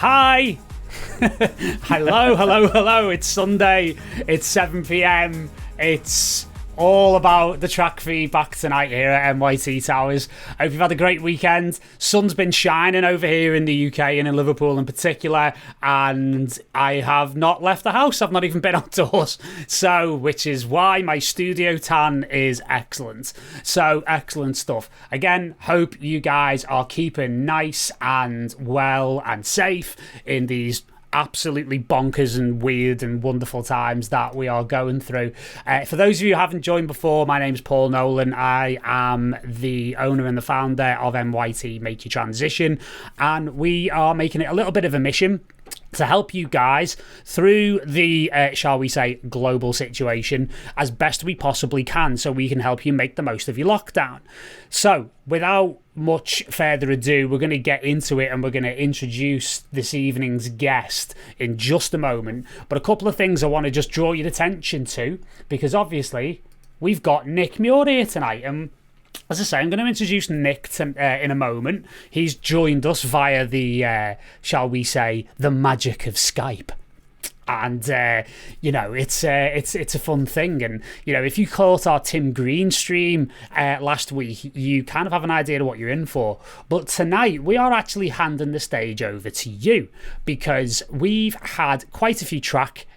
Hi! Hello. It's Sunday. It's 7 p.m. It's all about the track feedback tonight here at MYT Towers. I hope you've had a great weekend. Sun's been shining over here in the UK and in Liverpool in particular, and I have not left the house. I've not even been outdoors, which is why my studio tan is excellent. So, excellent stuff. Again, hope you guys are keeping nice and well and safe in these absolutely bonkers and weird and wonderful times that we are going through. For those of you who haven't joined before, my name's Paul Nolan. I am the owner and the founder of MYT Make Your Transition, and we are making it a little bit of a mission to help you guys through the, shall we say, global situation as best we possibly can, so we can help you make the most of your lockdown. So, without much further ado, we're going to get into it, and we're going to introduce this evening's guest in just a moment. But a couple of things I want to just draw your attention to, because obviously we've got Nick Muir here tonight, and as I say, I'm going to introduce Nick in a moment. He's joined us via the, shall we say, the magic of Skype. And, it's a fun thing. And, if you caught our Tim Green stream last week, you kind of have an idea of what you're in for. But tonight, we are actually handing the stage over to you, because we've had quite a few track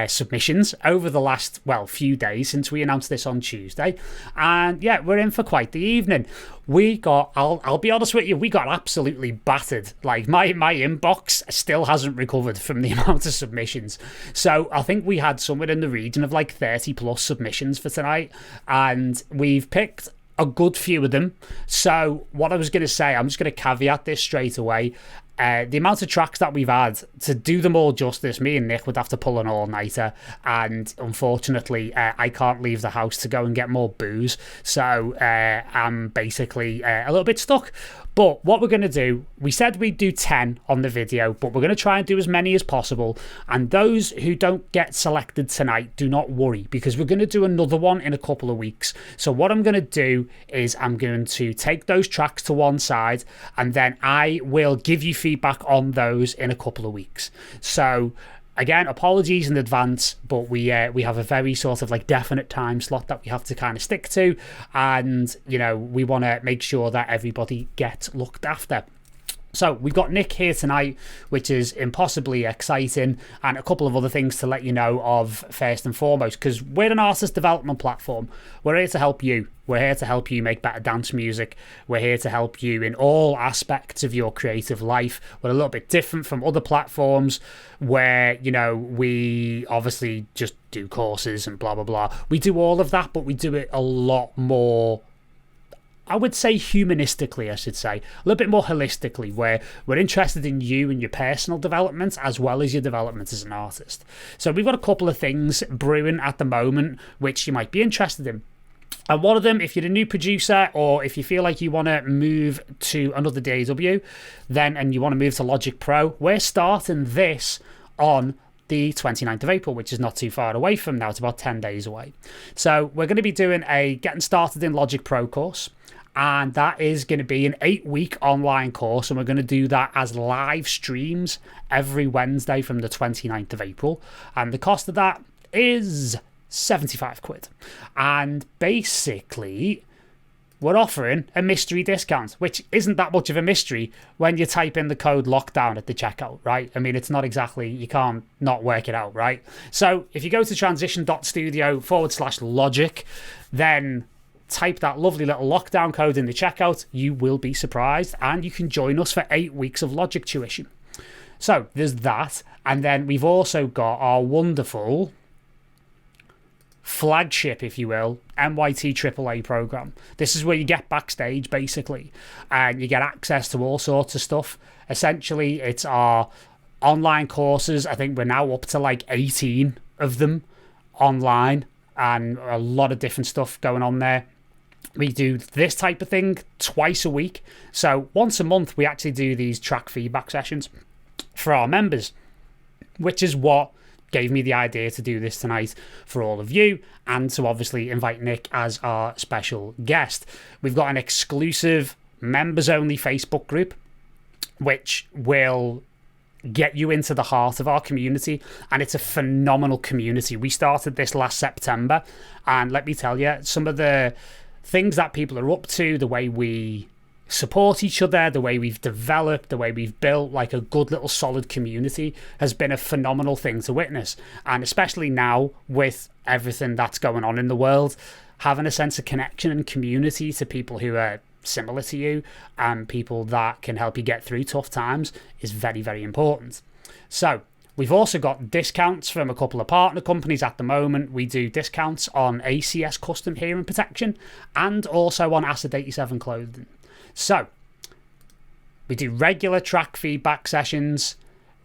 submissions over the last few days since we announced this on Tuesday, and we're in for quite the evening. I'll be honest with you, we got absolutely battered. Like my inbox still hasn't recovered from the amount of submissions. So I think we had somewhere in the region of like 30 plus submissions for tonight, and we've picked a good few of them. So what I was going to say, I'm just going to caveat this straight away. The amount of tracks that we've had, to do them all justice, me and Nick would have to pull an all-nighter, and unfortunately I can't leave the house to go and get more booze, so I'm basically a little bit stuck. But what we're going to do, we said we'd do 10 on the video, but we're going to try and do as many as possible, and those who don't get selected tonight, do not worry, because we're going to do another one in a couple of weeks. So what I'm going to do is I'm going to take those tracks to one side, and then I will give you feedback on those in a couple of weeks. So again, apologies in advance, but we have a very sort of like definite time slot that we have to kind of stick to, and we want to make sure that everybody gets looked after. So we've got Nick here tonight, which is impossibly exciting, and a couple of other things to let you know of first and foremost, because we're an artist development platform. We're here to help you. We're here to help you make better dance music. We're here to help you in all aspects of your creative life. We're a little bit different from other platforms where, we obviously just do courses and blah, blah, blah. We do all of that, but we do it a lot more, I would say humanistically, a little bit more holistically, where we're interested in you and your personal development as well as your development as an artist. So we've got a couple of things brewing at the moment which you might be interested in. And one of them, if you're a new producer, or if you feel like you want to move to another DAW, and you want to move to Logic Pro, we're starting this on the 29th of April, which is not too far away from now. It's about 10 days away. So we're going to be doing a Getting Started in Logic Pro course, and that is going to be an 8-week online course, and we're going to do that as live streams every Wednesday from the 29th of April, and the cost of that is 75 quid. And basically we're offering a mystery discount, which isn't that much of a mystery when you type in the code lockdown at the checkout, right? I mean, it's not exactly, you can't not work it out, right? So if you go to transition.studio/logic, then type that lovely little lockdown code in the checkout, you will be surprised, and you can join us for 8 weeks of Logic tuition. So there's that, and then we've also got our wonderful flagship, if you will, MYT AAA program. This is where you get backstage, basically, and you get access to all sorts of stuff. Essentially, it's our online courses. I think we're now up to like 18 of them online, and a lot of different stuff going on there. We do this type of thing twice a week. So once a month, we actually do these track feedback sessions for our members, which is what gave me the idea to do this tonight for all of you, and to obviously invite Nick as our special guest. We've got an exclusive members-only Facebook group, which will get you into the heart of our community, and it's a phenomenal community. We started this last September, and let me tell you, some of the things that people are up to, the way we support each other, the way we've developed, the way we've built like a good little solid community has been a phenomenal thing to witness. And especially now with everything that's going on in the world, having a sense of connection and community to people who are similar to you and people that can help you get through tough times is very, very important. So we've also got discounts from a couple of partner companies at the moment. We do discounts on ACS custom hearing protection and also on Acid 87 clothing. So we do regular track feedback sessions.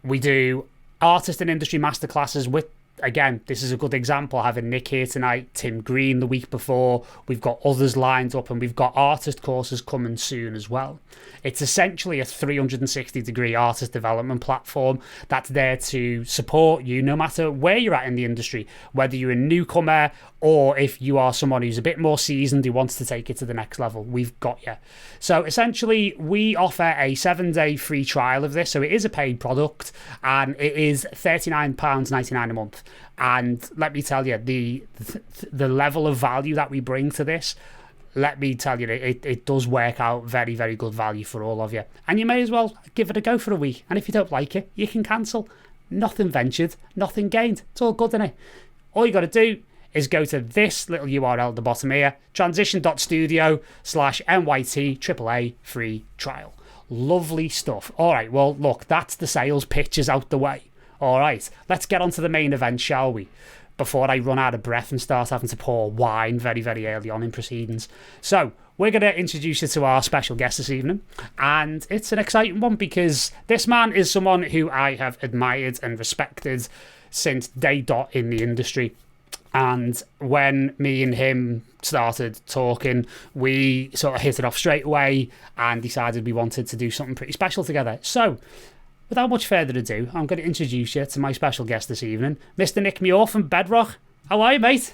We do artist and industry masterclasses with, again, this is a good example, having Nick here tonight, Tim Green the week before. We've got others lined up, and we've got artist courses coming soon as well. It's essentially a 360-degree artist development platform that's there to support you no matter where you're at in the industry, whether you're a newcomer or if you are someone who's a bit more seasoned who wants to take it to the next level. We've got you. So essentially, we offer a 7-day free trial of this. So it is a paid product, and it is £39.99 a month. And let me tell you, the level of value that we bring to this, let me tell you, it does work out very, very good value for all of you. And you may as well give it a go for a week. And if you don't like it, you can cancel. Nothing ventured, nothing gained. It's all good, isn't it? All you got to do is go to this little URL at the bottom here, transition.studio/MYT AAA free trial. Lovely stuff. All right, well, look, that's the sales pitches out the way. All right, let's get on to the main event, shall we? Before I run out of breath and start having to pour wine very, very early on in proceedings. So, we're going to introduce you to our special guest this evening. And it's an exciting one because this man is someone who I have admired and respected since day dot in the industry. And when me and him started talking, we sort of hit it off straight away and decided we wanted to do something pretty special together. So, without much further ado, I'm going to introduce you to my special guest this evening, Mr. Nick Muir from Bedrock. How are you, mate?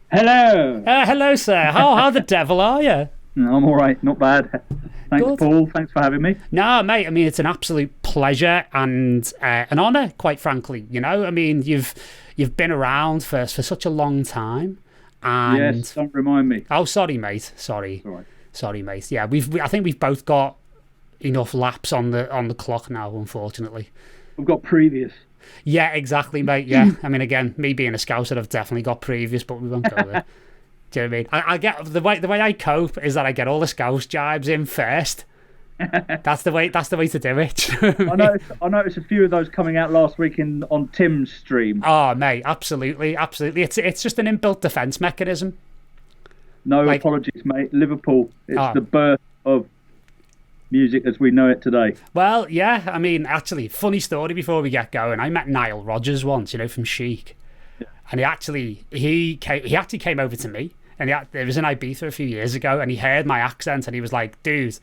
Hello. Hello, sir. How the devil are you? I'm all right, not bad. Thanks, good. Paul. Thanks for having me. No, mate. I mean, it's an absolute pleasure and an honour, quite frankly. You know, I mean, you've been around for such a long time. And... Yes, don't remind me. Oh, sorry, mate. Sorry. All right. Sorry, mate. Yeah, I think we've both got enough laps on the clock now, unfortunately. We've got previous. Yeah, exactly, mate. Yeah. I mean, again, me being a Scouser, I've definitely got previous, but we won't go there. Do you know what I mean? I get the way I cope is that I get all the Scouse jibes in first. That's the way to do it. I noticed a few of those coming out last week on Tim's stream. Oh, mate, absolutely. It's just an inbuilt defence mechanism. No apologies, mate. Liverpool. It's the birth of music as we know it today. Well, yeah. I mean, actually, funny story before we get going. I met Nile Rodgers once, from Chic. Yeah. And he came over to me, and it was in Ibiza a few years ago, and he heard my accent, and he was like, "Dude,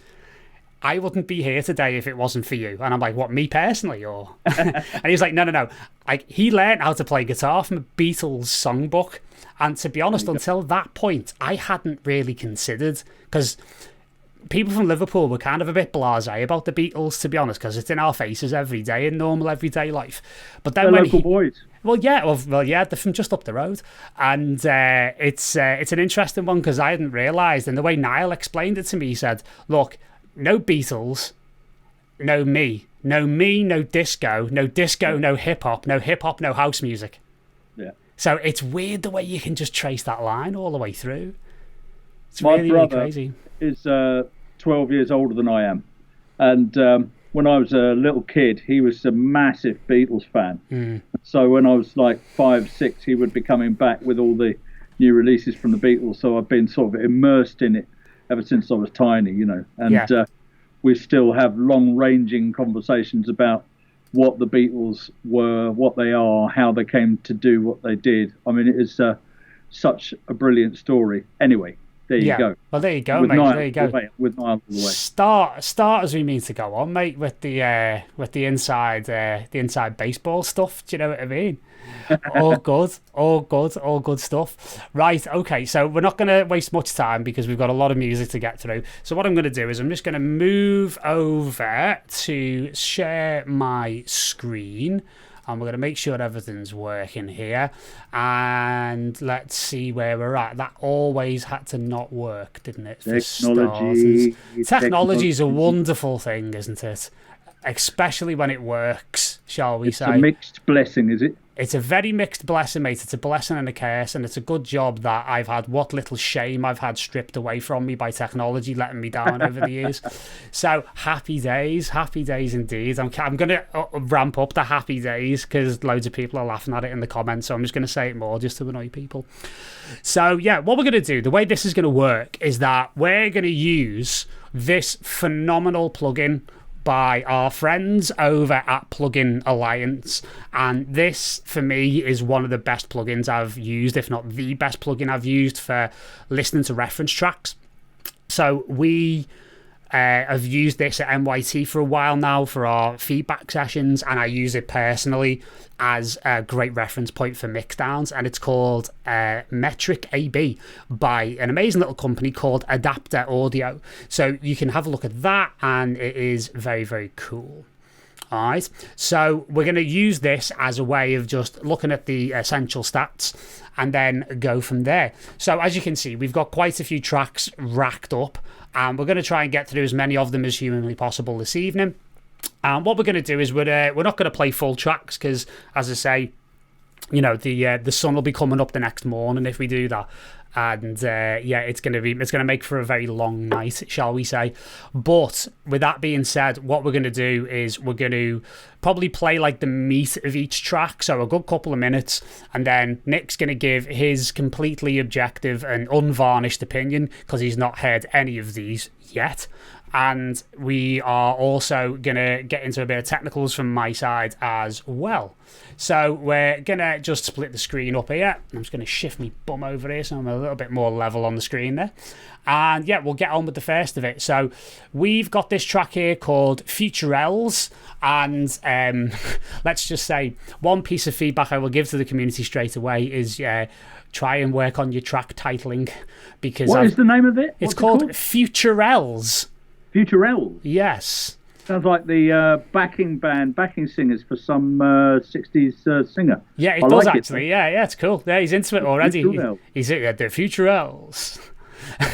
I wouldn't be here today if it wasn't for you." And I'm like, "What, me personally, or?" And he's like, "No. Like, he learned how to play guitar from a Beatles songbook, and to be honest, until that point, I hadn't really considered, because people from Liverpool were kind of a bit blasé about the Beatles, to be honest, because it's in our faces every day in normal everyday life. But then they're local boys. Well, yeah, they're from just up the road, and it's an interesting one because I hadn't realised. And the way Niall explained it to me, he said, "Look, no Beatles, no me, no disco, no hip hop, no house music." Yeah. So it's weird the way you can just trace that line all the way through. It's My really, brother really crazy. Is 12 years older than I am, and when I was a little kid, he was a massive Beatles fan. So when I was like 5, 6, he would be coming back with all the new releases from the Beatles. So I've been sort of immersed in it ever since I was tiny, and we still have long-ranging conversations about what the Beatles were, what they are, how they came to do what they did. I mean, it is such a brilliant story. Anyway, There you go. Well, there you go, With mate. Niall There you go. With Niall all the way. Start as we mean to go on, mate, with the inside baseball stuff. Do you know what I mean? All good stuff. Right, okay, so we're not going to waste much time because we've got a lot of music to get through. So what I'm going to do is I'm just going to move over to share my screen. And we're going to make sure everything's working here. And let's see where we're at. That always had to not work, didn't it? Technology is a wonderful thing, isn't it? Especially when it works, shall we say. It's a mixed blessing, is it? It's a very mixed blessing, mate. It's a blessing and a curse, and it's a good job that I've had what little shame I've had stripped away from me by technology letting me down over the years. So happy days indeed. I'm going to ramp up the happy days because loads of people are laughing at it in the comments, so I'm just going to say it more just to annoy people. So yeah, what we're going to do, the way this is going to work is that we're going to use this phenomenal plugin by our friends over at Plugin Alliance, and this for me is one of the best plugins I've used, if not the best plugin I've used for listening to reference tracks. So we have used this at MYT for a while now for our feedback sessions, and I use it personally as a great reference point for mixdowns, and it's called Metric AB by an amazing little company called Adapter Audio. So you can have a look at that, and it is very, very cool. All right, so we're going to use this as a way of just looking at the essential stats and then go from there. So as you can see, we've got quite a few tracks racked up, and we're going to try and get through as many of them as humanly possible this evening. And what we're going to do is we're not going to play full tracks because, as I say, you know, the sun will be coming up the next morning if we do that. And it's going to make for a very long night, shall we say. But with that being said, what we're going to do is we're going to probably play like the meat of each track, so a good couple of minutes, and then Nick's going to give his completely objective and unvarnished opinion because he's not heard any of these yet. And we are also going to get into a bit of technicals from my side as well. So we're going to just split the screen up here. I'm just going to shift my bum over here so I'm a little bit more level on the screen there. And yeah, we'll get on with the first of it. So we've got this track here called Futurelles. And let's just say one piece of feedback I will give to the community straight away is try and work on your track titling. Because what is the name of it? It's called Futurelles. Futurelles? Yes. Sounds like the backing singers for some 60s singer. Yeah, it does actually. Yeah, it's cool. Yeah, he's into it already. He's the Futurelles.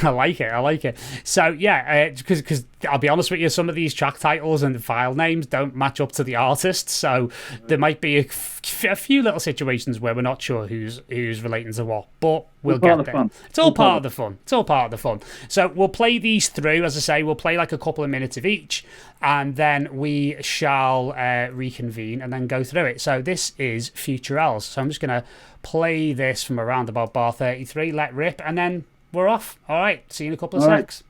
I like it. So yeah, because I'll be honest with you, some of these track titles and the file names don't match up to the artists, so there might be a few little situations where we're not sure who's relating to what, but we'll get there. It's all part of the fun. It's all part of the fun. So we'll play these through, as I say, we'll play like a couple of minutes of each, and then we shall reconvene and then go through it. So this is Futurelles. So I'm just going to play this from around about bar 33, let rip, and then we're off. All right, see you in a couple of secs.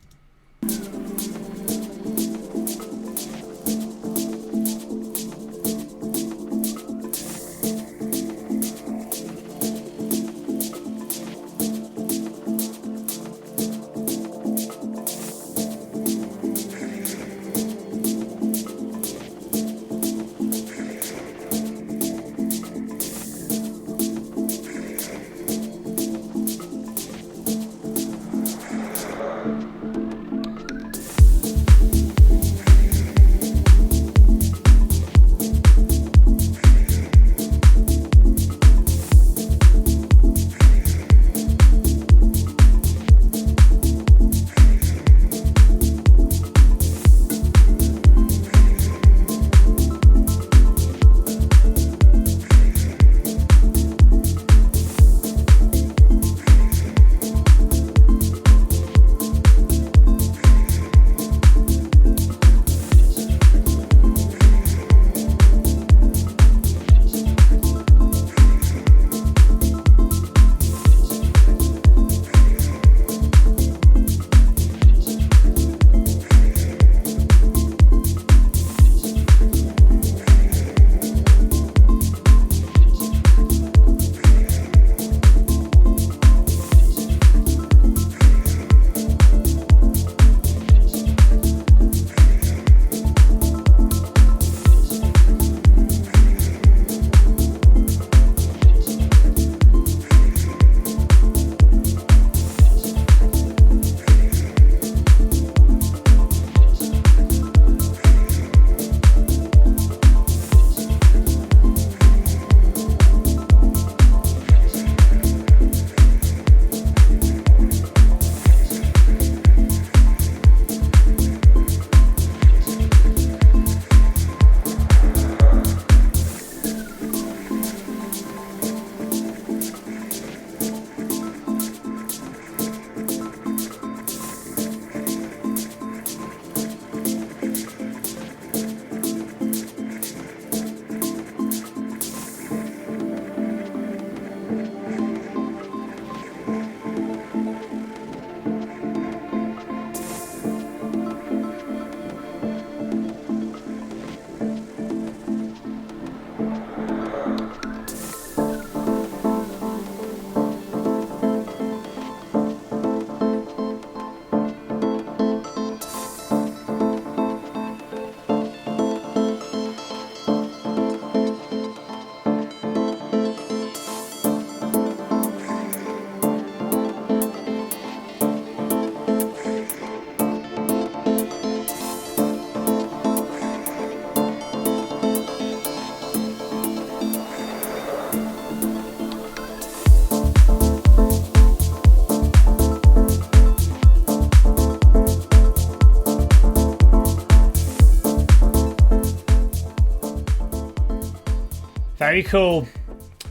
Very cool.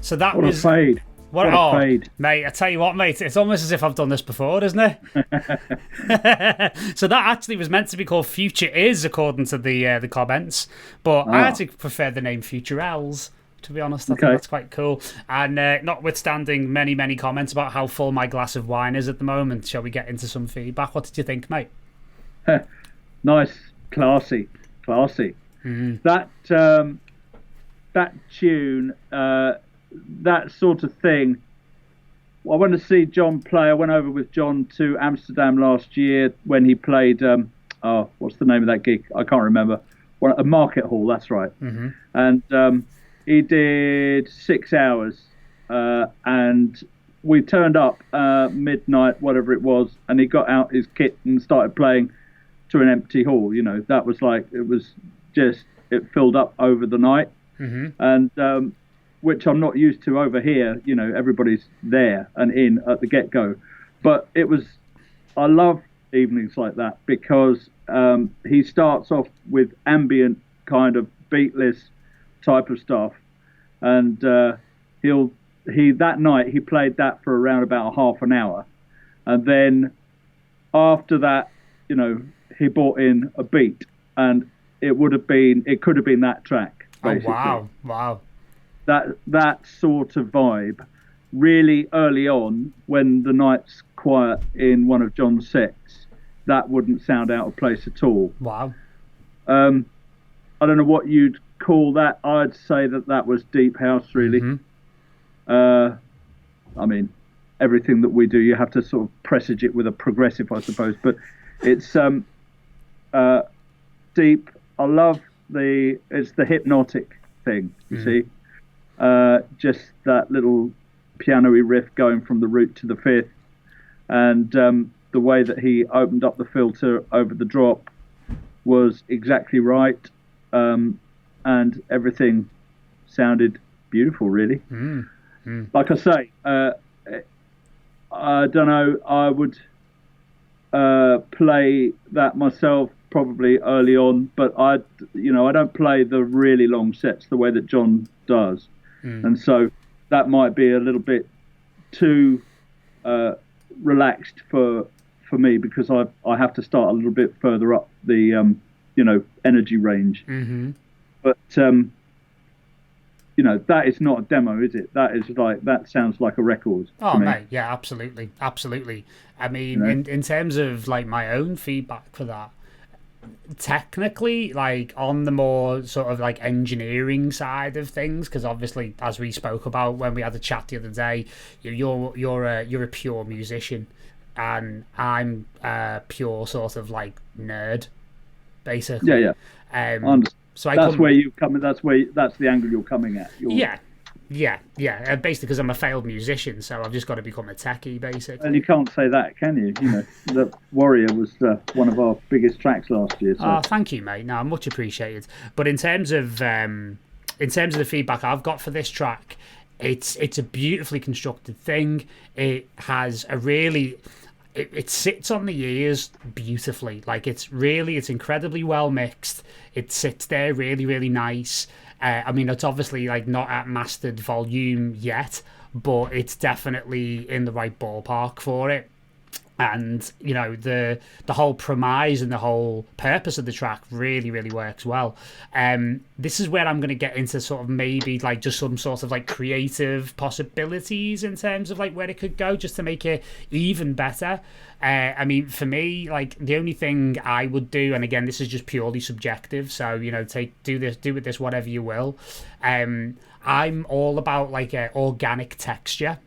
So that What was a fade. What a fade. Mate, I tell you what, mate, it's almost as if I've done this before, isn't it? So that actually was meant to be called Future Is, according to the comments. But I actually prefer the name Future L's, to be honest. I think that's quite cool. And notwithstanding many, many comments about how full my glass of wine is at the moment, shall we get into some feedback? What did you think, mate? Nice. Classy. That tune, that sort of thing. I went to see John play. I went over with John to Amsterdam last year when he played. What's the name of that gig? I can't remember. A Market Hall. That's right. And he did 6 hours, and we turned up midnight, whatever it was, and he got out his kit and started playing to an empty hall. You know, that was like, it filled up over the night, and which I'm not used to over here. You know, everybody's there and in at the get-go. But I love evenings like that because he starts off with ambient kind of beatless type of stuff, and that night he played that for around about half an hour, and then after that, you know, he brought in a beat, and it could have been that track, basically. Oh, wow. That sort of vibe, really early on when the night's quiet in one of John's sets, that wouldn't sound out of place at all. Wow. I don't know what you'd call that. I'd say that was deep house, really. I mean, everything that we do, you have to sort of presage it with a progressive, I suppose, but it's deep. I love it's the hypnotic thing, you see. Just that little piano-y riff going from the root to the fifth, and the way that he opened up the filter over the drop was exactly right, and everything sounded beautiful, really. Like I say, I don't know, I would play that myself probably early on, but I don't play the really long sets the way that John does. And so that might be a little bit too relaxed for me, because I have to start a little bit further up the energy range. But that is not a demo, is it? That sounds like a record. Oh, mate, yeah, absolutely. I mean, in terms of like my own feedback for that, technically, like on the more sort of like engineering side of things, because obviously, as we spoke about when we had the chat the other day, you're a pure musician, and I'm a pure sort of like nerd, basically. Yeah. So that's where you come. That's the angle you're coming at. Yeah. Basically, because I'm a failed musician, so I've just got to become a techie, basically. And you can't say that, can you? You know, the Warrior was one of our biggest tracks last year. So. Oh, thank you, mate. No, much appreciated. But in terms of the feedback I've got for this track, it's a beautifully constructed thing. It has a really. It sits on the ears beautifully. Like it's incredibly well mixed. It sits there really, really nice. I mean, it's obviously like not at mastered volume yet, but it's definitely in the right ballpark for it. And you know, the whole premise and the whole purpose of the track really, really works well. This is where I'm going to get into sort of maybe like just some sort of like creative possibilities in terms of like where it could go, just to make it even better. I mean, for me, like the only thing I would do, and again, this is just purely subjective, so you know, do with this whatever you will. I'm all about like organic texture.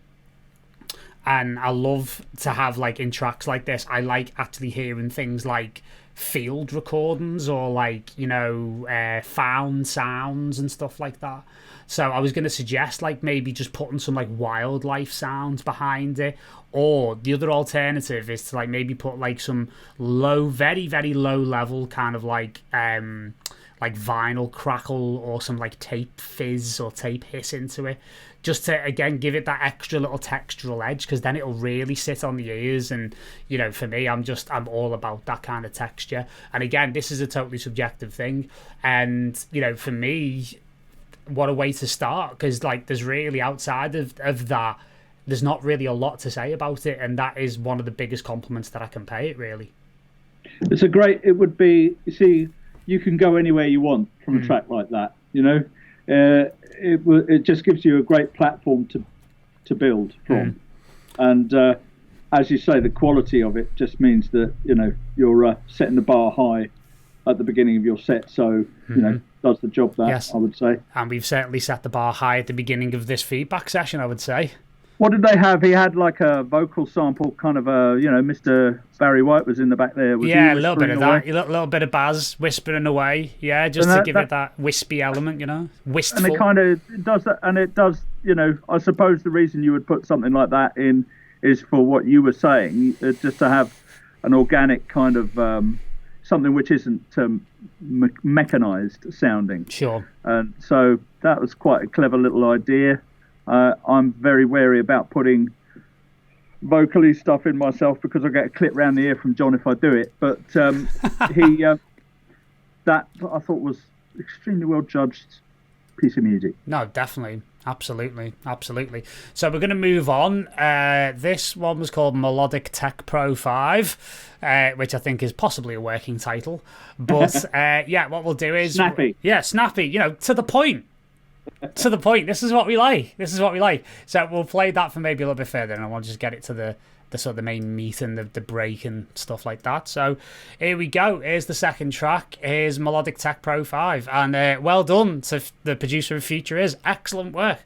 And I love to have, like, in tracks like this, I like actually hearing things like field recordings or, like, you know, found sounds and stuff like that. So I was going to suggest, like, maybe just putting some, like, wildlife sounds behind it. Or the other alternative is to, like, maybe put, like, some low, very, very low level kind of, like vinyl crackle or some, like, tape fizz or tape hiss into it. Just to, again, give it that extra little textural edge, because then it'll really sit on the ears. And, you know, for me, I'm all about that kind of texture. And again, this is a totally subjective thing. And, you know, for me, what a way to start, because like there's really outside of that, there's not really a lot to say about it, and that is one of the biggest compliments that I can pay it, really. It would be, you see, you can go anywhere you want from a track like that, you know. It just gives you a great platform to build from. And as you say, the quality of it just means that, you know, you're setting the bar high at the beginning of your set, so, you know, does the job that, yes. I would say. And we've certainly set the bar high at the beginning of this feedback session, I would say. What did they have? He had like a vocal sample, kind of a, you know, Mr. Barry White was in the back there. Yeah, a little bit of that. A little bit of Baz whispering away. Yeah, just to give it that wispy element, you know, wistful. And it kind of does that, and it does, you know, I suppose the reason you would put something like that in is for what you were saying, just to have an organic kind of something which isn't mechanized sounding. Sure. And so that was quite a clever little idea. I'm very wary about putting vocally stuff in myself because I get a clip round the ear from John if I do it. But that I thought was extremely well judged piece of music. No, definitely. Absolutely. So we're going to move on. This one was called Melodic Tech Pro 5, which I think is possibly a working title. But yeah, what we'll do is... Snappy. Yeah, snappy. You know, to the point. To the point. This is what we like. So we'll play that for maybe a little bit further, and I want to just get it to the sort of the main meat and the break and stuff like that. So here we go. Here's the second track. Here's Melodic Tech Pro 5. And well done to the producer of Future Is. Excellent work.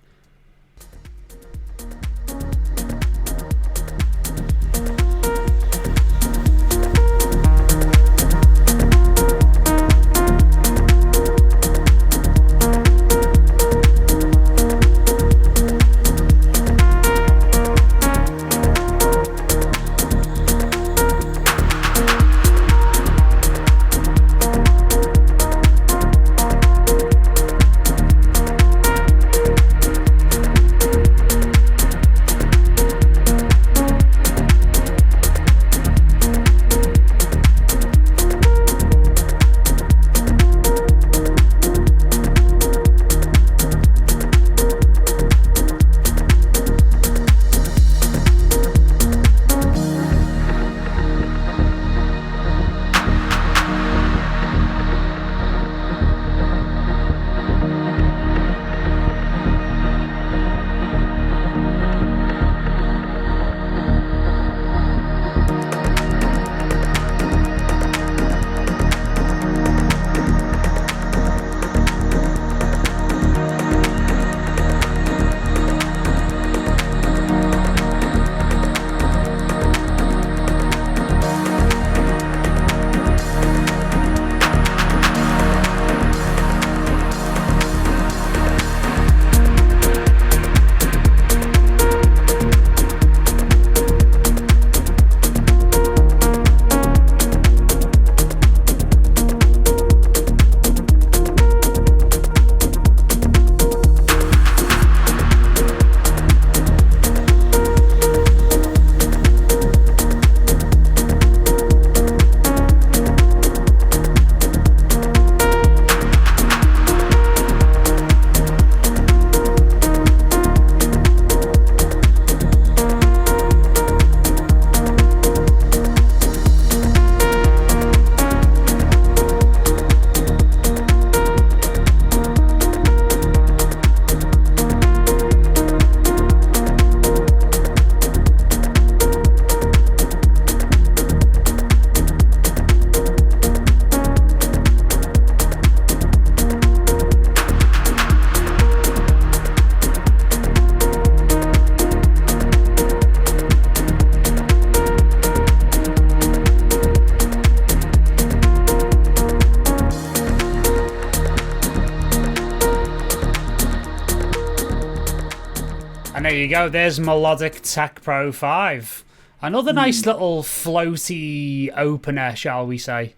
And there you go, there's Melodic Tech Pro 5. Another nice little floaty opener, shall we say.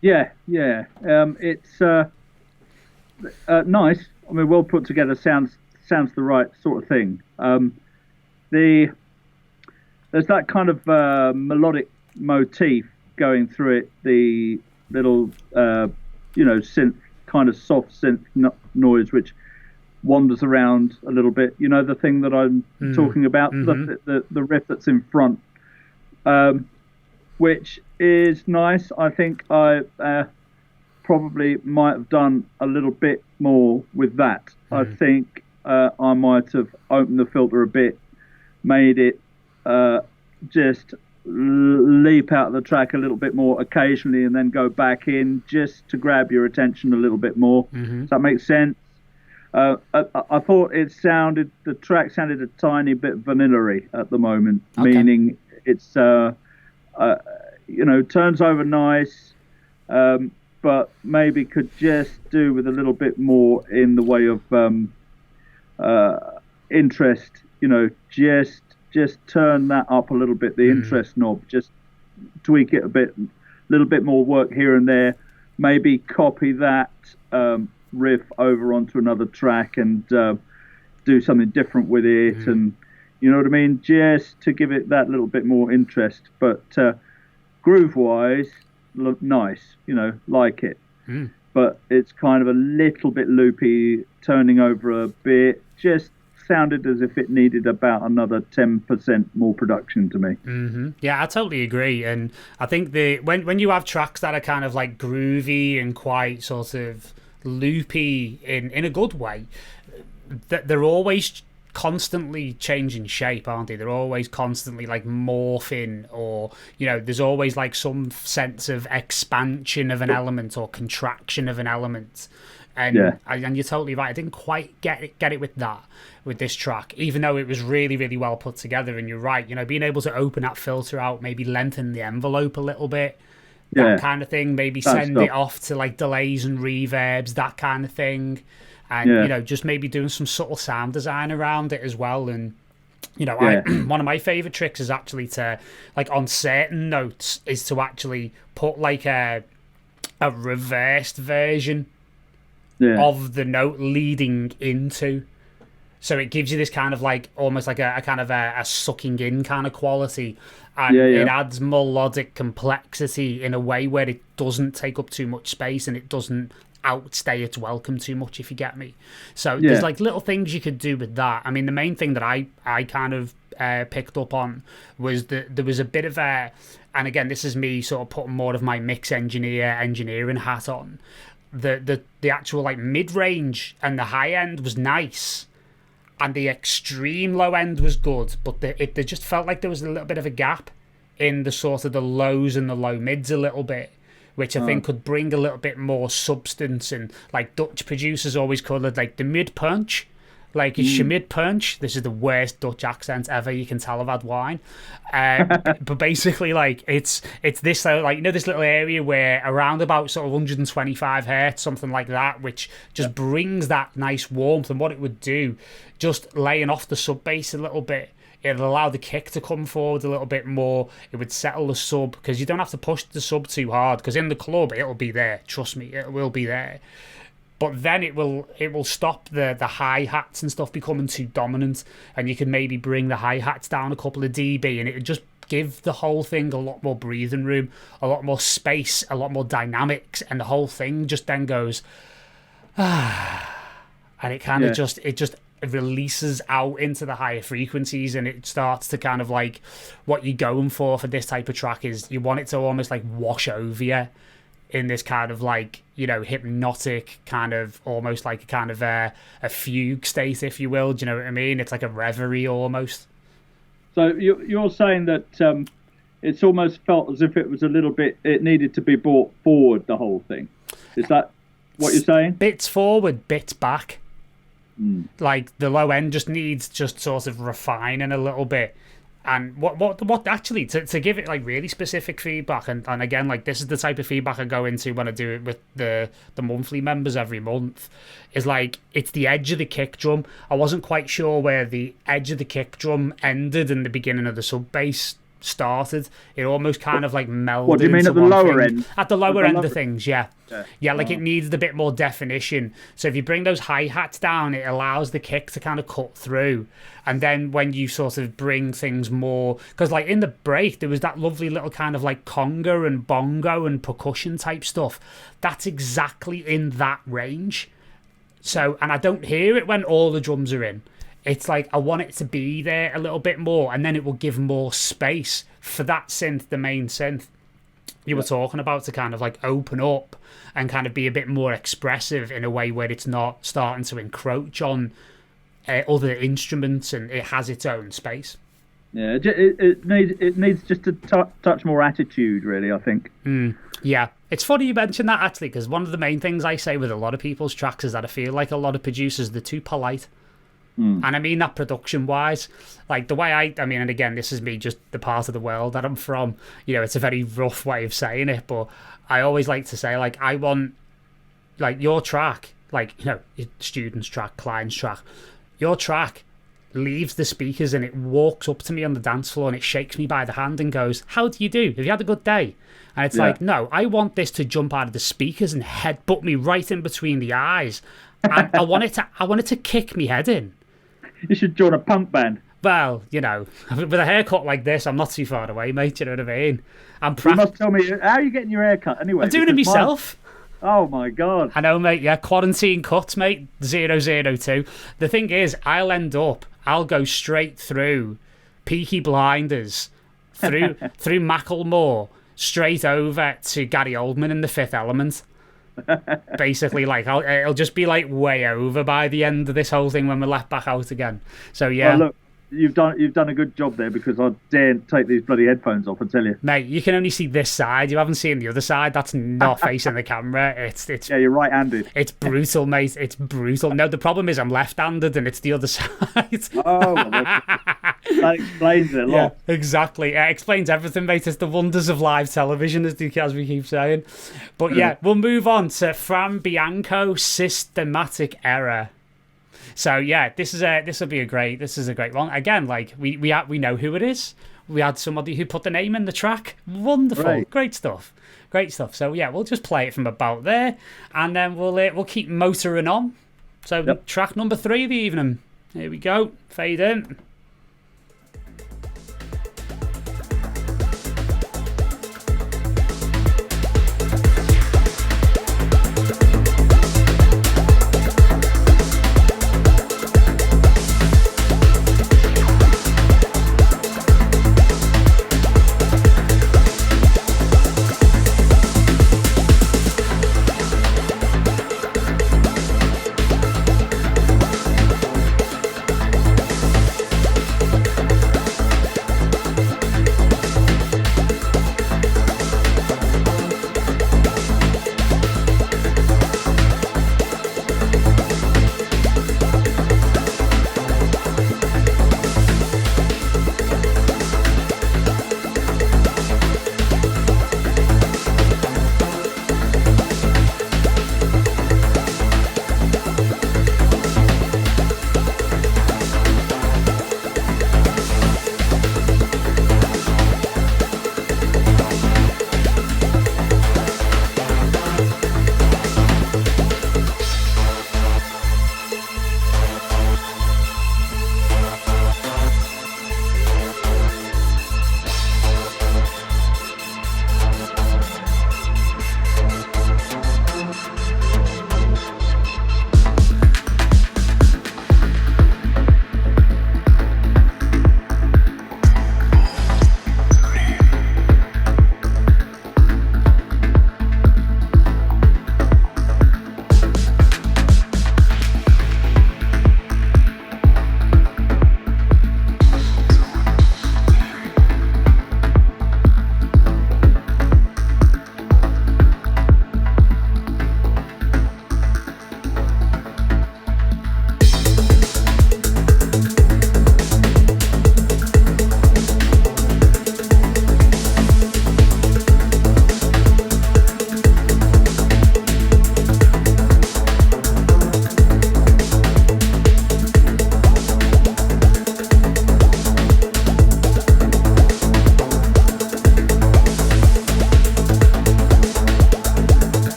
Yeah. It's nice. I mean, well put together, sounds the right sort of thing. There's that kind of melodic motif going through it, the little, synth, kind of soft synth noise, which wanders around a little bit. You know, the thing that I'm talking about, the riff that's in front, which is nice. I think I probably might have done a little bit more with that. I think I might have opened the filter a bit, made it just leap out of the track a little bit more occasionally and then go back in just to grab your attention a little bit more. Does that make sense? I thought the track sounded a tiny bit vanilla-y at the moment, meaning it's, turns over nice, but maybe could just do with a little bit more in the way of interest, just turn that up a little bit, the interest knob, just tweak it a little bit more work here and there, maybe copy that riff over onto another track and do something different with it, and you know what I mean, just to give it that little bit more interest. But groove wise, look nice, like it, but it's kind of a little bit loopy, turning over a bit, just sounded as if it needed about another 10% more production to me. Yeah, I totally agree. And I think when you have tracks that are kind of like groovy and quite sort of loopy in a good way, that they're always constantly changing shape, aren't they? They're always constantly like morphing, or there's always like some sense of expansion of an element or contraction of an element. And you're totally right. I didn't quite get it with this track, even though it was really, really well put together. And you're right, being able to open that filter out, maybe lengthen the envelope a little bit, that kind of thing. Maybe send it off to like delays and reverbs, that kind of thing. And just maybe doing some subtle sound design around it as well. And one of my favorite tricks is actually to, like, on certain notes, is to actually put like a reversed version of the note leading into, so it gives you this kind of like almost like a kind of a sucking in kind of quality, and it adds melodic complexity in a way where it doesn't take up too much space and it doesn't outstay its welcome too much, if you get me. So there's like little things you could do with that. I mean, the main thing that I kind of picked up on was that there was a bit of a, and again, this is me sort of putting more of my engineering hat on, the actual like mid-range and the high end was nice, and the extreme low end was good, but there just felt like there was a little bit of a gap in the sort of the lows and the low mids a little bit, which I think could bring a little bit more substance. And like Dutch producers always call it like the mid punch. Like, it's your mid punch. This is the worst Dutch accent ever. You can tell I've had wine. But basically, like, it's this, like, this little area where around about sort of 125 hertz, something like that, which just brings that nice warmth. And what it would do, just laying off the sub bass a little bit, it'd allow the kick to come forward a little bit more. It would settle the sub, because you don't have to push the sub too hard, because in the club it'll be there. Trust me, it will be there. But then it will stop the hi-hats and stuff becoming too dominant, and you can maybe bring the hi-hats down a couple of dB, and it would just give the whole thing a lot more breathing room, a lot more space, a lot more dynamics, and the whole thing just then goes, and it kind of just releases out into the higher frequencies, and it starts to kind of like, what you're going for this type of track is you want it to almost like wash over you in this kind of like, hypnotic kind of, almost like a kind of a fugue state, if you will. Do you know what I mean? It's like a reverie almost. So you're saying that it's almost felt as if it was a little bit, it needed to be brought forward, the whole thing. Is that what you're saying? Bits forward, bits back. Like the low end just needs sort of refining a little bit. And what actually, to give it like really specific feedback, and again, like, this is the type of feedback I go into when I do it with the monthly members every month, is like, it's the edge of the kick drum. I wasn't quite sure where the edge of the kick drum ended and the beginning of the sub bass started. It almost kind of like melded. What do you mean at the lower end? At the lower end of things, yeah. Like, it needs a bit more definition. So if you bring those hi-hats down, it allows the kick to kind of cut through. And then when you sort of bring things more, because like in the break there was that lovely little kind of like conga and bongo and percussion type stuff, that's exactly in that range. So, and I don't hear it when all the drums are in. It's like I want it to be there a little bit more, and then it will give more space for that synth, the main synth you were talking about, to kind of like open up and kind of be a bit more expressive in a way where it's not starting to encroach on other instruments, and it has its own space. Yeah, it needs just a touch more attitude, really, I think. Yeah, it's funny you mention that, actually, because one of the main things I say with a lot of people's tracks is that I feel like a lot of producers, they're too polite. And I mean that production-wise. Like, the way I mean, and again, this is me, just the part of the world that I'm from. You know, it's a very rough way of saying it, but I always like to say, like, I want, like, your track, like, you know, student's track, client's track, your track leaves the speakers and it walks up to me on the dance floor and it shakes me by the hand and goes, "How do you do? Have you had a good day?" And it's like, no, I want this to jump out of the speakers and headbutt me right in between the eyes. And I want it to kick me head in. You should join a punk band. Well, you know, with a haircut like this, I'm not too far away, mate. You know what I mean? You must tell me, how are you getting your haircut anyway? I'm doing it myself. Oh my God. I know, mate. Yeah, quarantine cuts, mate. 002. The thing is, I'll go straight through Peaky Blinders, through Macklemore, straight over to Gary Oldman in The Fifth Element. Basically, like, it'll just be like way over by the end of this whole thing when we're let back out again. So yeah. Well, look, you've done a good job there, because I daren't take these bloody headphones off, I tell you. Mate, you can only see this side. You haven't seen the other side. That's not facing the camera. It's yeah, you're right-handed. It's brutal, mate. It's brutal. No, the problem is I'm left-handed and it's the other side. Oh, well, that explains it a lot. Yeah, exactly. It explains everything, mate. It's the wonders of live television, as we keep saying. But yeah, we'll move on to Fran Bianco, Systematic Error. So yeah, this is a great one. Again, like we know who it is. We had somebody who put the name in the track. Wonderful, right. Great stuff. So yeah, we'll just play it from about there, and then we'll keep motoring on. So Track number 3 of the evening. Here we go. Fade in.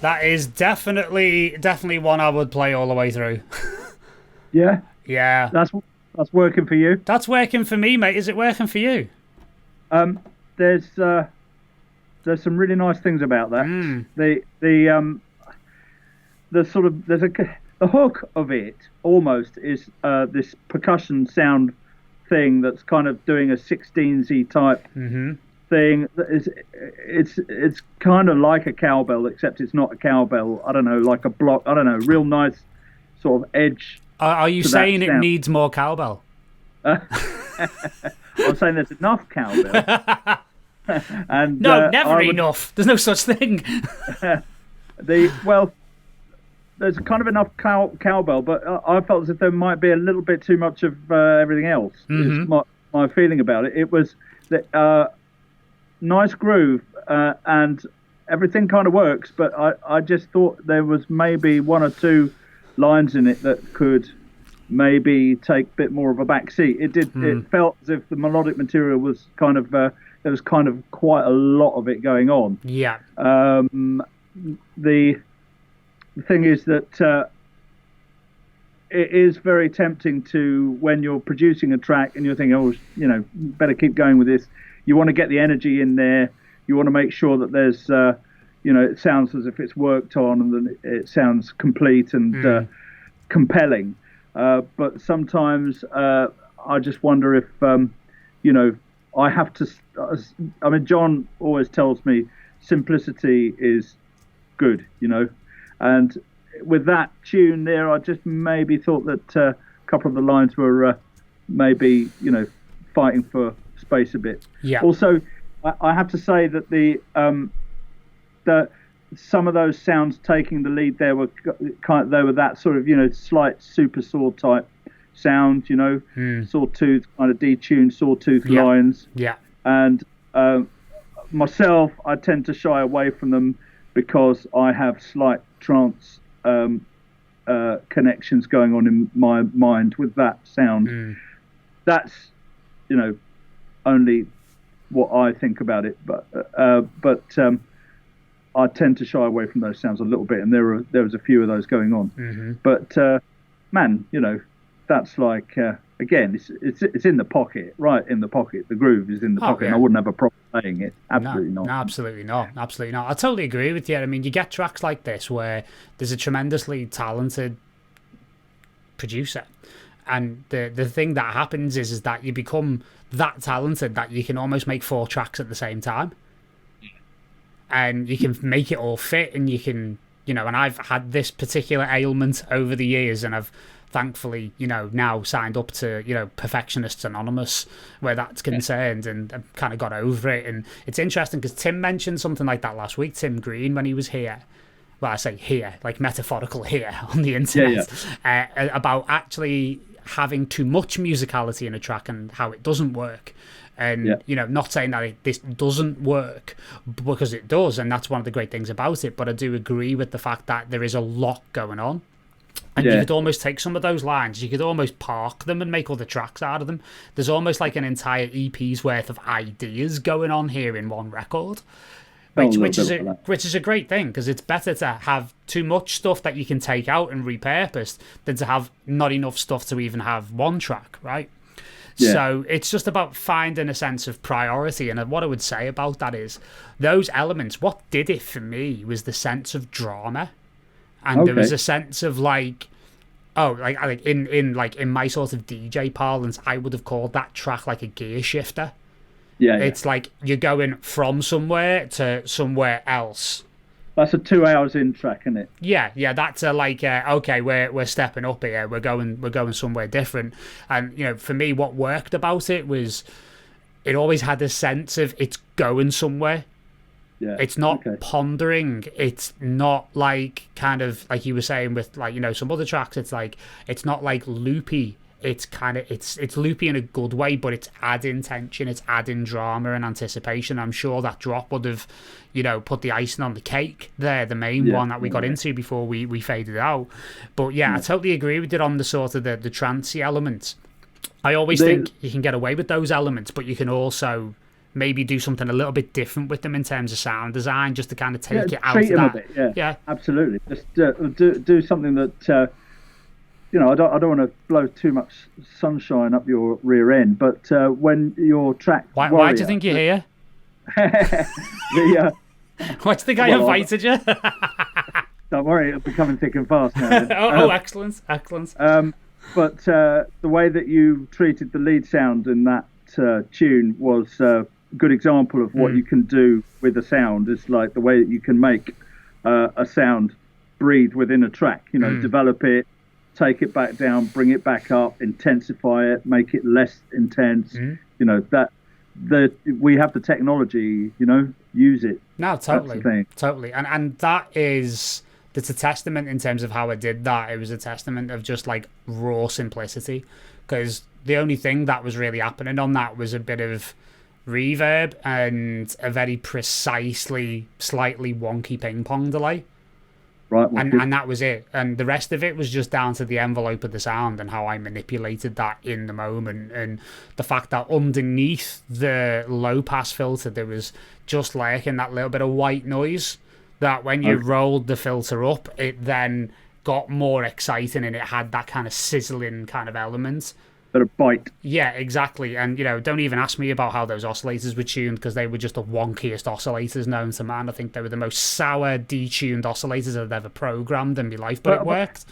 That is definitely one I would play all the way through. Yeah, Yeah. that's working for you. That's working for me, mate. Is it working for you? There's some really nice things about that. The sort of the hook of it almost is this percussion sound thing that's kind of doing a 16Z type thing. It's kind of like a cowbell, except it's not a cowbell. I don't know, like a block. I don't know, real nice sort of edge. Are you saying it needs more cowbell? I'm saying there's enough cowbell. And no, never enough. There's no such thing. There's kind of enough cowbell, but I felt as if there might be a little bit too much of everything else. Is my feeling about it. It was the nice groove and everything kind of works, but I just thought there was maybe one or two lines in it that could maybe take a bit more of a back seat. It did. It felt as if the melodic material was kind of there was kind of quite a lot of it going on. Yeah. The thing is that it is very tempting to, when you're producing a track and you're thinking, oh, better keep going with this. You want to get the energy in there. You want to make sure that there's, it sounds as if it's worked on and that it sounds complete and compelling. But sometimes I just wonder if, I have to. I mean, John always tells me simplicity is good, and with that tune there, I just maybe thought that a couple of the lines were maybe, fighting for space a bit. Yeah. Also, I have to say that the some of those sounds taking the lead there were they were that sort of slight super saw type sound, sawtooth kind of detuned sawtooth lines. Yeah. And myself, I tend to shy away from them because I have slight trance connections going on in my mind with that sound. That's only what I think about it, but I tend to shy away from those sounds a little bit, and there was a few of those going on. But man, that's like again, it's in the pocket, right in the pocket. The groove is in the pocket, and I wouldn't have a problem playing it. Absolutely not. No, absolutely not. Absolutely not. I totally agree with you. I mean, you get tracks like this where there's a tremendously talented producer, and the thing that happens is that you become that talented that you can almost make 4 tracks at the same time, and you can make it all fit, and you can, and I've had this particular ailment over the years, and I've thankfully, now signed up to, Perfectionists Anonymous where that's concerned, and I've kind of got over it. And it's interesting because Tim mentioned something like that last week, Tim Green, when he was here. Well, I say here, like metaphorical here on the internet, about actually having too much musicality in a track and how it doesn't work. And, not saying that this doesn't work, because it does, and that's one of the great things about it. But I do agree with the fact that there is a lot going on. And you could almost take some of those lines, you could almost park them and make other tracks out of them. There's almost like an entire EP's worth of ideas going on here in one record, which is a great thing, because it's better to have too much stuff that you can take out and repurpose than to have not enough stuff to even have one track, right? Yeah. So it's just about finding a sense of priority. And what I would say about that is those elements, what did it for me was the sense of drama. And there was a sense of in my sort of DJ parlance, I would have called that track like a gear shifter. Yeah. It's like you're going from somewhere to somewhere else. That's a 2 hours in track, isn't it? Yeah. That's okay, we're stepping up here. We're going somewhere different. And for me, what worked about it was it always had a sense of it's going somewhere. Yeah. It's not pondering. It's not like kind of like you were saying with some other tracks. It's like it's not like loopy. It's kind of it's loopy in a good way, but it's adding tension. It's adding drama and anticipation. I'm sure that drop would have, put the icing on the cake there. The main one that we got into before we faded out. But I totally agree with it on the sort of the trancey elements. I always think you can get away with those elements, but you can also maybe do something a little bit different with them in terms of sound design, just to kind of take it out treat of them that. A bit, yeah, absolutely. Just do something that I don't want to blow too much sunshine up your rear end, but when your track, why do you think you're here? Why do you think I invited you? Don't worry, it'll be coming thick and fast now. Excellent. But the way that you treated the lead sound in that tune was a good example of what you can do with a sound. It's like the way that you can make a sound breathe within a track, develop it, take it back down, bring it back up, intensify it, make it less intense. We have the technology, use it. No, totally. And that's a testament in terms of how I did that. It was a testament of just like raw simplicity, because the only thing that was really happening on that was a bit of reverb and a very precisely slightly wonky ping pong delay. Right. And that was it. And the rest of it was just down to the envelope of the sound and how I manipulated that in the moment. And the fact that underneath the low pass filter, there was just lurking that little bit of white noise that when you rolled the filter up, it then got more exciting and it had that kind of sizzling kind of element. A bite. Yeah, exactly. And, don't even ask me about how those oscillators were tuned, because they were just the wonkiest oscillators known to man. I think they were the most sour, detuned oscillators I've ever programmed in my life, but it worked.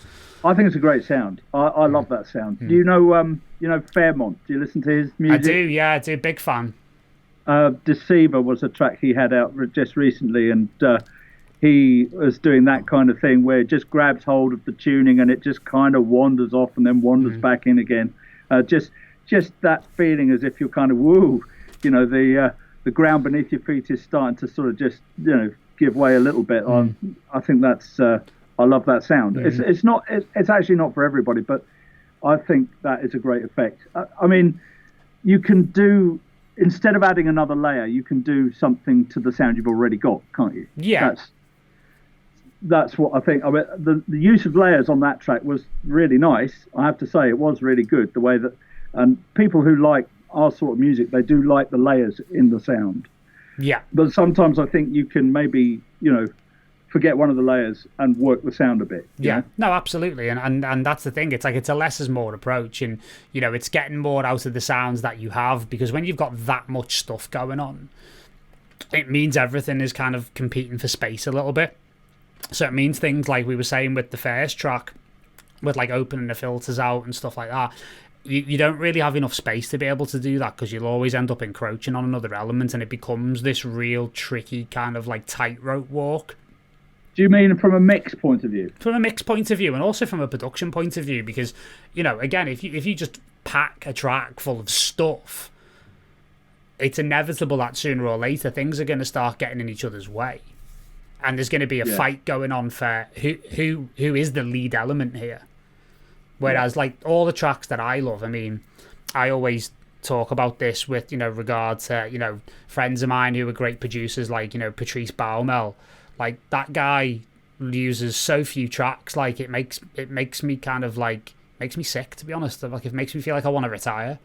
I think it's a great sound. I love that sound. Do you know Fairmont? Do you listen to his music? I do. Big fan. Deceiver was a track he had out just recently, and he was doing that kind of thing where it just grabs hold of the tuning and it just kind of wanders off and then wanders back in again. Just that feeling as if you're kind of the ground beneath your feet is starting to sort of just give way a little bit. I think that's I love that sound. It's actually not for everybody, but I think that is a great effect. I mean, you can do, instead of adding another layer, you can do something to the sound you've already got, can't you? Yeah. That's what I think. I mean, the use of layers on that track was really nice. I have to say, it was really good. The way that, and people who like our sort of music, they do like the layers in the sound. Yeah. But sometimes I think you can maybe, forget one of the layers and work the sound a bit. Yeah. No, absolutely. And that's the thing. It's like, it's a less is more approach, and, it's getting more out of the sounds that you have, because when you've got that much stuff going on, it means everything is kind of competing for space a little bit. So it means things like we were saying with the first track, with like opening the filters out and stuff like that, you don't really have enough space to be able to do that, because you'll always end up encroaching on another element, and it becomes this real tricky kind of like tightrope walk. Do you mean from a mix point of view? From a mix point of view, and also from a production point of view, because, again, if you just pack a track full of stuff, it's inevitable that sooner or later things are going to start getting in each other's way. And there's going to be a fight going on for who is the lead element here. Whereas, like, all the tracks that I love, I mean, I always talk about this with, regard to, friends of mine who are great producers, like, Patrice Baumel. Like, that guy uses so few tracks, like, it makes me kind of, like, makes me sick, to be honest. Like, it makes me feel like I want to retire.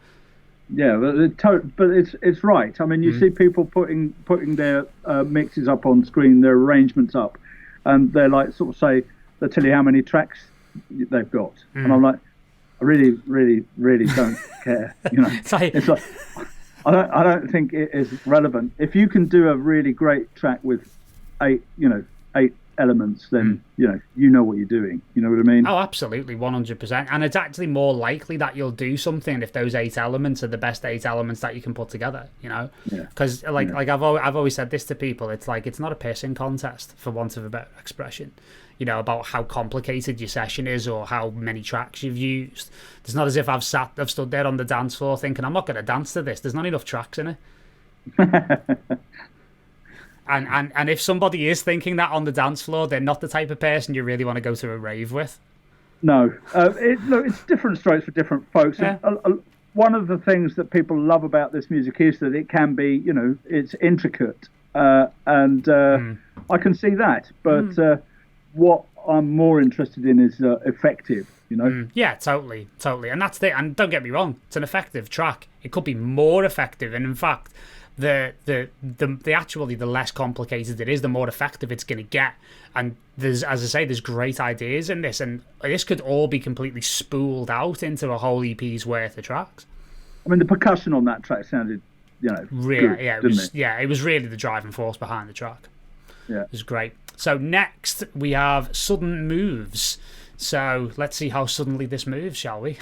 Yeah, but it's right. I mean, you see people putting their mixes up on screen, their arrangements up, and they're like, sort of say, they tell you how many tracks they've got, and I'm like, I really, really, really don't care. It's like I don't think it is relevant. If you can do a really great track with eight elements, then you know what you're doing. You know what I mean? Oh, absolutely, 100%. And it's actually more likely that you'll do something if those 8 elements are the best 8 elements that you can put together. Because like I've always said this to people. It's like, it's not a pissing contest, for want of a better expression. About how complicated your session is or how many tracks you've used. It's not as if I've stood there on the dance floor thinking, I'm not going to dance to this. There's not enough tracks in it. And if somebody is thinking that on the dance floor, they're not the type of person you really want to go to a rave with. No. It's different strokes for different folks. Yeah. One of the things that people love about this music is that it can be, it's intricate. And I can see that. But what I'm more interested in is effective, Yeah, totally. And that's it. And don't get me wrong, it's an effective track. It could be more effective. And in fact, actually the less complicated it is, the more effective it's going to get. And there's, as I say, there's great ideas in this, and this could all be completely spooled out into a whole EP's worth of tracks. I mean, the percussion on that track sounded, really good, yeah, it was really the driving force behind the track. Yeah, it was great. So next we have Sudden Moves. So let's see how suddenly this moves, shall we?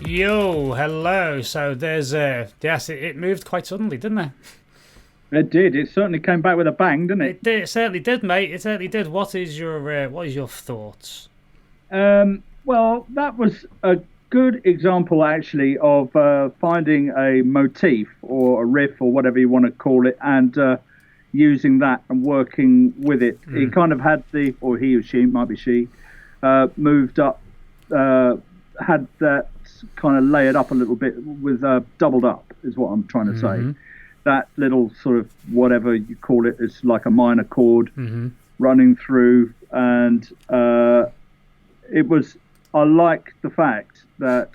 Yo, hello. So there's yes, it moved quite suddenly, didn't it? It did. It certainly came back with a bang, didn't it? It certainly did, mate. It certainly did. What is your thoughts? Well, that was a good example, actually, of finding a motif or a riff or whatever you want to call it, and using that and working with it. He kind of had or he or she, might be she, moved up, had that kind of layered up a little bit with doubled up, is what I'm trying to say. That little sort of whatever you call it is like a minor chord running through, and it was. I like the fact that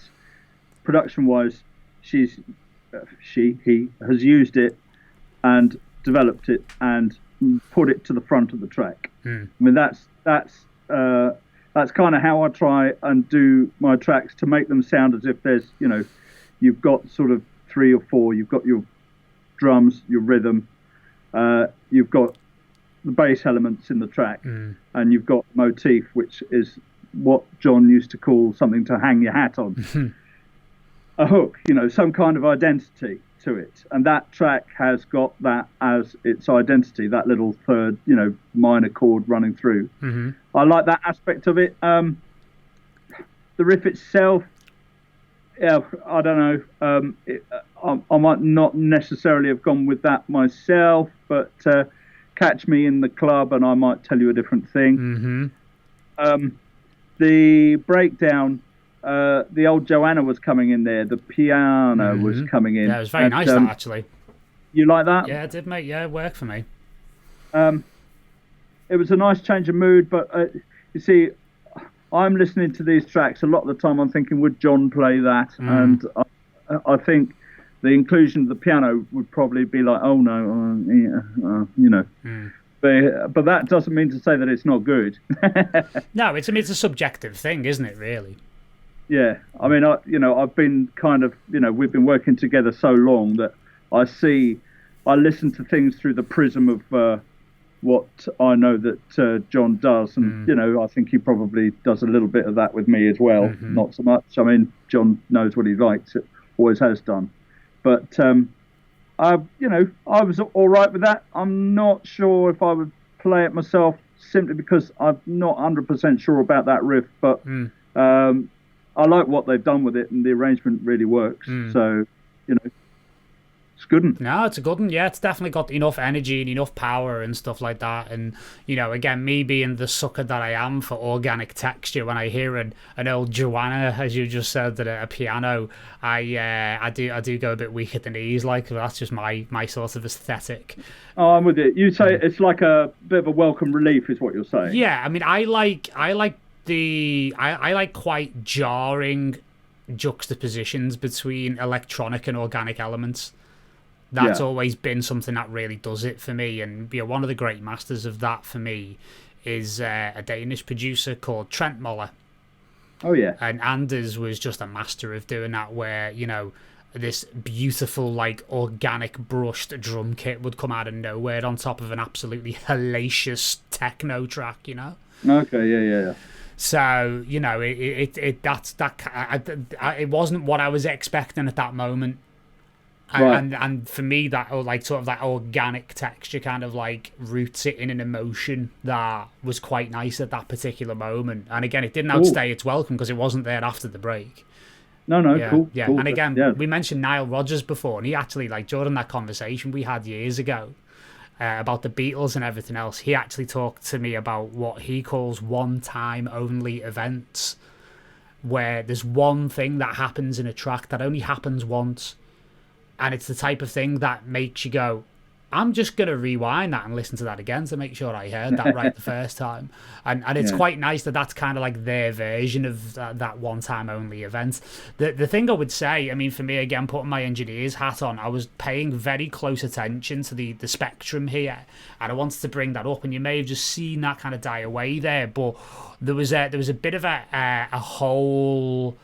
production-wise, he has used it and developed it and put it to the front of the track. I mean, that's kind of how I try and do my tracks, to make them sound as if there's, you've got sort of 3 or 4. You've got your drums, your rhythm, you've got the bass elements in the track, and you've got motif, which is what John used to call something to hang your hat on. A hook, some kind of identity to it. And that track has got that as its identity, that little third, minor chord running through. I like that aspect of it. The riff itself, yeah, I don't know. I might not necessarily have gone with that myself, but catch me in the club and I might tell you a different thing. the breakdown, the old Joanna was coming in there. The piano was coming in. Yeah, it was very nice, that, actually. You like that? Yeah, it did, mate. Yeah, it worked for me. It was a nice change of mood, but you see, I'm listening to these tracks a lot of the time. I'm thinking, would John play that? And I think the inclusion of the piano would probably be like, oh no, you know. But that doesn't mean to say that it's not good. No, it's a subjective thing, isn't it? Really. Yeah, I mean, I've been kind of, we've been working together so long that I listen to things through the prism of what I know that John does, and I think he probably does a little bit of that with me as well. Not so much. I mean, John knows what he likes, always has done. But I was all right with that. I'm not sure if I would play it myself, simply because I'm not 100% sure about that riff. But I like what they've done with it, and the arrangement really works. So, it's good one. No, it's a good one. Yeah, it's definitely got enough energy and enough power and stuff like that. And, again, me being the sucker that I am for organic texture, when I hear an old Joanna, as you just said, at a piano, I do go a bit weak at the knees. Like, that's just my sort of aesthetic. Oh, I'm with it. You say it's like a bit of a welcome relief, is what you're saying. Yeah, I mean, I like quite jarring juxtapositions between electronic and organic elements. That's always been something that really does it for me. And one of the great masters of that for me is a Danish producer called Trent Moller. Oh, yeah. And Anders was just a master of doing that, where, this beautiful, like, organic brushed drum kit would come out of nowhere on top of an absolutely hellacious techno track, Okay, yeah. So, it wasn't what I was expecting at that moment. And for me, that sort of that organic texture kind of like roots it in an emotion that was quite nice at that particular moment. And again, it didn't outstay its welcome because it wasn't there after the break. No, cool. Yeah, cool. And again, we mentioned Nile Rodgers before, and he actually, like, during that conversation we had years ago about the Beatles and everything else, he actually talked to me about what he calls one-time only events, where there's one thing that happens in a track that only happens once. And it's the type of thing that makes you go, I'm just going to rewind that and listen to that again to make sure I heard that right the first time. And it's quite nice that that's kind of like their version of that one-time only event. The thing I would say, I mean, for me, again, putting my engineer's hat on, I was paying very close attention to the spectrum here. And I wanted to bring that up. And you may have just seen that kind of die away there. But there was a bit of a hole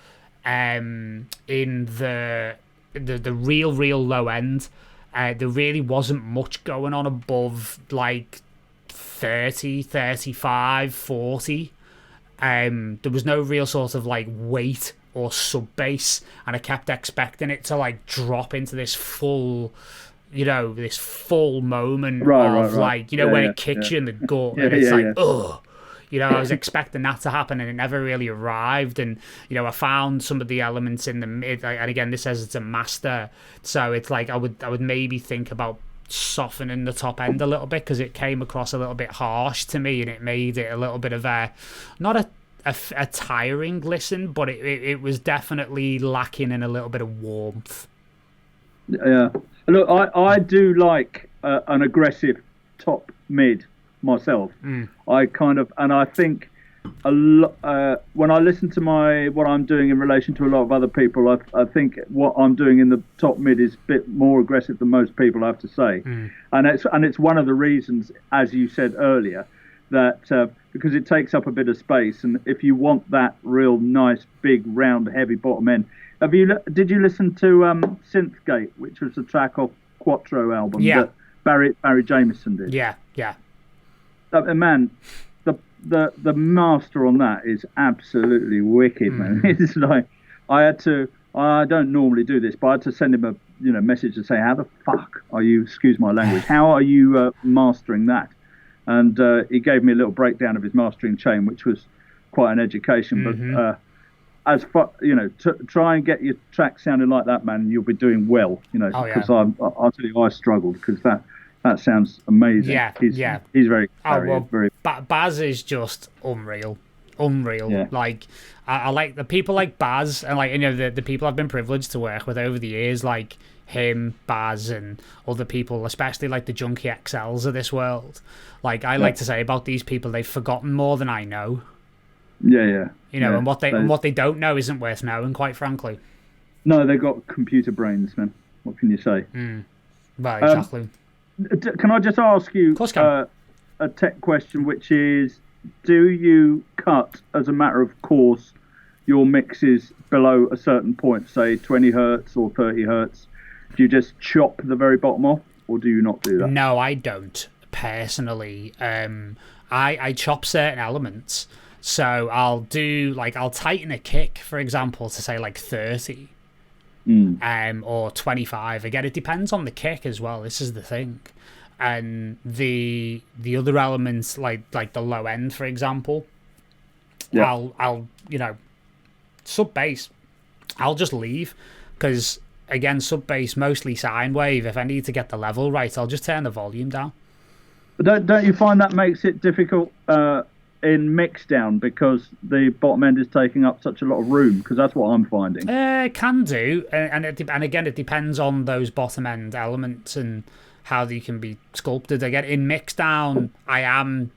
in the real low end. There really wasn't much going on above like 30, 35, 40. There was no real sort of like weight or sub bass, and I kept expecting it to like drop into this full moment of like, when it kicks you in the gut and it's like, ugh. I was expecting that to happen, and it never really arrived. And, I found some of the elements in the mid, and again, this says it's a master, so it's like I would maybe think about softening the top end a little bit, because it came across a little bit harsh to me, and it made it a little bit of not a tiring listen, but it was definitely lacking in a little bit of warmth. Yeah. Look, I do like an aggressive top mid myself. I think when I listen to what I'm doing in relation to a lot of other people, I think what I'm doing in the top mid is a bit more aggressive than most people, I have to say. And it's one of the reasons, as you said earlier, that because it takes up a bit of space, and if you want that real nice big round heavy bottom end, did you listen to Synthgate, which was a track off Quattro album that Barry Jameson did? Yeah. Man, the master on that is absolutely wicked, man. It's like I don't normally do this, but I had to send him a message to say, how the fuck are you, excuse my language, how are you mastering that? And he gave me a little breakdown of his mastering chain, which was quite an education. But as far, try and get your track sounding like that, man, you'll be doing well. Because I'll tell you, I struggled, because that sounds amazing. Yeah, he's very very. Baz is just unreal. unreal. Yeah. Like I like the people like Baz, and like, you know, the people I've been privileged to work with over the years, like him, Baz, and other people, especially like the Junkie XLs of this world. Like I like to say about these people, they've forgotten more than I know. Yeah. You know, and what they don't know isn't worth knowing, quite frankly. No, they've got computer brains, man. What can you say? Well, exactly. Can I just ask you a tech question, which is, do you cut, as a matter of course, your mixes below a certain point, say 20 hertz or 30 hertz? Do you just chop the very bottom off, or do you not do that? No, I don't, personally. I chop certain elements. So I'll tighten a kick, for example, to say like 30. Or 25. Again, it depends on the kick as well. This is the thing. And the other elements, like the low end, for example, I'll you know, sub bass, I'll just leave, because again, sub bass, mostly sine wave. If I need to get the level right, I'll just turn the volume down. But don't you find that makes it difficult in mix down, because the bottom end is taking up such a lot of room? Because that's what I'm finding. Can do, and again, it depends on those bottom end elements and how they can be sculpted. Again, in mix down, I am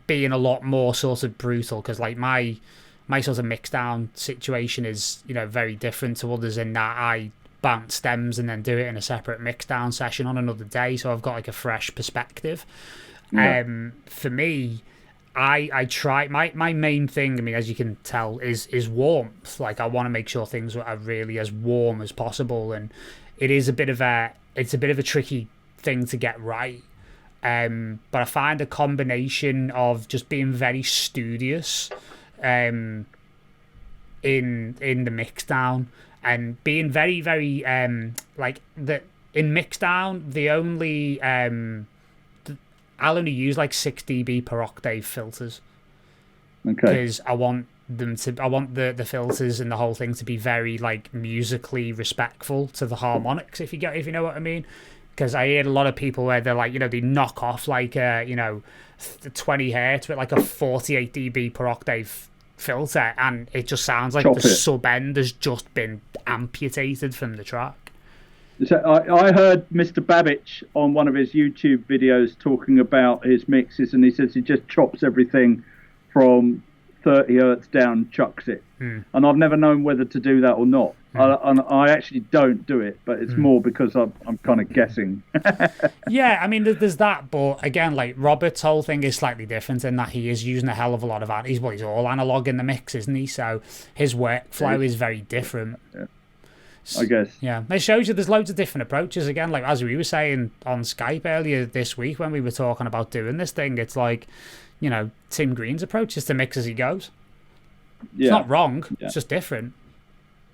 being a lot more sort of brutal, because like my sort of mix down situation is, you know, very different to others in that I bounce stems and then do it in a separate mix down session on another day, so I've got like a fresh perspective. For me, I try, my main thing, I mean, as you can tell, is warmth. Like, I want to make sure things are really as warm as possible, and it is a bit of a tricky thing to get right. But I find a combination of just being very studious in the mix down, and being very, very like the in mix down, the only I'll only use like 6 dB per octave filters. Okay. Because I want the filters and the whole thing to be very like musically respectful to the harmonics, if you know what I mean. Because I hear a lot of people where they're like, you know, they knock off like 20 hertz with like a 48 dB per octave filter, and it just sounds like the sub end has just been amputated from the track. So I heard Mr. Babbage on one of his YouTube videos talking about his mixes, and he says he just chops everything from 30 hertz down, chucks it. And I've never known whether to do that or not. I actually don't do it, but it's more because I'm kind of guessing. Yeah, I mean, there's that, but again, like Robert's whole thing is slightly different in that he is using a hell of a lot of he's all analog in the mix, isn't he? So his workflow is very different. Yeah. I guess. Yeah, it shows you there's loads of different approaches. Again, like as we were saying on Skype earlier this week when we were talking about doing this thing, it's like, you know, Tim Green's approach is to mix as he goes. It's not wrong, it's just different.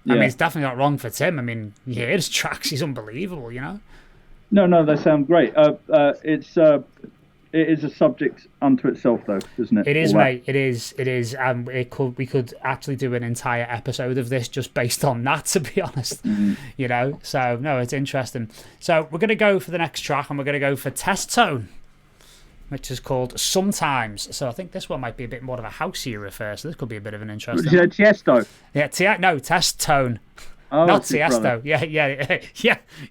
I mean, it's definitely not wrong for Tim. I mean, you hear his tracks, he's unbelievable, you know? No, they sound great. It is a subject unto itself, though, isn't it? It is, mate. It is. We could actually do an entire episode of this just based on that, to be honest. You know? So, no, it's interesting. So, we're going to go for the next track, and we're going to go for Test Tone, which is called Sometimes. So I think this one might be a bit more of a houseier affair, so this could be a bit of an interesting one. Tiesto? Yeah, no, Test Tone. Oh, not Tiesto.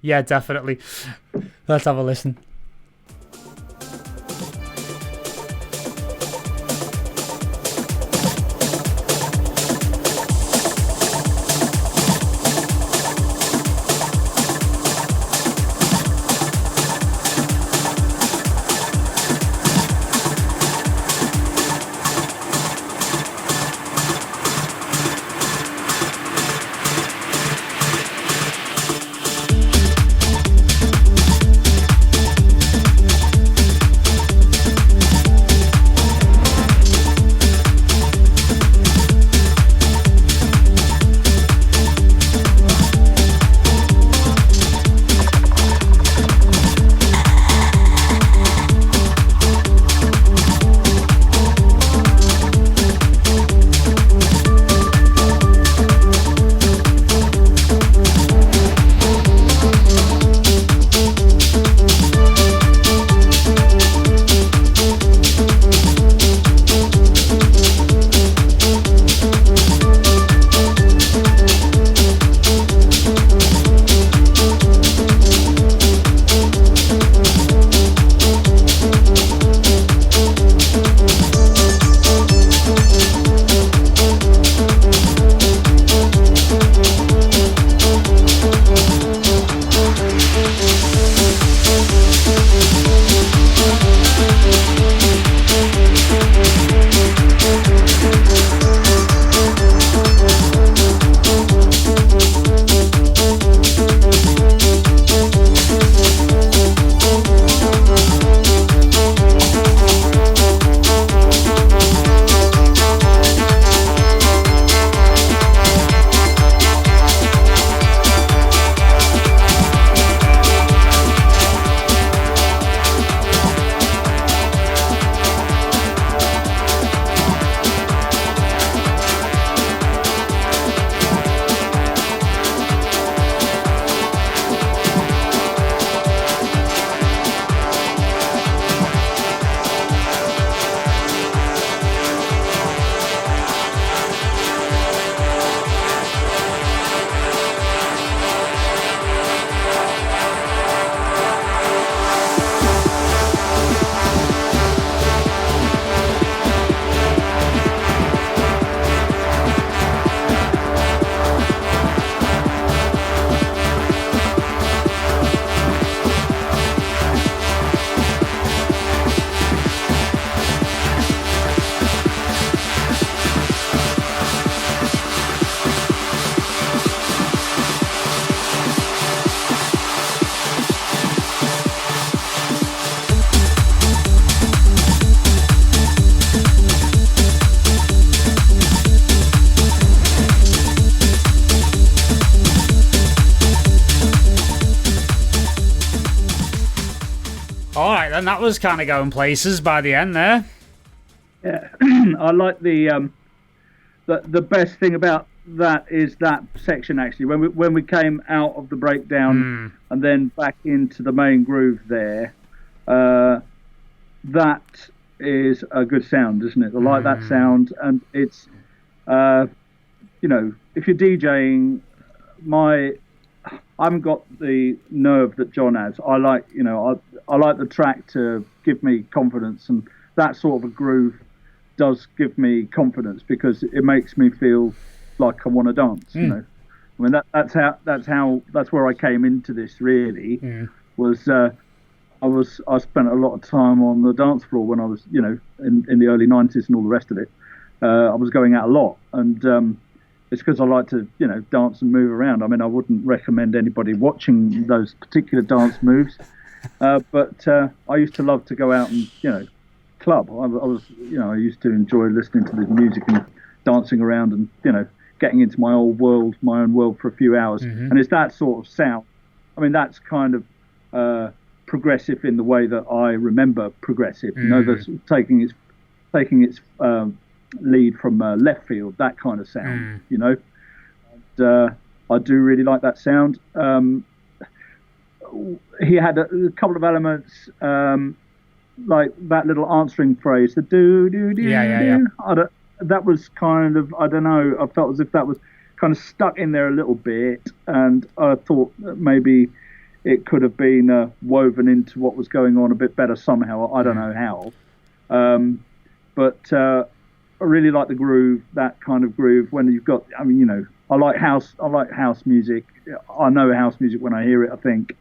Yeah, definitely. Let's have a listen. All right, then that was kind of going places by the end there. Yeah, I like the best thing about that is that section actually when we came out of the breakdown and then back into the main groove there. That is a good sound, isn't it? I like that sound, and it's you know, if you're DJing, I haven't got the nerve that John has. I like, you know, I like the track to give me confidence, and that sort of a groove does give me confidence because it makes me feel like I want to dance. You know, I mean that's where I came into this really. Was I spent a lot of time on the dance floor when I was, you know, in the early 90s and all the rest of it. I was going out a lot, and it's because I like to, you know, dance and move around. I mean, I wouldn't recommend anybody watching those particular dance moves, but I used to love to go out and, you know, club. I was, you know, I used to enjoy listening to the music and dancing around and, you know, getting into my own world for a few hours. And it's that sort of sound. I mean, that's kind of progressive in the way that I remember progressive. You know, that's taking its lead from left field, that kind of sound. You know, and, I do really like that sound. He had a couple of elements, like that little answering phrase, the do do do. Yeah. That was kind of, I don't know, I felt as if that was kind of stuck in there a little bit, and I thought that maybe it could have been woven into what was going on a bit better somehow. I don't know how, but I really like the groove, that kind of groove. When you've got, I mean, you know, I like house music. I know house music when I hear it, I think,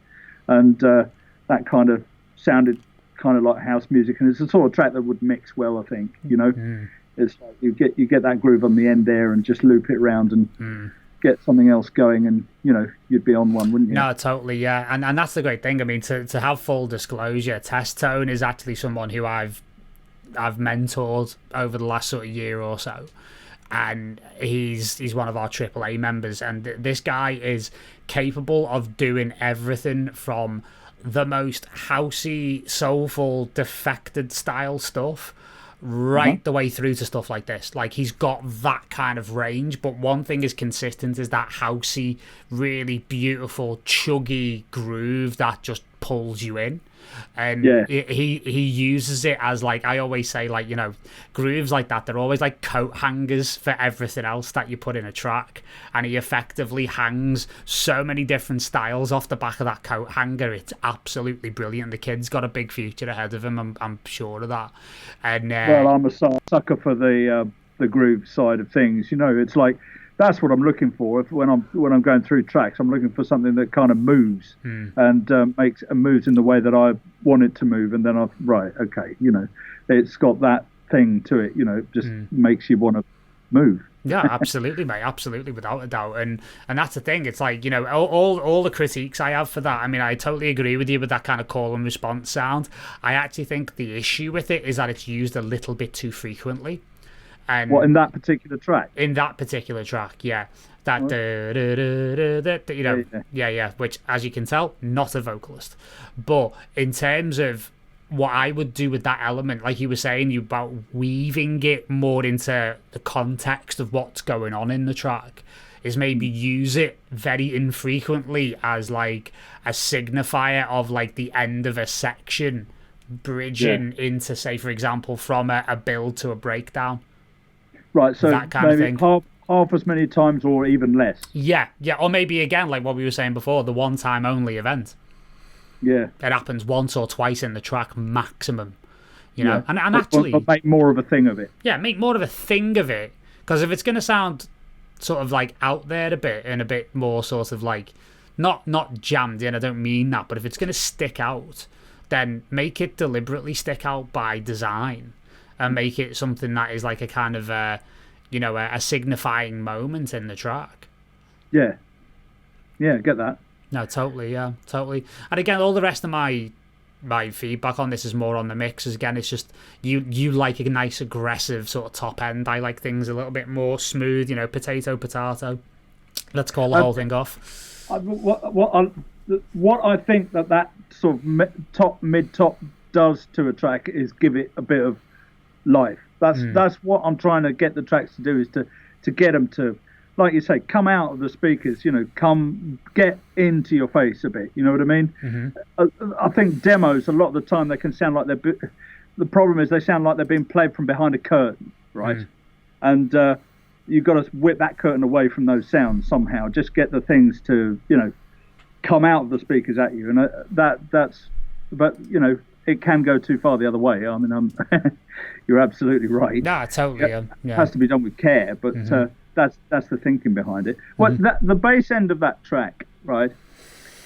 and that kind of sounded kind of like house music, and it's a sort of track that would mix well, I think. You know, it's like you get that groove on the end there, and just loop it around and get something else going, and you know, you'd be on one, wouldn't you? No, totally, yeah. And that's the great thing. I mean, to have full disclosure, Test Tone is actually someone who I've mentored over the last sort of year or so, and he's one of our AAA members, and this guy is capable of doing everything from the most housey, soulful, defected style stuff right the way through to stuff like this. Like, he's got that kind of range, but one thing is consistent is that housey, really beautiful, chuggy groove that just pulls you in. And he uses it as, like, I always say, like, you know, grooves like that, they're always like coat hangers for everything else that you put in a track, and he effectively hangs so many different styles off the back of that coat hanger. It's absolutely brilliant. The kid's got a big future ahead of him, I'm sure of that. And well, I'm a sucker for the groove side of things. You know, it's like, that's what I'm looking for. When I'm going through tracks, I'm looking for something that kind of moves and moves in the way that I want it to move. And then okay, you know, it's got that thing to it. You know, it just makes you want to move. Yeah, absolutely, mate. Absolutely, without a doubt. And that's the thing. It's like, you know, all the critiques I have for that. I mean, I totally agree with you with that kind of call and response sound. I actually think the issue with it is that it's used a little bit too frequently. And what, in that particular track? In that particular track, yeah. That, you know, yeah, which, as you can tell, not a vocalist. But in terms of what I would do with that element, like you were saying, about weaving it more into the context of what's going on in the track, is maybe use it very infrequently as, like, a signifier of, like, the end of a section, bridging into, say, for example, from a build to a breakdown. Right, so that kind maybe of thing. Half as many times or even less. Yeah, or maybe, again, like what we were saying before, the one-time only event. Yeah. It happens once or twice in the track maximum, you know. And actually... Or make more of a thing of it. Yeah, make more of a thing of it. Because if it's going to sound sort of, like, out there a bit, and a bit more sort of, like, not jammed in, I don't mean that, but if it's going to stick out, then make it deliberately stick out by design. And make it something that is like a kind of, you know, a signifying moment in the track. Yeah, get that. No, totally, yeah, totally. And again, all the rest of my feedback on this is more on the mixes. Again, it's just you like a nice aggressive sort of top end. I like things a little bit more smooth, you know, potato. Let's call the whole thing off. what I think that sort of mid top does to a track is give it a bit of life. That's what I'm trying to get the tracks to do, is to get them to, like you say, come out of the speakers, come get into your face a bit. You know what I mean? I think demos, a lot of the time, they can sound like the problem is they sound like they're being played from behind a curtain, right? And you've got to whip that curtain away from those sounds somehow. Just get the things to, come out of the speakers at you. And but it can go too far the other way. I mean, you're absolutely right. No, totally. It has to be done with care, but that's the thinking behind it. Well, the bass end of that track, right?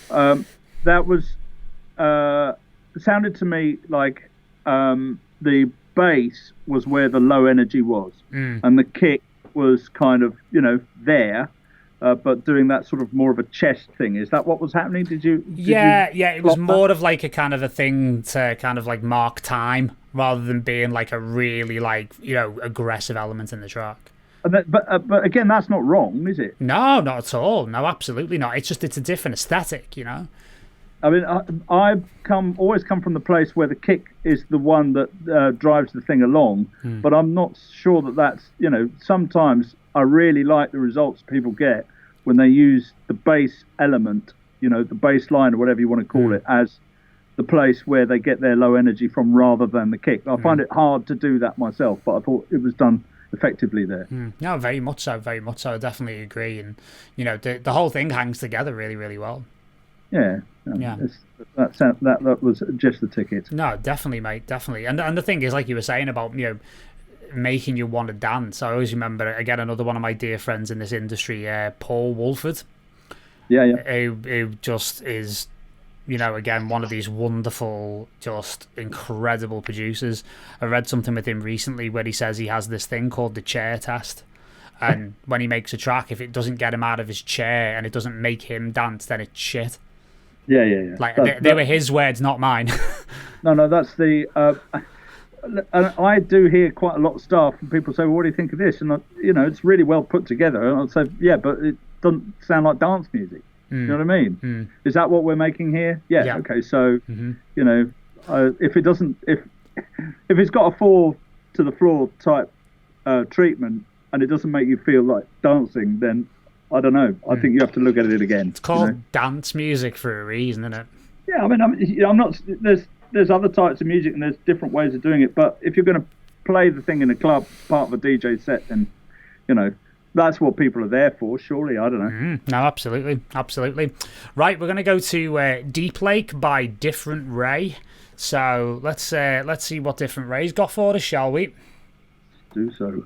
That was sounded to me like the bass was where the low energy was, and the kick was kind of there. But doing that sort of more of a chest thing. Is that what was happening? Did you it was more of like a kind of a thing to kind of like mark time, rather than being like a really like aggressive element in the track. But again, that's not wrong, is it? No, not at all. No, absolutely not. It's a different aesthetic, I mean, I've always come from the place where the kick is the one that drives the thing along, but I'm not sure that's sometimes I really like the results people get when they use the bass element, the bass line or whatever you want to call it, as the place where they get their low energy from rather than the kick. I find it hard to do that myself, but I thought it was done effectively there. No, very much so. I definitely agree. And, the whole thing hangs together really, really well. Yeah. That was just the ticket. No, definitely, mate, definitely. And the thing is, like you were saying about, making you want to dance. I always remember, again, another one of my dear friends in this industry, Paul Woolford. Who just is, again, one of these wonderful, just incredible producers. I read something with him recently where he says he has this thing called the chair test. And when he makes a track, if it doesn't get him out of his chair and it doesn't make him dance, then it's shit. Yeah. Like, they were his words, not mine. No, that's the... and I do hear quite a lot of stuff, and people say, well, what do you think of this? And, it's really well put together. And I'll say, yeah, but it doesn't sound like dance music. You know what I mean? Is that what we're making here? Yeah. Okay, so, if it doesn't... If it's got a fall to the floor type treatment, and it doesn't make you feel like dancing, then I don't know. I think you have to look at it again. It's called dance music for a reason, isn't it? Yeah, I mean, I'm not... There's other types of music and there's different ways of doing it, but if you're going to play the thing in a club, part of a DJ set, then that's what people are there for. Surely, I don't know. No, absolutely. Right, we're going to go to Deep Lake by Different Ray. So let's see what Different Ray's got for us, shall we? Do so.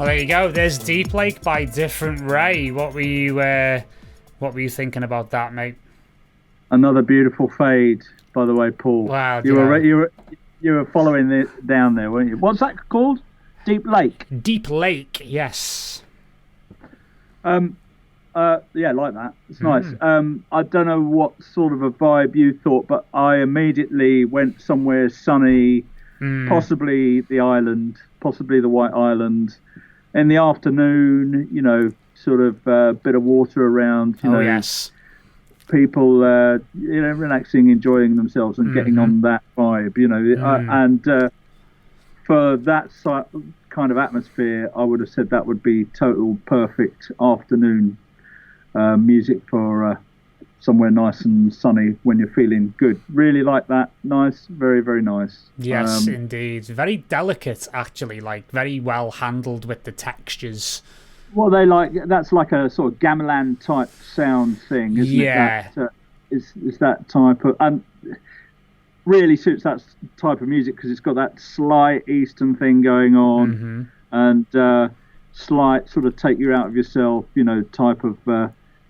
Well, there you go. There's Deep Lake by Different Ray. What were you thinking about that, mate? Another beautiful fade, by the way, Paul. Wow, you were following it down there, weren't you? What's that called? Deep Lake. Deep Lake, yes. Yeah, like that. It's nice. I don't know what sort of a vibe you thought, but I immediately went somewhere sunny, possibly the island, possibly the White Island. In the afternoon, you know, sort of bit of water around, you know. Yes. People, you know, relaxing, enjoying themselves and getting on that vibe, you know. And for that kind of atmosphere, I would have said that would be total perfect afternoon music for somewhere nice and sunny when you're feeling good. Really like that. Nice, very, very nice. Yes, indeed. Very delicate, actually, like very well handled with the textures. Well, that's like a sort of gamelan type sound thing, isn't it? That, is that type of, and really suits that type of music because it's got that slight Eastern thing going on, and slight sort of take you out of yourself, you know, type of,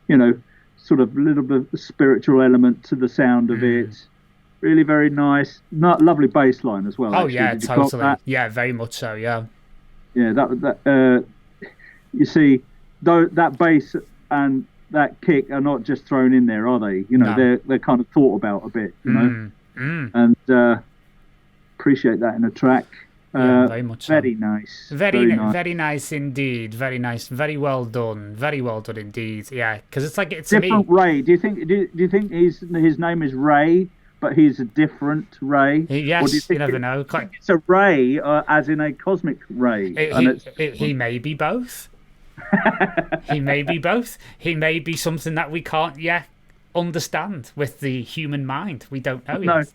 you know, sort of little bit of spiritual element to the sound of it. Really very nice, lovely bass line as well. Oh actually. yeah, totally. Yeah, very much so. Yeah. Yeah, that you see, though, that bass and that kick are not just thrown in there, are they? You know, they're kind of thought about a bit, you know, and appreciate that in a track. Very much so. Very nice. Very nice indeed. Very nice. Very well done. Very well done indeed. Yeah, because it's like it's different Ray. Do you think his name is Ray, but he's a different Ray? Yes. Or do you think never know. It's a ray, as in a cosmic ray. He may be both. He may be both. He may be something that we can't yet understand with the human mind. We don't know yet.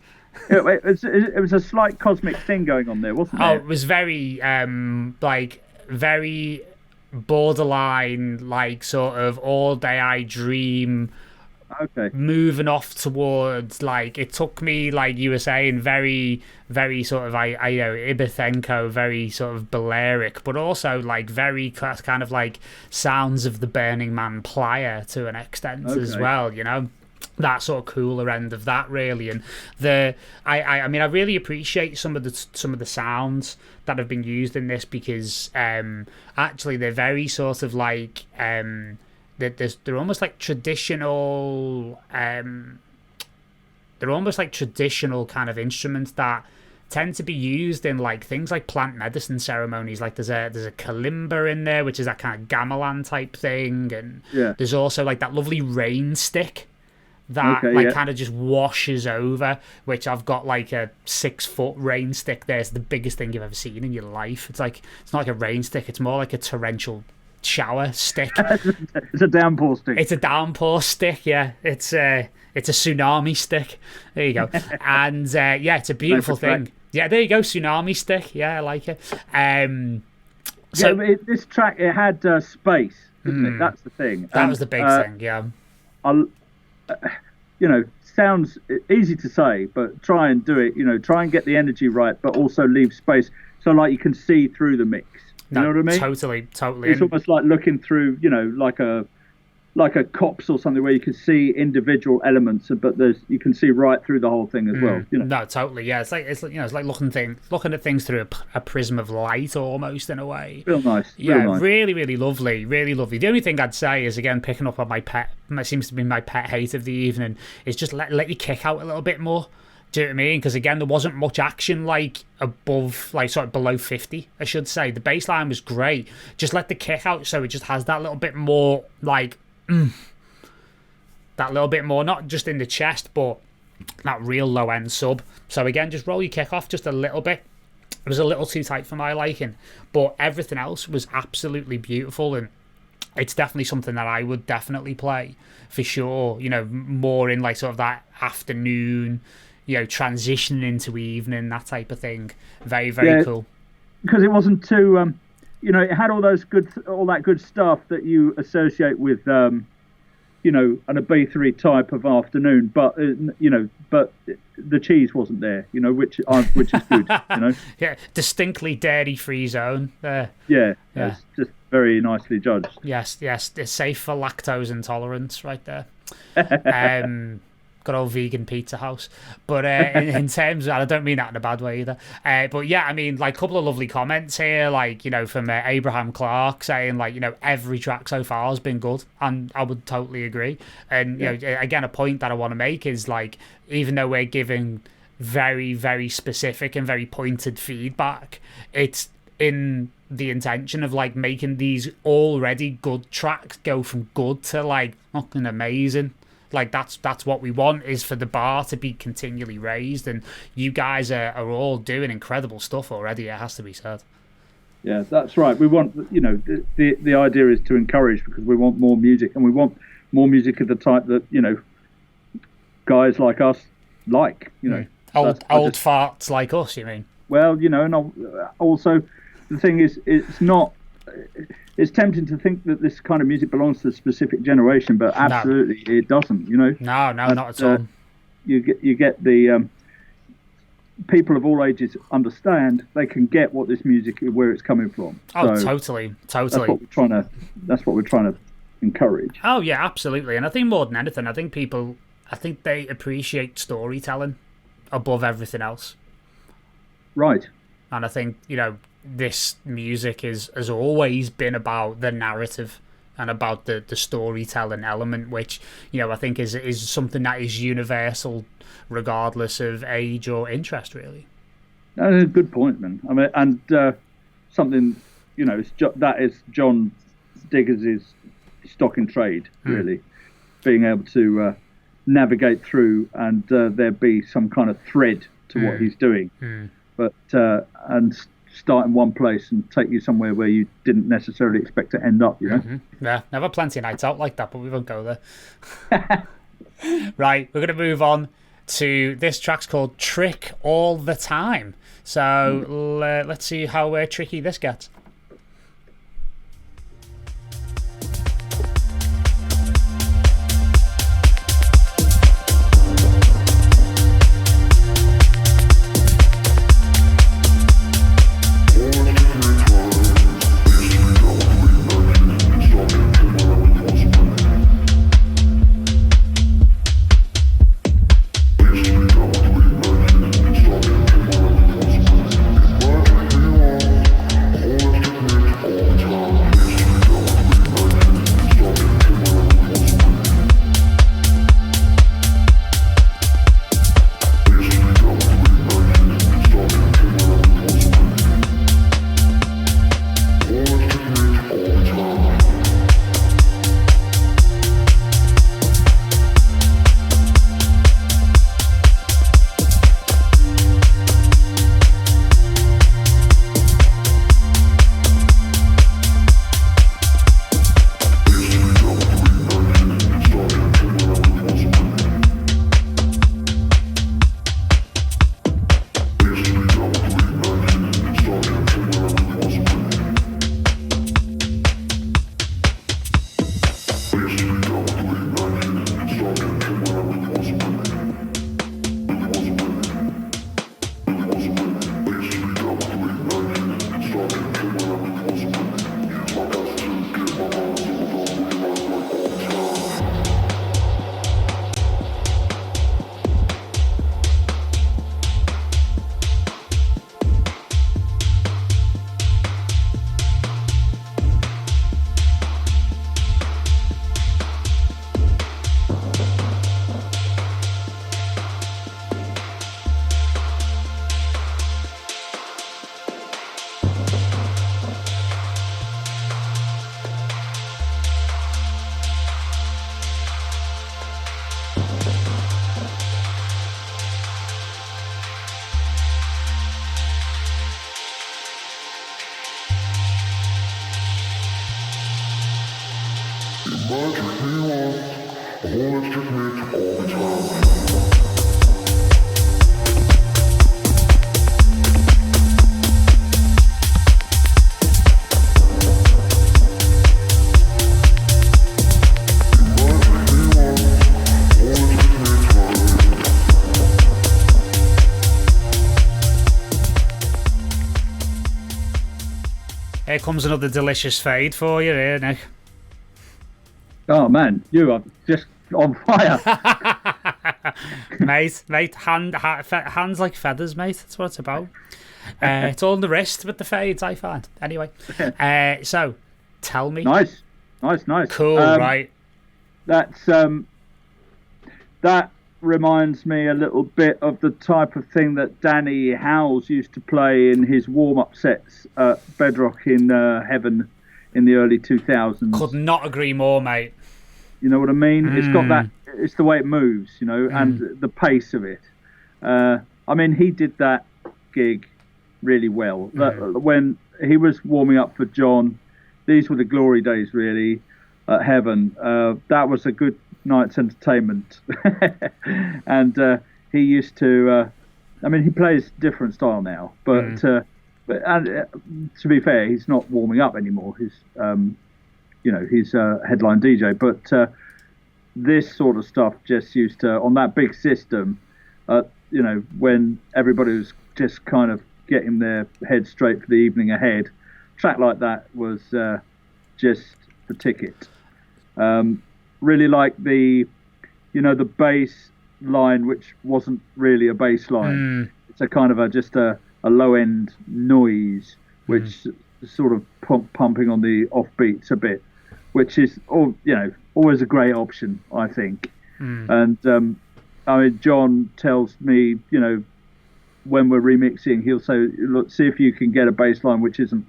It was a slight cosmic thing going on there, wasn't it? Oh, it was very very borderline, like sort of all day I dream. Okay. Moving off towards, like, it took me, like you were saying, very, very sort of, I Ibithenko, very sort of Balearic, but also like very kind of like sounds of the Burning Man Plier to an extent as well, you know. That sort of cooler end of that, really. And I mean, I really appreciate some of the sounds that have been used in this because actually they're very sort of like they're almost like traditional they're almost like traditional kind of instruments that tend to be used in like things like plant medicine ceremonies. Like there's a kalimba in there, which is that kind of gamelan type thing, and there's also like that lovely rain stick that kind of just washes over, which I've got like a 6-foot rain stick there. It's the biggest thing you've ever seen in your life. It's not like a rain stick, it's more like a torrential shower stick. It's a downpour stick. It's a downpour stick, yeah. It's a tsunami stick. There you go. And it's a beautiful thing. Yeah, there you go, tsunami stick. Yeah, I like it. This track, it had space, didn't it? That's the thing. That was the big thing, yeah. You know, sounds easy to say, but try and do it. You know, try and get the energy right, but also leave space so like you can see through the mix. You know what I mean? Totally. It's almost like looking through, you know, like a cops or something where you can see individual elements, but you can see right through the whole thing as well. You know? No, totally. Yeah, it's like looking at things through a prism of light, almost in a way. Real nice. Yeah, really, really lovely, really lovely. The only thing I'd say is, again, picking up on seems to be my pet hate of the evening, is just let your kick out a little bit more. Do you know what I mean? Because again, there wasn't much action like above, like sort of below 50, I should say. The bass line was great. Just let the kick out so it just has that little bit more, like, that little bit more, not just in the chest, but that real low end sub. So again, just roll your kick off just a little bit. It was a little too tight for my liking, but everything else was absolutely beautiful, and it's definitely something that I would definitely play for sure. You know, more in like sort of that afternoon, you know, transitioning into evening, that type of thing. Very, very cool. Because it wasn't too, you know, it had all that good stuff that you associate with, an Ibiza type of afternoon, but but the cheese wasn't there, which is good, Yeah, distinctly dairy-free zone there. Yeah, it's just very nicely judged. Yes, it's safe for lactose intolerance right there. Good old vegan pizza house. But in terms of, I don't mean that in a bad way either. But yeah, I mean, like, a couple of lovely comments here, like, from Abraham Clark saying, like, every track so far has been good. And I would totally agree. And, again, a point that I want to make is, like, even though we're giving very, very specific and very pointed feedback, it's in the intention of, like, making these already good tracks go from good to, like, fucking amazing. Like, that's what we want, is for the bar to be continually raised, and you guys are all doing incredible stuff already, it has to be said. Yeah, that's right. We want, the idea is to encourage, because we want more music, and we want more music of the type that, guys like us like, Old farts like us, you mean? Well, and also the thing is, it's tempting to think that this kind of music belongs to a specific generation, but absolutely it doesn't. No, not at all. You get the people of all ages understand. They can get what this music, where it's coming from. Oh, so totally. That's what we're trying to encourage. Oh yeah, absolutely. And I think more than anything, I think they appreciate storytelling above everything else. Right. And I think this music has always been about the narrative and about the storytelling element, which I think is something that is universal regardless of age or interest, really. That's a good point, man. I mean, and something that is John Diggers' stock in trade, really, being able to navigate through and there be some kind of thread to what he's doing, but and start in one place and take you somewhere where you didn't necessarily expect to end up, Yeah, I've had plenty of nights out like that, but we won't go there. Right, we're going to move on to this track's called Trick All the Time. So let's see how tricky this gets. Here comes another delicious fade for you here, Nick. Oh man, you are just on fire. mate, hands like feathers, mate. That's what it's about. It's all in the wrist with the fades, I find. Anyway, so tell me. Nice. Cool, right? That's that reminds me a little bit of the type of thing that Danny Howells used to play in his warm-up sets at Bedrock in Heaven in the early 2000s. Could not agree more, mate. You know what I mean? It's got that. It's the way it moves, you know, and the pace of it. I mean, he did that gig really well. When he was warming up for John, these were the glory days, really, at Heaven. That was a good night's entertainment. And he used to. I mean, he plays different style now, but to be fair, he's not warming up anymore. He's he's a headline DJ, but this sort of stuff just used to, on that big system, when everybody was just kind of getting their head straight for the evening ahead, track like that was just the ticket. Really like the bass line, which wasn't really a bass line. It's a kind of just a low end noise, which sort of pumping on the offbeats a bit, which is always a great option, I think. And I mean, John tells me, when we're remixing, he'll say, look, see if you can get a bass line which isn't,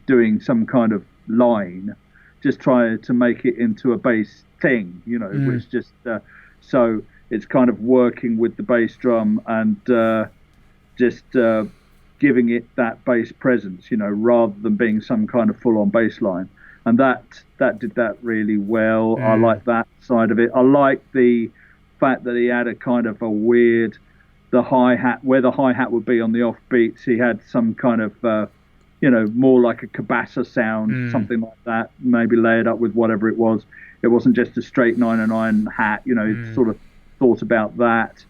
doing some kind of line. Just try to make it into a bass thing, which just so it's kind of working with the bass drum and just giving it that bass presence, rather than being some kind of full-on bass line. And that did that really well. I like that side of it. I like the fact that he had a kind of a weird, the hi-hat, where the hi-hat would be on the off beats, he had some kind of, more like a cabassa sound, something like that, maybe layered up with whatever it was. It wasn't just a straight 909 hat, he sort of thought about that.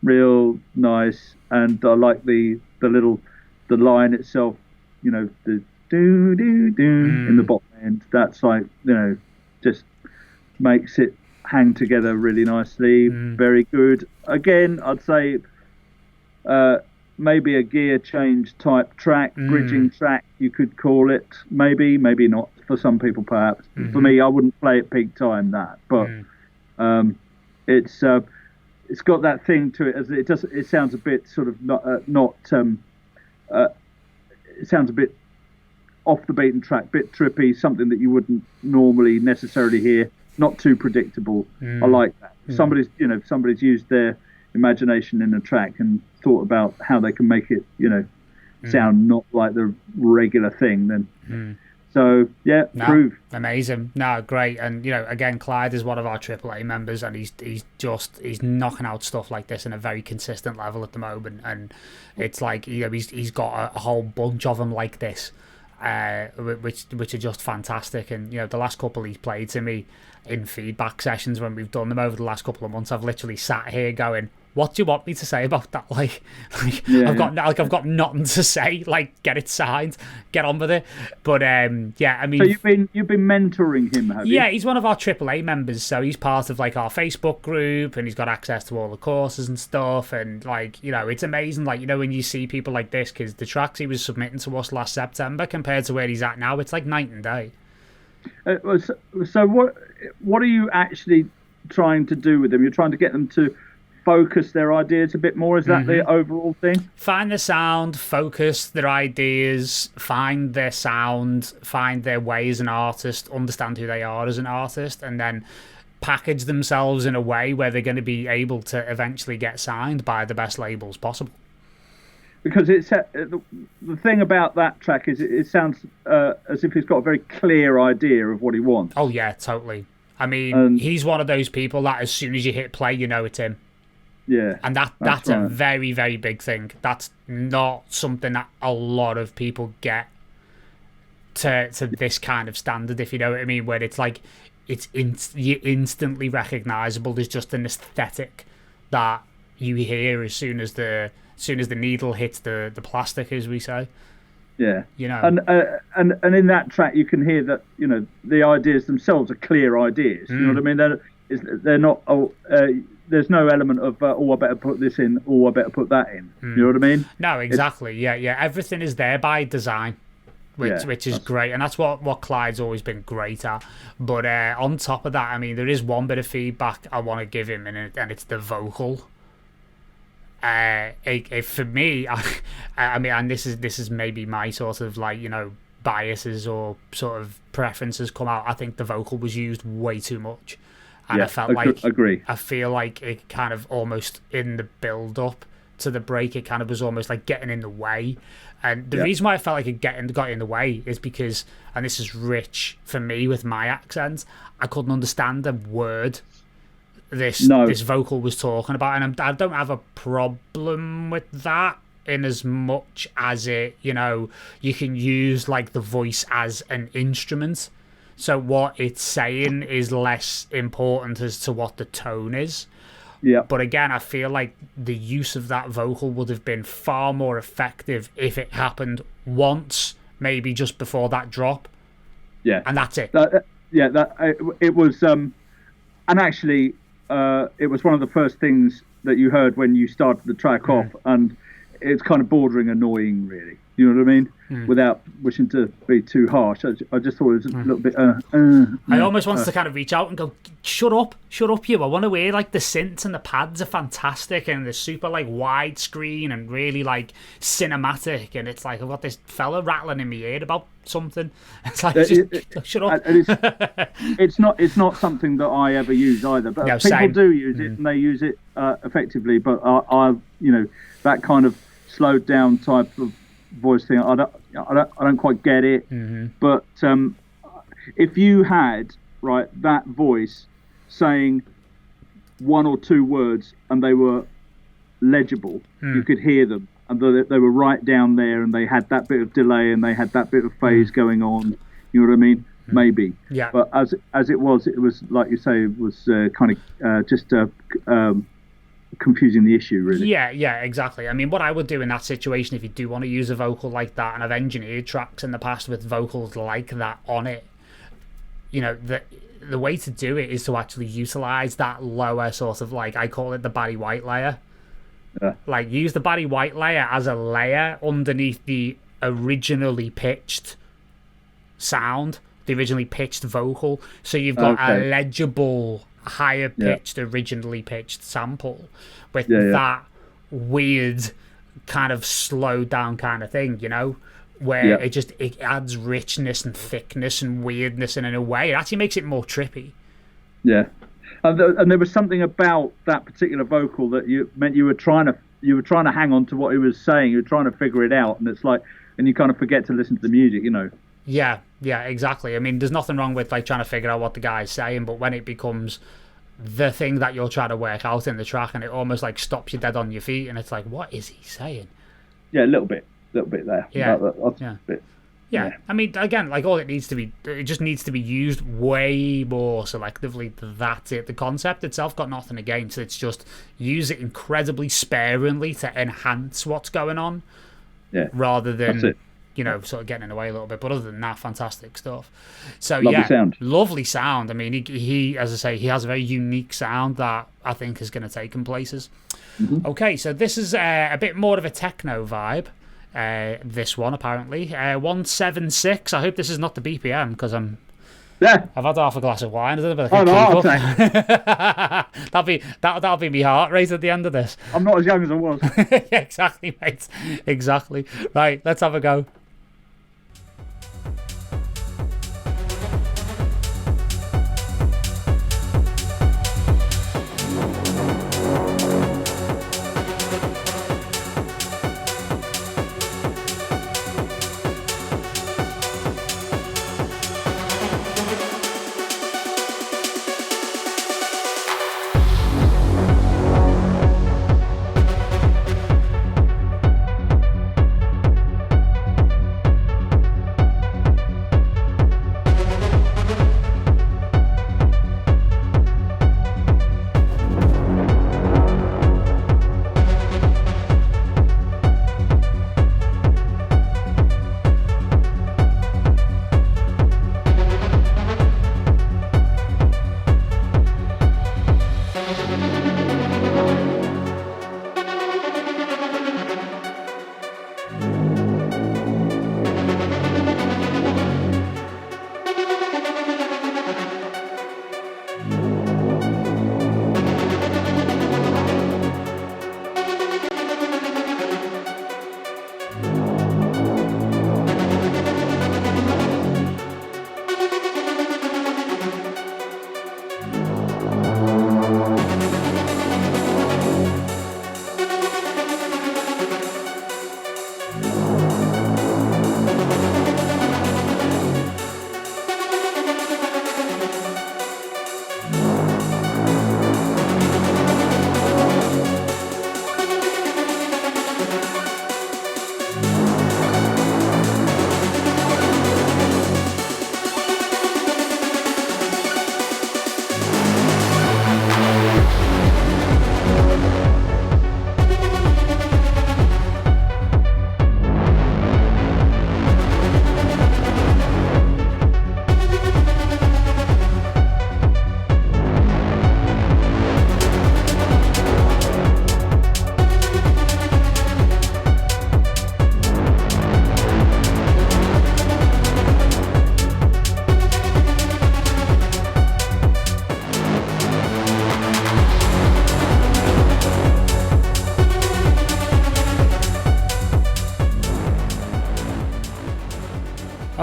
Real nice. And I like the line itself, the do do do in the bottom end. That's like, just makes it hang together really nicely. Very good. Again, I'd say maybe a gear change type track, bridging track, you could call it. Maybe not. For some people, perhaps. For me, I wouldn't play at peak time that, but it's got that thing to it. As it does, it sounds a bit sort of it sounds a bit off the beaten track, bit trippy, something that you wouldn't normally necessarily hear. Not too predictable. I like that. Somebody's used their imagination in a track and thought about how they can make it, sound not like the regular thing. Then, so yeah, prove amazing. No, great. And again, Clyde is one of our AAA members, and he's knocking out stuff like this in a very consistent level at the moment. And it's like he's got a whole bunch of them like this. Which are just fantastic. And the last couple he's played to me in feedback sessions when we've done them over the last couple of months, I've literally sat here going, what do you want me to say about that? I've got nothing to say. Like, get it signed, get on with it. But I mean, so you've been mentoring him, have you? Yeah, he's one of our AAA members, so he's part of our Facebook group, and he's got access to all the courses and stuff. And it's amazing. When you see people like this, because the tracks he was submitting to us last September compared to where he's at now, it's like night and day. So what are you actually trying to do with them? You're trying to get them to focus their ideas a bit more? Is that the overall thing? Find the sound, focus their ideas, find their sound, find their way as an artist, understand who they are as an artist, and then package themselves in a way where they're going to be able to eventually get signed by the best labels possible. Because it's the thing about that track is it sounds as if he's got a very clear idea of what he wants. Oh yeah, totally. I mean, he's one of those people that as soon as you hit play, it's him. Yeah, and that's right. A very, very big thing. That's not something that a lot of people get to this kind of standard, if you know what I mean, where it's like you're instantly recognizable. There's just an aesthetic that you hear as soon as the needle hits the plastic, as we say. Yeah, You know, and in that track you can hear that the ideas themselves are clear ideas. You know what I mean? They're not. There's no element of I better put this in, or I better put that in. You know what I mean? no, exactly. Yeah. Everything is there by design, which is great, and that's what Clyde's always been great at. But on top of that, I mean, there is one bit of feedback I want to give him, and it's the vocal. For me, I mean, and this is maybe my sort of like biases or sort of preferences come out. I think the vocal was used way too much, and I felt agree. I feel like it kind of almost in the build up to the break, it kind of was almost like getting in the way. And the reason why I felt like it got in the way is because, and this is rich for me with my accent, I couldn't understand a word this vocal was talking about, and I don't have a problem with that in as much as it, you can use like the voice as an instrument. So what it's saying is less important as to what the tone is. Yeah. But again, I feel like the use of that vocal would have been far more effective if it happened once, maybe just before that drop. Yeah. And that's it. It was, and actually, it was one of the first things that you heard when you started the track off, and it's kind of bordering annoying, really. You know what I mean? Without wishing to be too harsh, I just thought it was a little bit. I almost wanted to kind of reach out and go, shut up, you. I want to hear like the synths and the pads are fantastic, and the super like widescreen and really like cinematic, and it's like I've got this fella rattling in my ear about something. It's like shut up. It's not something that I ever use either, but people same. do use it and they use it effectively. But I that kind of slowed down type of voice thing, I don't quite get it. But if you had that voice saying one or two words and they were legible, you could hear them, and they were right down there, and they had that bit of delay and they had that bit of phase going on. You know what I mean? Maybe. Yeah. But as it was like you say, it was kind of just confusing the issue, really. Yeah, exactly. I mean, what I would do in that situation, if you do want to use a vocal like that, and I've engineered tracks in the past with vocals like that on it, the way to do it is to actually utilize that lower sort of, like, I call it the Barry White layer. Like, use the Barry White layer as a layer underneath the originally pitched sound, the originally pitched vocal, so you've got a legible higher pitched, originally pitched sample with that weird kind of slowed down kind of thing, where it adds richness and thickness and weirdness, and in a way it actually makes it more trippy. And there was something about that particular vocal that meant you were trying to hang on to what he was saying. You were trying to figure it out, and it's like, and you kind of forget to listen to the music, Yeah, exactly. I mean, there's nothing wrong with like trying to figure out what the guy's saying, but when it becomes the thing that you're trying to work out in the track, and it almost like stops you dead on your feet, and it's like, what is he saying? Yeah, a little bit there. Yeah. I mean, again, like it just needs to be used way more selectively. That's it. The concept itself got nothing against. It's just use it incredibly sparingly to enhance what's going on. Yeah. Rather than That's it. Sort of getting in the way a little bit. But other than that, fantastic stuff. So lovely sound. I mean, he as I say, he has a very unique sound that I think is going to take him places. Okay, so this is a bit more of a techno vibe. This one apparently 176. I hope this is not the BPM, because I've had half a glass of wine. I don't know if I can keep up. that'll be my heart rate at the end of this. I'm not as young as I was. Yeah, exactly, mate. Exactly. Right, let's have a go.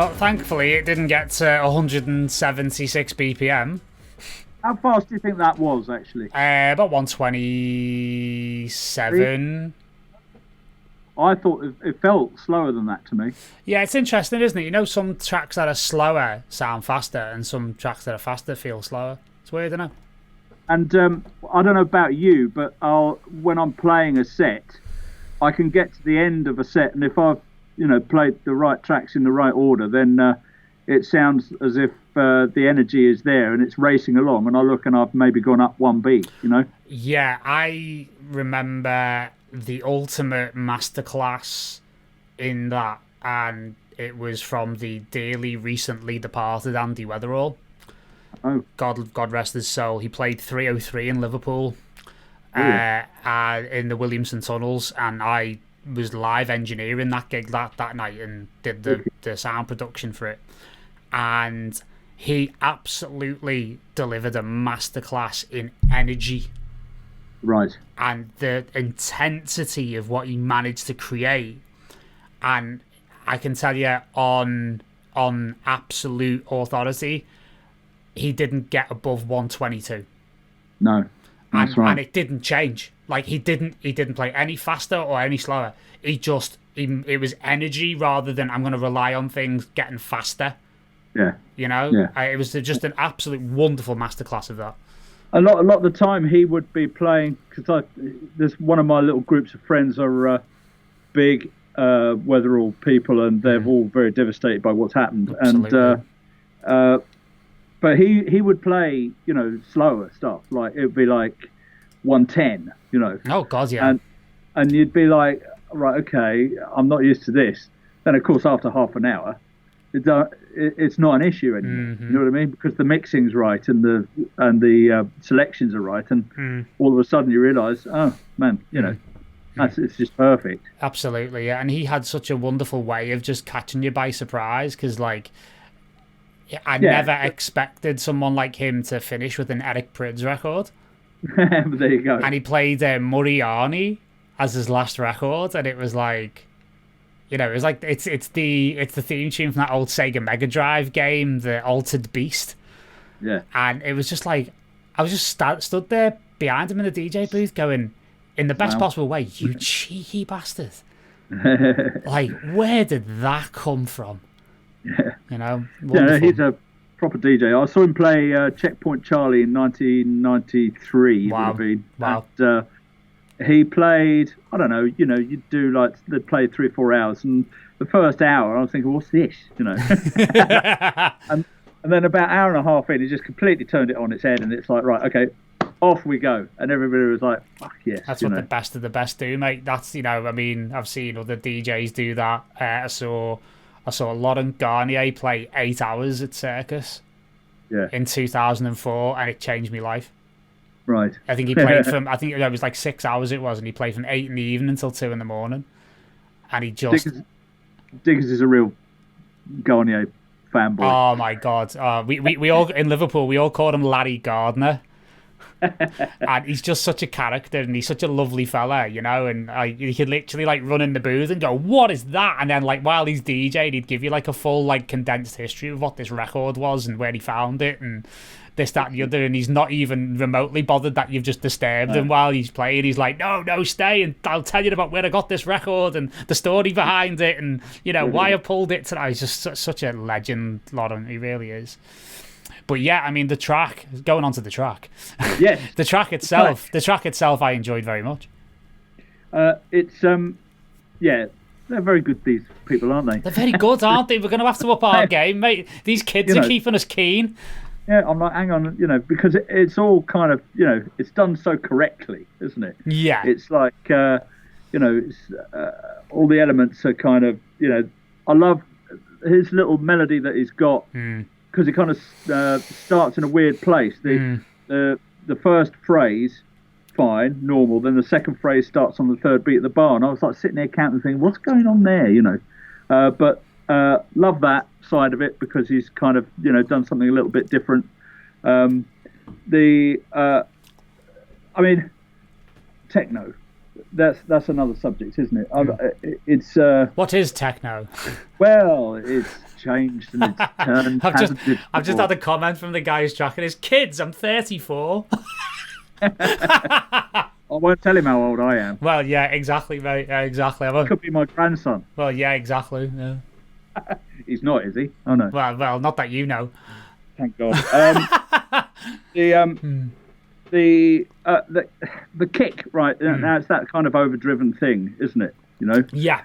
Oh, thankfully it didn't get to 176 BPM. How fast do you think that was, actually? About 127. I thought it felt slower than that to me. Yeah, it's interesting, isn't it? You know, some tracks that are slower sound faster, and some tracks that are faster feel slower. It's weird, isn't it? And I don't know about you, but when I'm playing a set, I can get to the end of a set, and if I've played the right tracks in the right order, then it sounds as if the energy is there and it's racing along. And I look and I've maybe gone up one beat. Yeah, I remember the ultimate masterclass in that, and it was from the dearly recently departed Andy Weatherall. Oh, God rest his soul. He played 303 in Liverpool, yeah. in the Williamson Tunnels, and I was live engineering that gig that night and did the sound production for it. And he absolutely delivered a masterclass in energy. Right. And the intensity of what he managed to create. And I can tell you on absolute authority, he didn't get above 122. No, that's right. And it didn't change. Like he didn't play any faster or any slower. It was energy rather than I'm going to rely on things getting faster. Yeah. Yeah. It was just an absolute wonderful masterclass of that. A lot of the time he would be playing, because there's one of my little groups of friends are big Weatherall people, and they're all very devastated by what's happened. Absolutely. And but he would play slower stuff, like it would be like 110, Oh God, yeah. And you'd be like, right, okay, I'm not used to this. Then of course after half an hour, it's not an issue anymore. Mm-hmm. You know what I mean? Because the mixing's right and the selections are right, and all of a sudden you realise, oh man, it's just perfect. Absolutely, yeah. And he had such a wonderful way of just catching you by surprise, because I never expected someone like him to finish with an Eric Prydz record. There you go. And he played Muir as his last record, and it was like, it was like it's the theme tune from that old Sega Mega Drive game, the Altered Beast. Yeah. And it was just like, I was just stood there behind him in the DJ booth, going, in the best possible way, you cheeky bastard. Like, where did that come from? Yeah. Wonderful. Yeah, he's a proper DJ. I saw him play Checkpoint Charlie in 1993. Wow. Wow. And, he played, I don't know, you'd do they played 3 or 4 hours, and the first hour I was thinking, what's this? And then about an hour and a half in, he just completely turned it on its head, and it's like, right, okay, off we go. And everybody was like, fuck yes. That's what the best of the best do, mate. That's, I've seen other DJs do that. I saw Laurent Garnier play 8 hours at Circus in 2004, and it changed my life. Right. I think he played it was like 6 hours it was, and he played from 8 in the evening until 2 in the morning. And he just... Diggers is a real Garnier fanboy. Oh my God. We all, in Liverpool, we all called him Larry Gardner. And he's just such a character, and he's such a lovely fella, and you could literally run in the booth and go, what is that? And then while he's DJing, he'd give you a full condensed history of what this record was and where he found it and this, that, and the other, and he's not even remotely bothered that you've just disturbed him while he's playing. He's like, no, stay, and I'll tell you about where I got this record and the story behind it, and why I pulled it tonight. He's just such a legend, Lauren. He really is. But yeah, the track, going on to the track. Yes. The track itself I enjoyed very much. It's they're very good, these people, aren't they? They're very good, aren't they? We're going to have to up our game, mate. These kids are keeping us keen. Yeah, I'm like, hang on, because it's all kind of, it's done so correctly, isn't it? Yeah. It's like, it's, all the elements are kind of, I love his little melody that he's got, because it kind of starts in a weird place. The first phrase, fine, normal, then the second phrase starts on the third beat of the bar, and I was like sitting there counting, thinking, what's going on there, but love that side of it, because he's kind of done something a little bit different. Techno, that's another subject, isn't it? It's what is techno? Well, it's changed and it's turned. I've just had a comment from the guy who's tracking his kids. I'm 34. I won't tell him how old I am. Well, yeah, exactly, mate. Yeah, exactly. Could be my grandson. Well, yeah, exactly. Yeah. He's not, is he? Oh no. Well, not that you know. Thank God. The kick, right? Now it's that kind of overdriven thing, isn't it? You know. Yeah.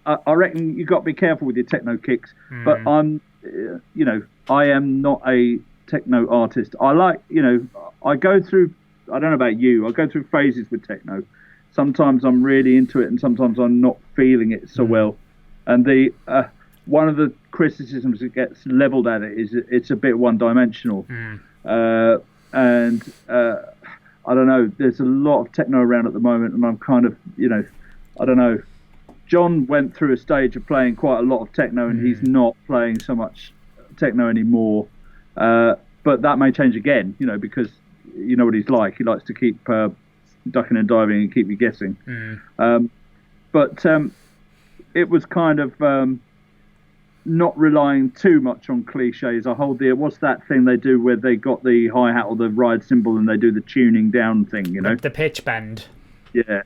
I reckon you've got to be careful with your techno kicks. But I am not a techno artist. I like, I go through. I don't know about you. I go through phases with techno. Sometimes I'm really into it, and sometimes I'm not feeling it so well. And one of the criticisms that gets levelled at it is it's a bit one-dimensional. I don't know. There's a lot of techno around at the moment, and I'm kind of, I don't know. John went through a stage of playing quite a lot of techno, and he's not playing so much techno anymore. But that may change again, because you know what he's like. He likes to keep ducking and diving and keep you guessing. But it was kind of not relying too much on cliches. What's that thing they do where they got the hi-hat or the ride cymbal and they do the tuning down thing, The pitch bend. Yeah.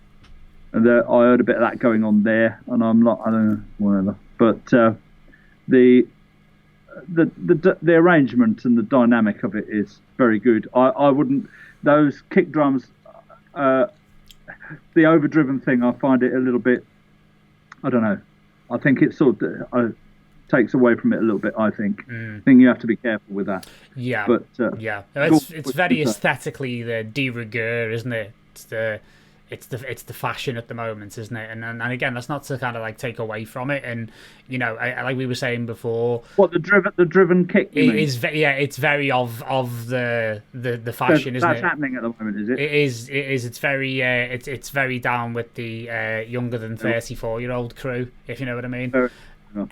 And I heard a bit of that going on there, and I'm not, I don't know, whatever. But the arrangement and the dynamic of it is very good. I wouldn't, those kick drums, the overdriven thing, I find it a little bit, I don't know. I think it sort of takes away from it a little bit, I think. I think you have to be careful with that. Yeah. But it's very aesthetically the de rigueur, isn't it? It's the fashion at the moment, isn't it? And again, that's not to kind of like take away from it. And like we were saying before, what the driven kick? It's very of the fashion, isn't it? That's happening at the moment, is it? It is. It's very it's very down with the younger than 34-year-old crew, if you know what I mean.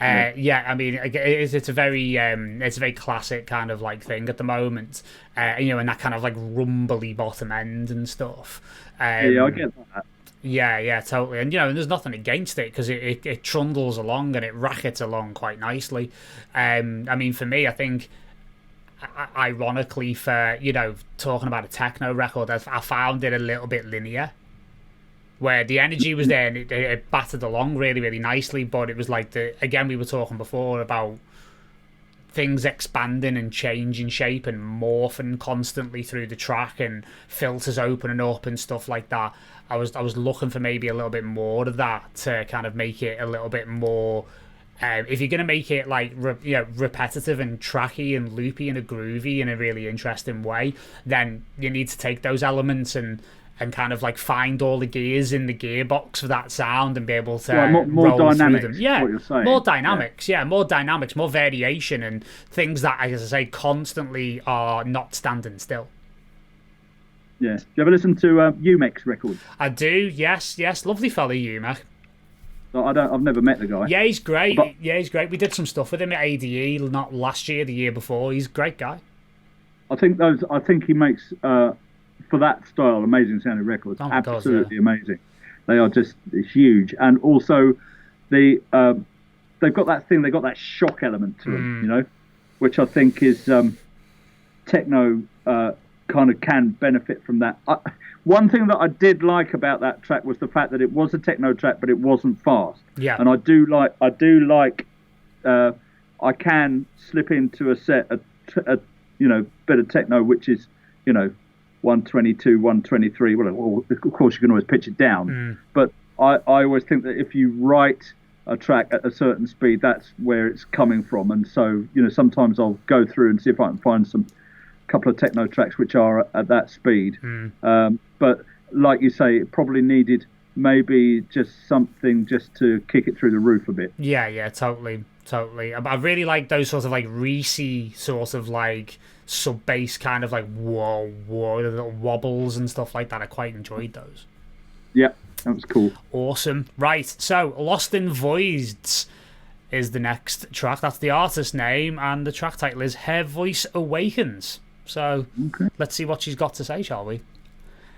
I mean, it's a very classic kind of like thing at the moment, and that kind of like rumbly bottom end and stuff. Yeah, I get that. Yeah, totally. And there's nothing against it because it trundles along and it rackets along quite nicely. I mean, for me, I think, ironically, for talking about a techno record, I found it a little bit linear, where the energy was there and it battered along really, really nicely. But it was like again, we were talking before about things expanding and changing shape and morphing constantly through the track and filters opening up and stuff like that. I was looking for maybe a little bit more of that to kind of make it a little bit more. If you're going to make it like repetitive and tracky and loopy and groovy in a really interesting way, then you need to take those elements and kind of like find all the gears in the gearbox for that sound and be able to more roll dynamics, through them. Yeah, what you're saying. more dynamics. Yeah, more dynamics, more variation, and things that, as I say, constantly are not standing still. Yeah. Do you ever listen to Umek's records? I do. Yes. Lovely fella, Umek. I've never met the guy. Yeah, he's great. He's great. We did some stuff with him at ADE, not last year, the year before. He's a great guy. I think he makes. For that style, amazing sounding records, absolutely amazing. They are just huge, and also they've got that thing. They got that shock element to them, which I think is techno kind of can benefit from that. One thing that I did like about that track was the fact that it was a techno track, but it wasn't fast. Yeah, and I do like. I can slip into a set a bit of techno, which is 122, 123. Well, of course, you can always pitch it down. But I always think that if you write a track at a certain speed, that's where it's coming from. And so, sometimes I'll go through and see if I can find some couple of techno tracks which are at that speed. But like you say, it probably needed maybe just something just to kick it through the roof a bit. Yeah, totally. I really like those sorts of like Reese sort of like sub bass kind of like whoa little wobbles and stuff like that. I quite enjoyed those. Yeah, that was cool. Awesome. Right, so Lost in Voids is the next track. That's the artist name, and the track title is Her Voice Awakens. So Let's see what she's got to say, shall we?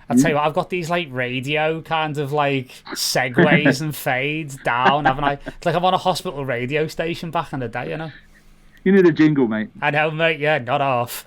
I'll tell you what, I've got these like radio kind of like segues and fades down, haven't I? It's like I'm on a hospital radio station back in the day, You need a jingle, mate. I know, mate. Yeah, not off.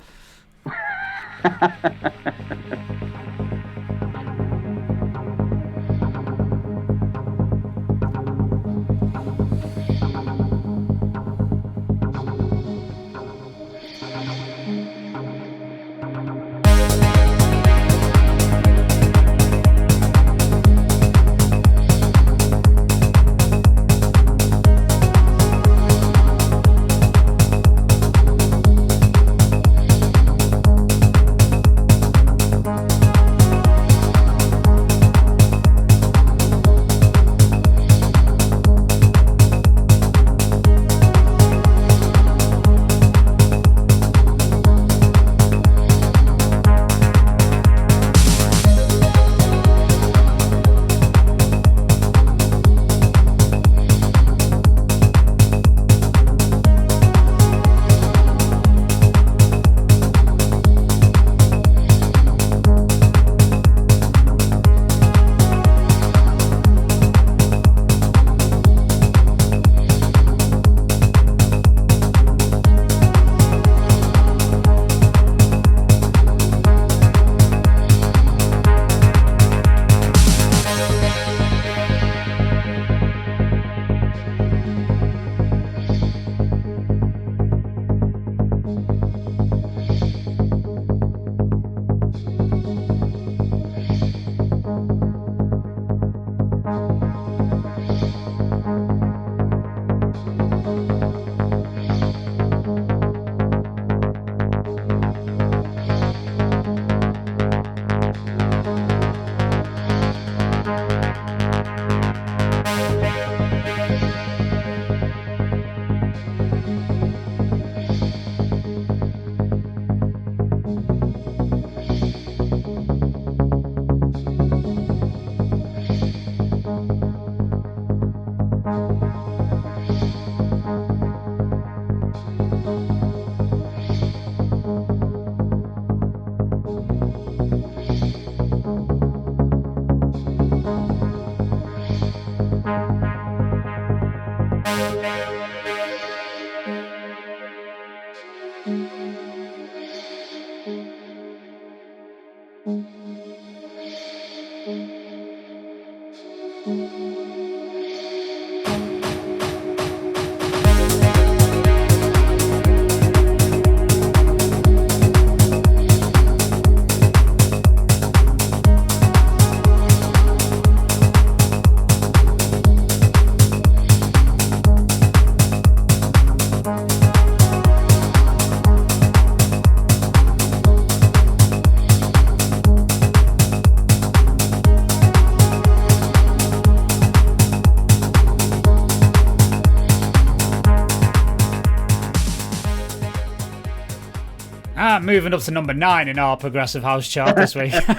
Moving up to number 9 in our progressive house chart this week. Been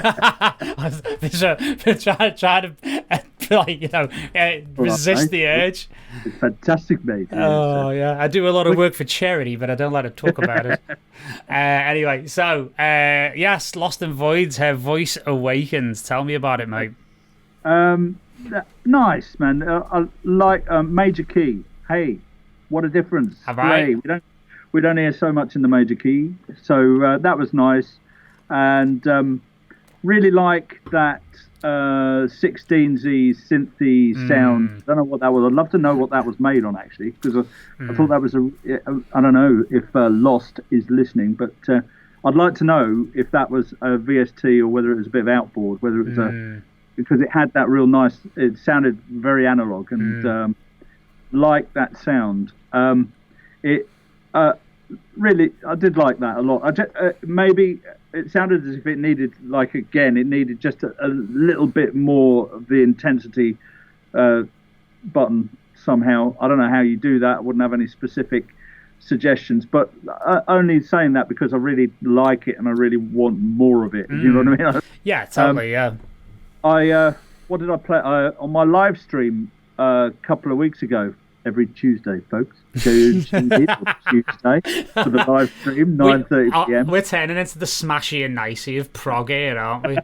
trying to resist the urge. It's fantastic, mate. Oh yeah, I do a lot of work for charity, but I don't like to talk about it. Anyway, so yes, Lost and Voids, Her Voice Awakens. Tell me about it, mate. Nice, man. I like major key. Hey, what a difference! Right. We don't hear so much in the major key, so that was nice, and really like that 16Z synthy sound. I don't know what that was. I'd love to know what that was made on, actually, because I thought that was I don't know if Lost is listening, but I'd like to know if that was a VST or whether it was a bit of outboard, whether it was because it had that real nice. It sounded very analog and like that sound. Really, I did like that a lot. Maybe it sounded as if it needed, it needed just a little bit more of the intensity button somehow. I don't know how you do that. I wouldn't have any specific suggestions, but only saying that because I really like it and I really want more of it. You know what I mean? Yeah, totally, yeah. What did I play? On my live stream a couple of weeks ago, every Tuesday, folks. Tuesday for the live stream, 9:30 p.m. We're turning into the smashy and nicey of prog here, aren't we?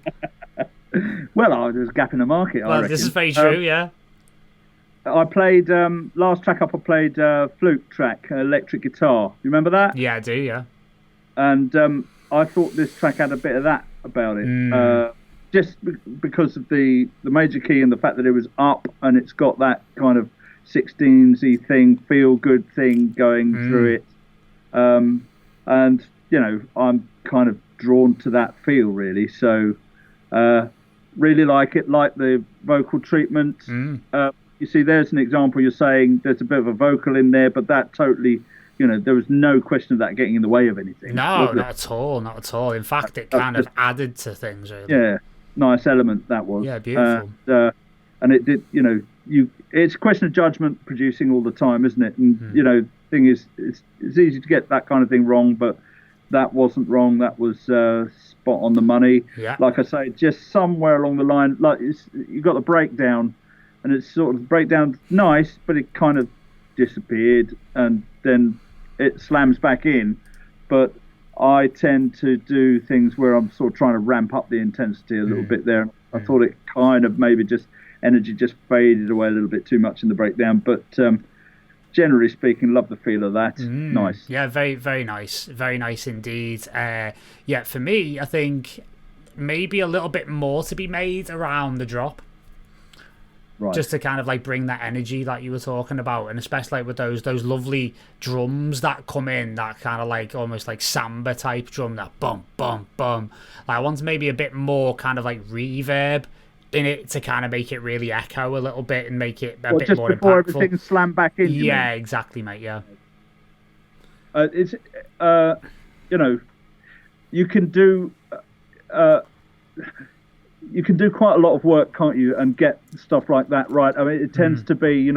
Well, I was gapping the market. Well, this is very true, yeah. I played last track up. I played flute track, electric guitar. You remember that? Yeah, I do. Yeah. And I thought this track had a bit of that about it, just because of the major key and the fact that it was up and it's got that kind of 16s-y thing, feel good thing going through it. And I'm kind of drawn to that feel really. So really like it, like the vocal treatment. You see, there's an example. You're saying there's a bit of a vocal in there, but that totally, there was no question of that getting in the way of anything. No, not at all, not at all. In fact, it kind of added to things, really. Yeah, nice element that was. Yeah, beautiful. And it did, it's a question of judgment producing all the time, isn't it? And, thing is, it's easy to get that kind of thing wrong, but that wasn't wrong. That was spot on the money. Yeah. Like I say, just somewhere along the line, like you got the breakdown, and it's sort of breakdown nice, but it kind of disappeared, and then it slams back in. But I tend to do things where I'm sort of trying to ramp up the intensity a little bit there. I thought it kind of maybe just energy just faded away a little bit too much in the breakdown, but generally speaking, love the feel of that. Nice. Yeah, very, very nice. Very nice indeed. Yeah, for me, I think maybe a little bit more to be made around the drop. Right. Just to kind of like bring that energy that you were talking about, and especially like with those lovely drums that come in, that kind of like almost like samba type drum, that bum bum bum. Like I want maybe a bit more kind of like reverb in it to kind of make it really echo a little bit and make it a bit just more before impactful. Everything slam back in. Yeah, exactly, mate. Yeah. It's you can do. You can do quite a lot of work, can't you, and get stuff like that right. I mean, it tends to be,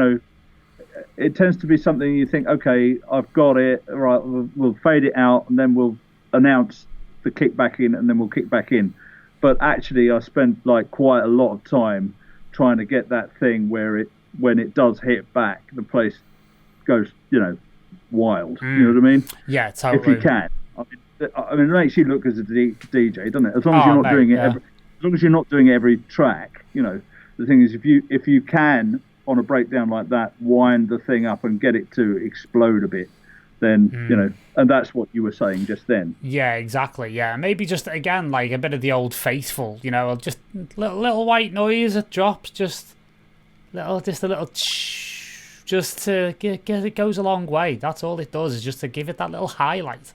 it tends to be something you think, okay, I've got it, right, we'll fade it out, and then we'll announce the kick back in, and then we'll kick back in. But actually, I spent like quite a lot of time trying to get that thing where when it does hit back, the place goes, wild. You know what I mean? Yeah, totally. If you can. I mean, it makes you look as a DJ, doesn't it? As long as you're not doing it as long as you're not doing every track, the thing is, if you can on a breakdown like that wind the thing up and get it to explode a bit, then and that's what you were saying just then. Yeah, exactly. Yeah, maybe just again like a bit of the old faithful, just little white noise at drops, just a little just to get it goes a long way. That's all it does, is just to give it that little highlight.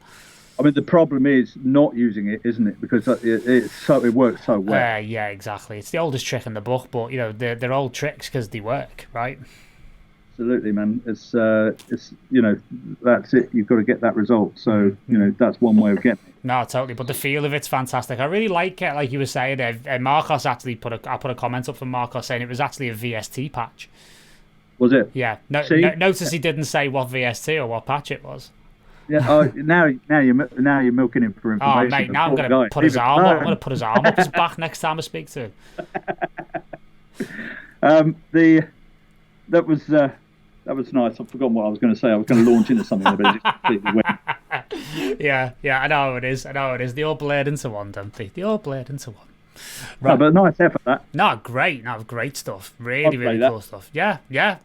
I mean, the problem is not using it, isn't it? Because it works so well. Yeah, exactly. It's the oldest trick in the book, but they're old tricks because they work, right? Absolutely, man. It's that's it. You've got to get that result. So that's one way of getting it. No, totally. But the feel of it's fantastic. I really like it. Like you were saying, Marcos actually put a comment up from Marcos saying it was actually a VST patch. Was it? Yeah. Notice he didn't say what VST or what patch it was. Yeah. Now you're milking him for information. Oh mate, now I'm gonna put his arm up. I'm gonna put his arm up his back next time I speak to him. That was nice. I've forgotten what I was going to say. I was going to launch into something, but it just completely went. Yeah. I know it is. They all blend into one, don't they? They all blend into one. Right. No, but nice effort, that. No, great. No, great stuff. Really, really cool stuff. Yeah.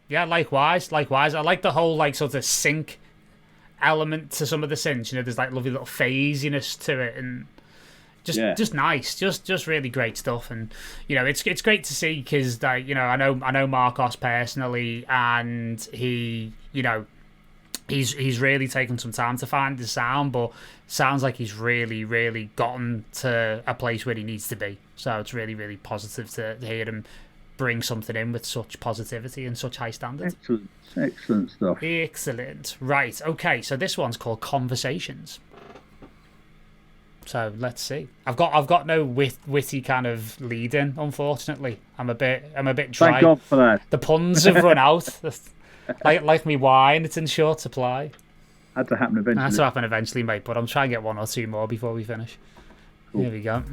Likewise. I like the whole like sort of sync element to some of the synths. There's like lovely little phasiness to it, and just nice, just really great stuff. And it's great to see because I know Marcos personally, and he he's really taken some time to find the sound, but sounds like he's really, really gotten to a place where he needs to be. So it's really, really positive to hear him bring something in with such positivity and such high standards. Excellent stuff. Excellent. Right. Okay. So this one's called Conversations. So let's see. I've got no witty kind of lead in, unfortunately. I'm a bit dry. Thank God for that. The puns have run out. like me wine, it's in short supply. Had to happen eventually. Had to happen eventually, mate. But I'm trying to get one or two more before we finish. Cool. Here we go.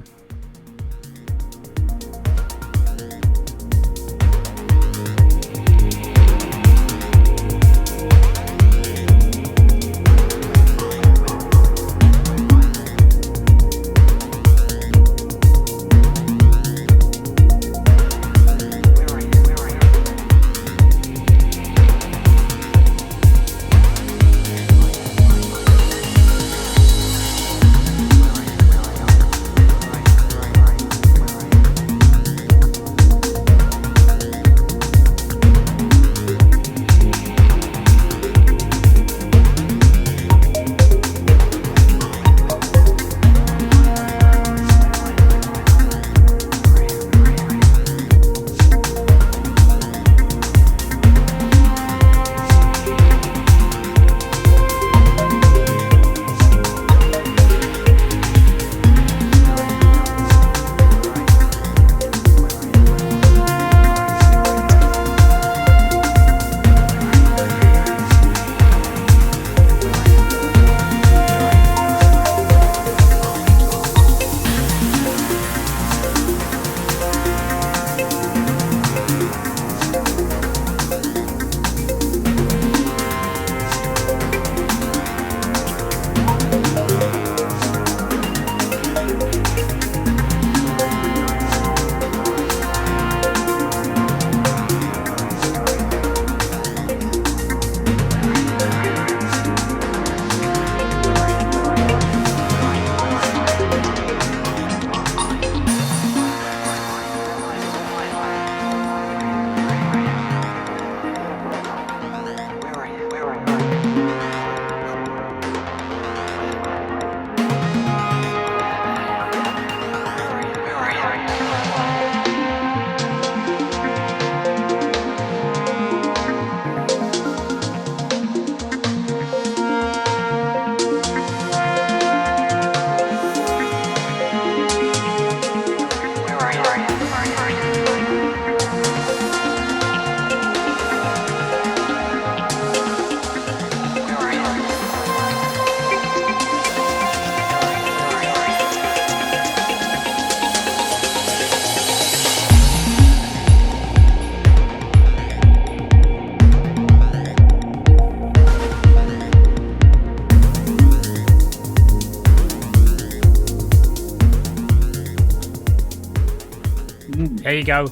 There you go.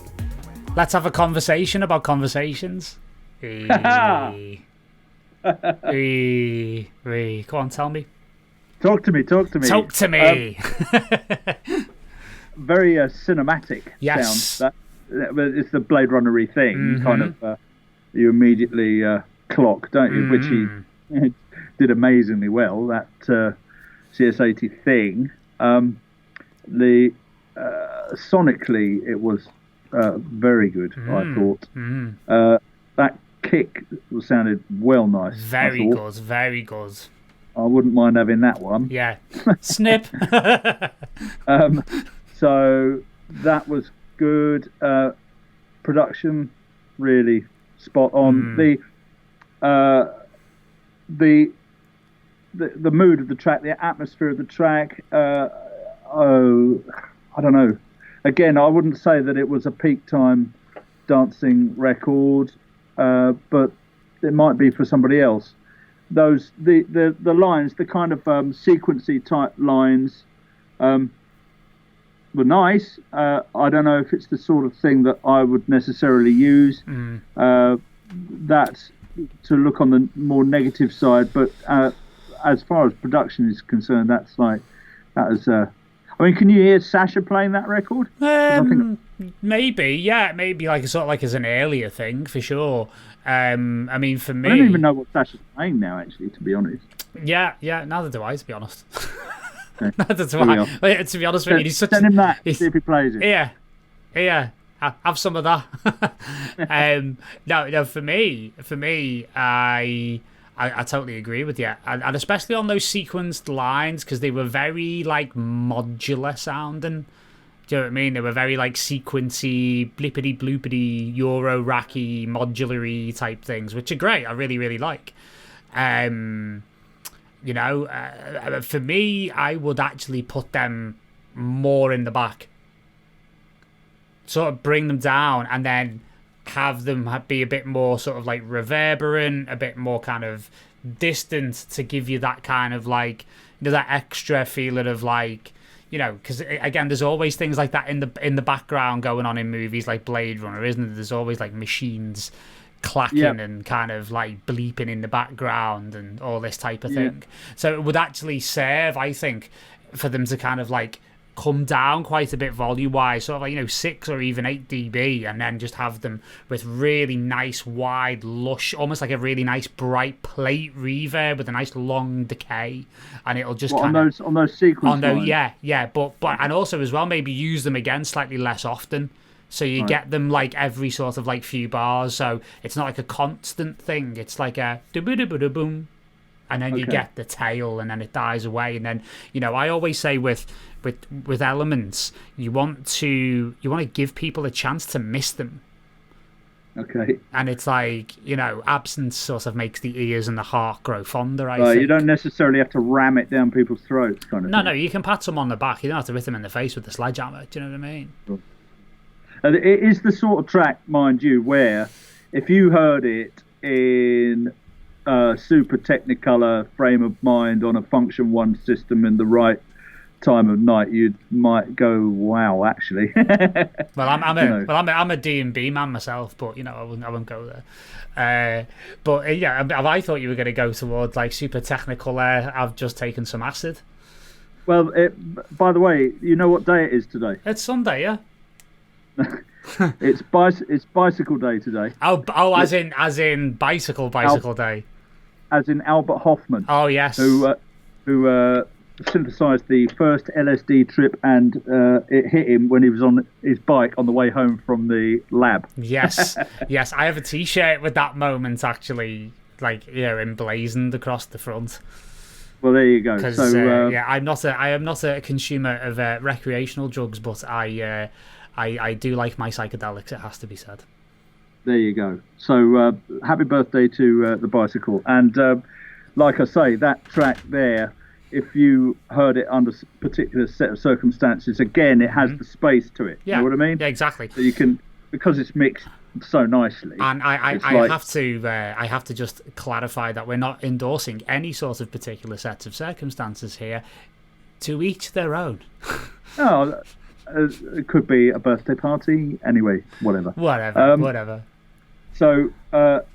Let's have a conversation about conversations. Go on, tell me. Talk to me. Talk to me. Very cinematic sound. It's the Blade Runner-y thing. Kind of, you immediately clock, don't you? Which he did amazingly well. That CS80 thing. Sonically, it was very good. I thought that kick sounded well nice. Very good. I wouldn't mind having that one. Yeah. Snip. So that was good. Production really spot on. The mood of the track, the atmosphere of the track. I don't know. Again, I wouldn't say that it was a peak time dancing record, but it might be for somebody else. The lines, the kind of sequency type lines, were nice. I don't know if it's the sort of thing that I would necessarily use. That's to look on the more negative side, but as far as production is concerned, that is. I mean, can you hear Sasha playing that record? Maybe like sort of like as an earlier thing for sure. I mean, for me, I don't even know what Sasha's playing now. Actually, to be honest. Yeah. Neither do I, to be honest. Okay. Neither do I. To be honest with you, he's such. Send him that. See if he plays it. Yeah. Have some of that. No. For me, I totally agree with you, and especially on those sequenced lines, because they were very like modular sounding. Do you know what I mean? They were very like sequency, blippity bloopity, Euro racky, modulary type things, which are great. I really, really like. For me, I would actually put them more in the back. Sort of bring them down and then have them be a bit more sort of like reverberant, a bit more kind of distant to give you that kind of like, that extra feeling of like, because again, there's always things like that in the background going on in movies like Blade Runner, isn't there? There's always like machines clacking and kind of like bleeping in the background and all this type of thing. So it would actually serve, I think, for them to kind of like come down quite a bit volume wise, sort of like 6 or even 8 dB, and then just have them with really nice wide lush, almost like a really nice bright plate reverb with a nice long decay, and it'll just on those sequence lines? But and also as well maybe use them again slightly less often, so you get them like every sort of like few bars, so it's not like a constant thing. It's like a boom, and then you get the tail, and then it dies away, and then I always say with elements, you want to give people a chance to miss them. Okay. And it's like, absence sort of makes the ears and the heart grow fonder, I think. You don't necessarily have to ram it down people's throats, kind of thing. No, you can pat them on the back. You don't have to hit them in the face with the sledgehammer. Do you know what I mean? Sure. It is the sort of track, mind you, where if you heard it in super Technicolor frame of mind on a Function 1 system in the right time of night, you might go, wow, actually. Well, I'm a D&B man myself, but I wouldn't go there. But I thought you were going to go towards like super Technicolor. I've just taken some acid. Well, by the way, you know what day it is today? It's Sunday, yeah. It's bicycle day today. Oh, as in bicycle day. As in Albert Hoffman. Oh yes. Who synthesized the first LSD trip, and it hit him when he was on his bike on the way home from the lab. Yes. I have a T-shirt with that moment actually, like emblazoned across the front. Well, there you go. Because I am not a consumer of recreational drugs, but I do like my psychedelics. It has to be said. There you go. So happy birthday to the bicycle. And like I say, that track there, if you heard it under a particular set of circumstances, again, it has the space to it. Yeah. You know what I mean? Yeah, exactly. So you can, because it's mixed so nicely. And I have to just clarify that we're not endorsing any sort of particular sets of circumstances here. To each their own. No, it could be a birthday party. Anyway, whatever. Whatever. So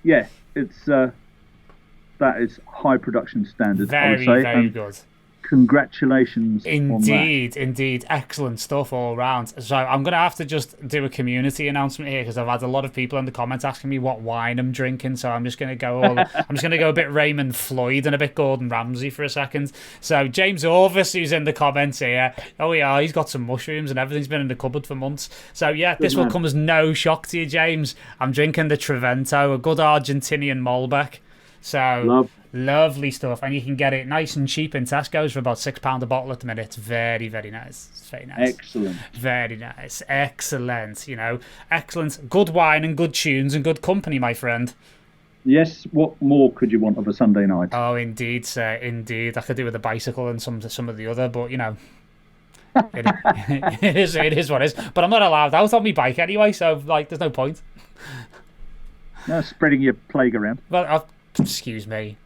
yeah, it's that is high production standard. I would say. Very good. Congratulations on that. Indeed. Excellent stuff all around. So I'm going to have to just do a community announcement here because I've had a lot of people in the comments asking me what wine I'm drinking. So I'm just going to go a bit Raymond Floyd and a bit Gordon Ramsay for a second. So James Orvis, who's in the comments here, oh yeah, he's got some mushrooms and everything's been in the cupboard for months. So yeah, this will come as no shock to you, James. I'm drinking the Trevento, a good Argentinian Malbec. So lovely stuff, and you can get it nice and cheap in Tesco's for about £6 a bottle at the minute. It's very, very nice. It's very nice. Excellent. Very nice. Excellent. Excellent. Good wine and good tunes and good company, my friend. Yes. What more could you want of a Sunday night? Oh, indeed, sir. Indeed. I could do with a bicycle and some of the other, but it is what it is. But I'm not allowed out on my bike anyway, so there's no point. No, spreading your plague around. Well, excuse me.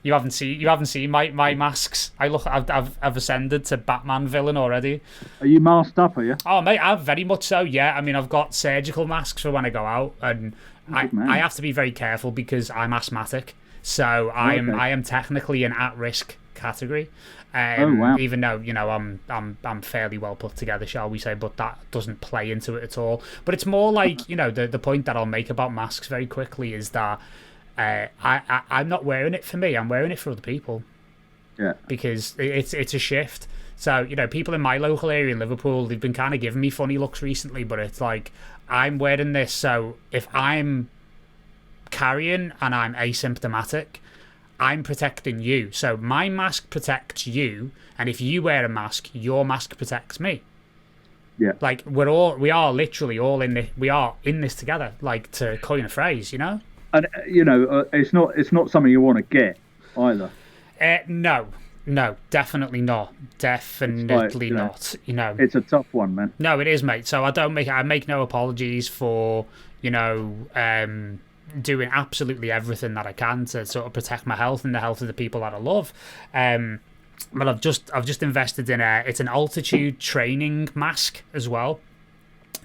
You haven't seen my masks. I've ascended to Batman villain already. Are you masked up? Are you? Oh mate, I'm very much so. Yeah, I mean I've got surgical masks for when I go out, and I have to be very careful because I'm asthmatic. So I am technically an at-risk category. Oh wow! Even though I'm fairly well put together, shall we say, but that doesn't play into it at all. But it's more like the point that I'll make about masks very quickly is that. I'm not wearing it for me. I'm wearing it for other people. Yeah. Because it's a shift. So people in my local area in Liverpool, they've been kind of giving me funny looks recently. But it's like I'm wearing this, so if I'm carrying and I'm asymptomatic, I'm protecting you. So my mask protects you, and if you wear a mask, your mask protects me. Yeah. Like we are literally all in this. We are in this together. Like to coin a phrase, And it's not something you want to get either. No, definitely not. Definitely not. It's a tough one, man. No, it is, mate. So I make no apologies for doing absolutely everything that I can to sort of protect my health and the health of the people that I love. But I've just invested in it's an altitude training mask as well.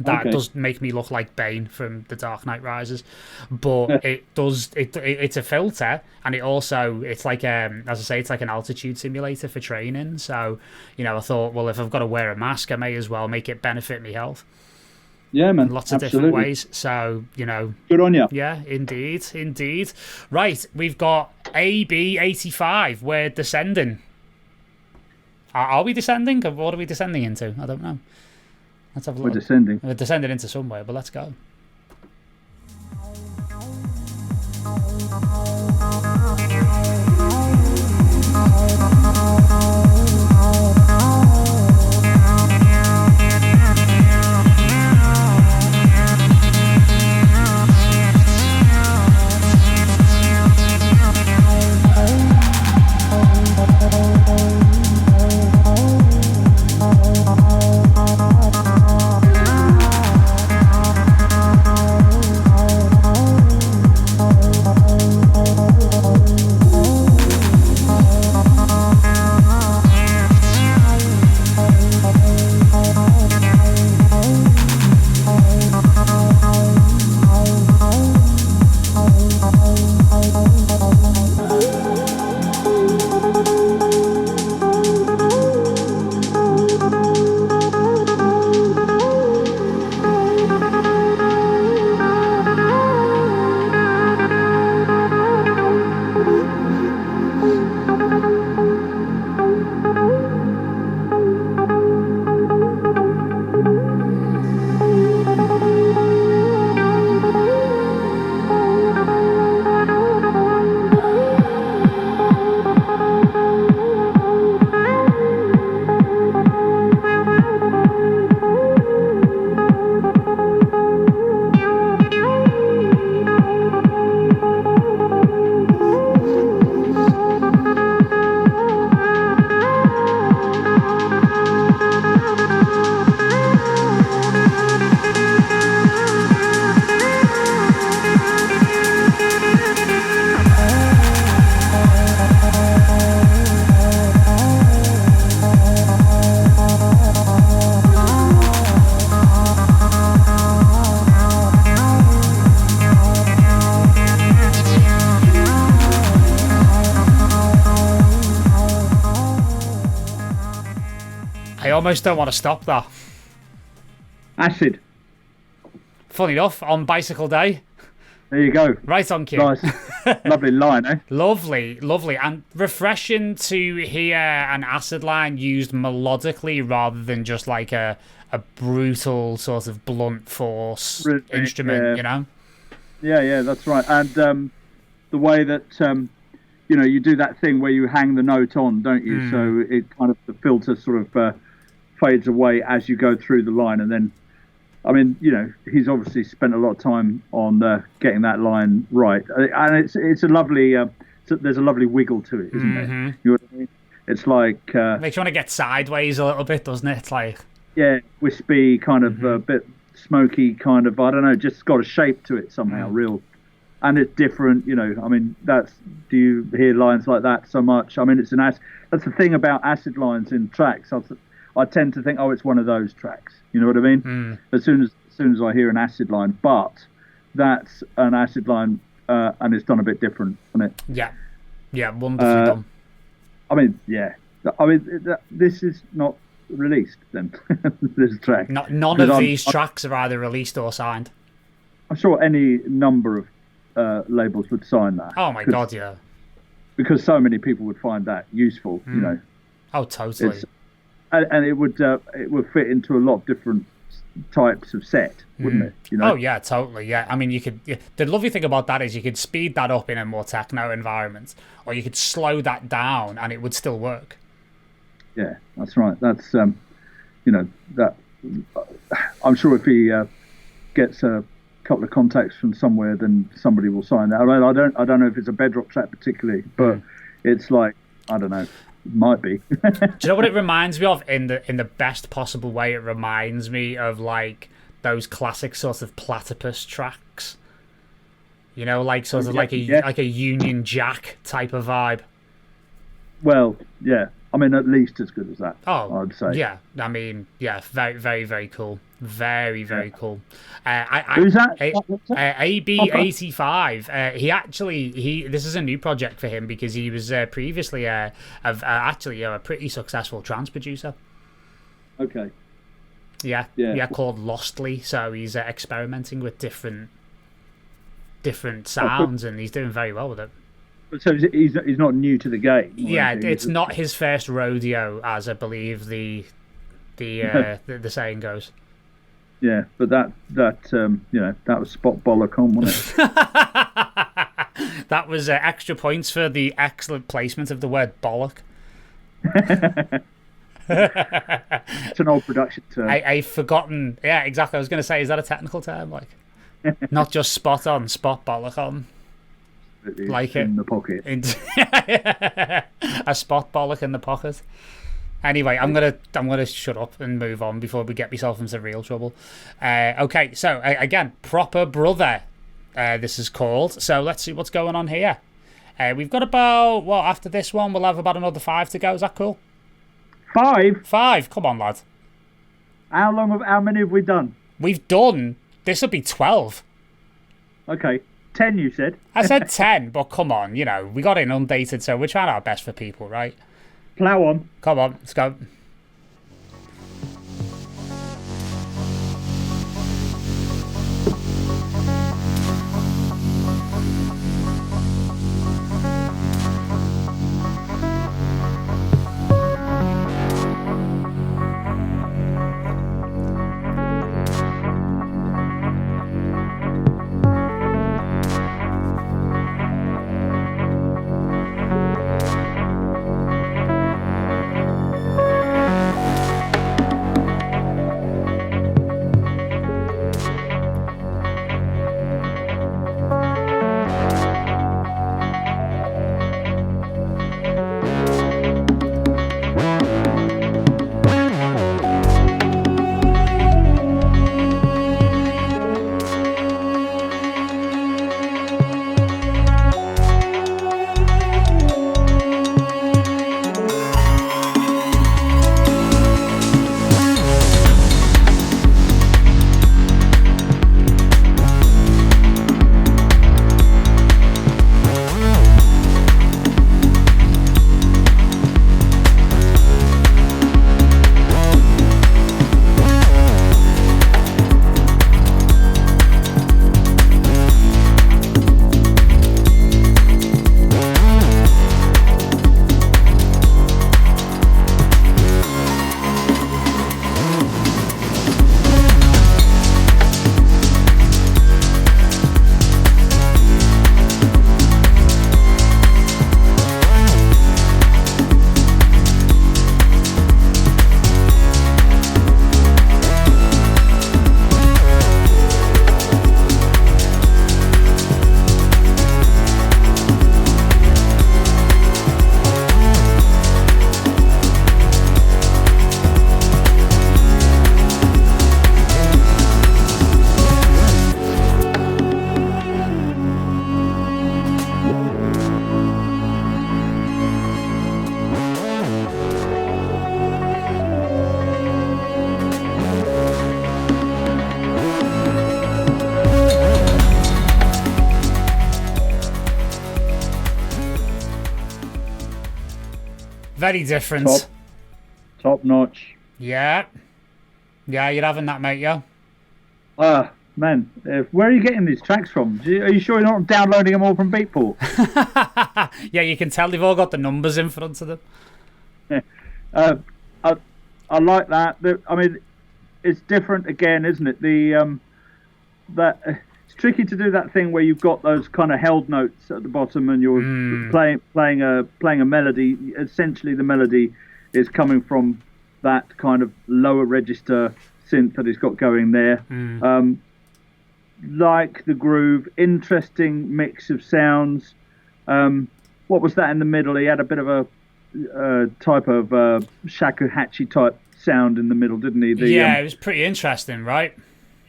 That does make me look like Bane from The Dark Knight Rises, but it's a filter, and it's like as I say, it's like an altitude simulator for training. So I thought, well, if I've got to wear a mask, I may as well make it benefit me health. Yeah, man. In lots of different ways. So good on you. Yeah, indeed. Right, we've got AB85. We're descending. Are we descending? Or what are we descending into? I don't know. Let's have a look. We're descending into somewhere, but let's go. almost don't want to stop that. Acid. Funny enough, on bicycle day. There you go. Right on cue. Nice. Lovely line, eh? Lovely, lovely. And refreshing to hear an acid line used melodically rather than just like a brutal sort of blunt force instrument, you know? Yeah, that's right. And the way that, you do that thing where you hang the note on, don't you? So it kind of, the filter sort of fades away as you go through the line. And then, I mean, he's obviously spent a lot of time on getting that line right. And it's a lovely, there's a lovely wiggle to it, isn't it? You know what I mean? It's like... makes you want to get sideways a little bit, doesn't it? It's like... Yeah, wispy, kind of a bit smoky, kind of, I don't know, just got a shape to it somehow, real. And it's different, I mean, do you hear lines like that so much? I mean, that's the thing about acid lines in tracks. I tend to think, it's one of those tracks. You know what I mean? As soon as I hear an acid line, but that's an acid line, and it's done a bit different, isn't it? Yeah, wonderfully done. I mean, this is not released then. This track. None of these tracks are either released or signed. I'm sure any number of labels would sign that. Oh my god, yeah. Because so many people would find that useful, Oh, totally. And it would fit into a lot of different types of set, wouldn't it? Oh yeah, totally. Yeah, I mean, the lovely thing about that is you could speed that up in a more techno environment, or you could slow that down, and it would still work. Yeah, that's right. That's that. I'm sure if he gets a couple of contacts from somewhere, then somebody will sign that. I mean, I don't know if it's a Bedrock track particularly, but it's like, I don't know. Might be. Do you know what it reminds me of in the best possible way? It reminds me of like those classic sort of platypus tracks. Like sort of like a Union Jack type of vibe. Well, yeah. I mean, at least as good as that. Oh, I'd say. Yeah. I mean, yeah. Very, very, very cool. Very, very cool. Who's that? AB85. This is a new project for him because he was previously a pretty successful trance producer. Okay. Yeah, called Lostly. So he's experimenting with different sounds, and he's doing very well with it. So he's not new to the game. Yeah, it's not his first rodeo, as I believe the saying goes. Yeah, but that was spot bollock on, wasn't it? That was extra points for the excellent placement of the word bollock. It's an old production term. I've forgotten. Yeah, exactly. I was going to say, is that a technical term? Like, not just spot on, spot bollock on. Like in the pocket. A spot bollock in the pocket. Anyway, I'm gonna shut up and move on before we get myself into real trouble. Okay, so again, Proper Brother. This is called. So let's see what's going on here. We've got about after this one we'll have about another 5 to go. Is that cool? 5? 5. Come on, lad. How many have we done? We've done. This will be 12. Okay. 10, you said? I said 10, but come on, we got inundated, so we're trying our best for people, right? Plow on. Come on, let's go. Very different. Top notch. Yeah. Yeah, you're having that, mate, yeah? Man, where are you getting these tracks from? Are you sure you're not downloading them all from Beatport? Yeah, you can tell they've all got the numbers in front of them. Yeah. I like that. I mean, it's different again, isn't it? It's tricky to do that thing where you've got those kind of held notes at the bottom and you're playing a melody. Essentially, the melody is coming from that kind of lower register synth that it's got going there. Like the groove, interesting mix of sounds. What was that in the middle? He had a bit of a type of shakuhachi type sound in the middle, didn't he? It was pretty interesting, right?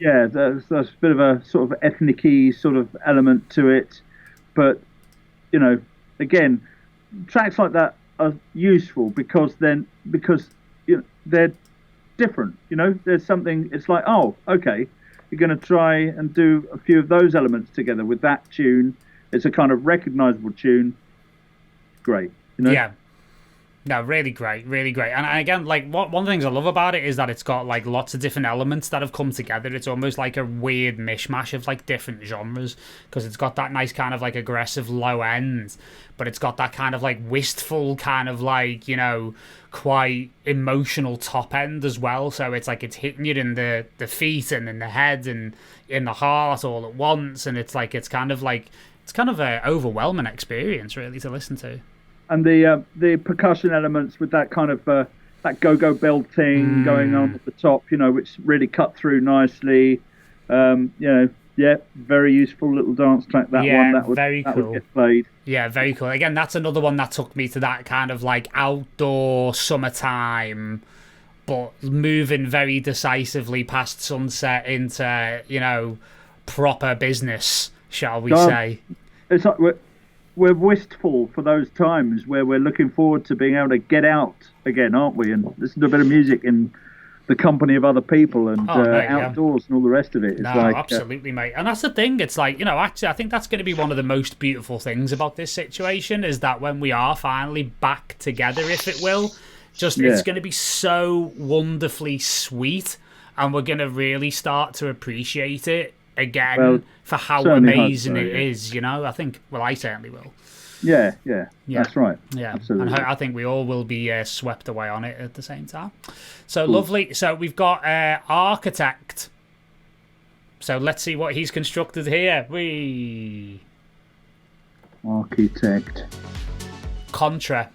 Yeah, there's a bit of a sort of ethnic-y sort of element to it. But, again, tracks like that are useful because they're different. There's something, it's like, oh, okay, you're going to try and do a few of those elements together with that tune. It's a kind of recognizable tune. Great. Yeah. No, really great, really great. And again, like one of the things I love about it is that it's got like lots of different elements that have come together. It's almost like a weird mishmash of like different genres because it's got that nice kind of like aggressive low end, but it's got that kind of like wistful kind of like, quite emotional top end as well. So it's like it's hitting you in the feet and in the head and in the heart all at once. And it's kind of an overwhelming experience really to listen to. And the percussion elements with that kind of that go-go bell thing going on at the top, which really cut through nicely. Very useful little dance track. That would get played. Yeah, very cool. Again, that's another one that took me to that kind of like outdoor summertime, but moving very decisively past sunset into proper business, shall we say? It's like we're wistful for those times where we're looking forward to being able to get out again, aren't we? And listen to a bit of music in the company of other people and outdoors and all the rest of it. It's absolutely, mate. And that's the thing. It's like, actually, I think that's going to be one of the most beautiful things about this situation is that when we are finally back together, if it will, it's going to be so wonderfully sweet and we're going to really start to appreciate it again for how amazing it is, I think, I certainly will. Yeah, that's right. Yeah, absolutely. And I think we all will be swept away on it at the same time. So lovely. So we've got Architect. So let's see what he's constructed here. Architect. Contra.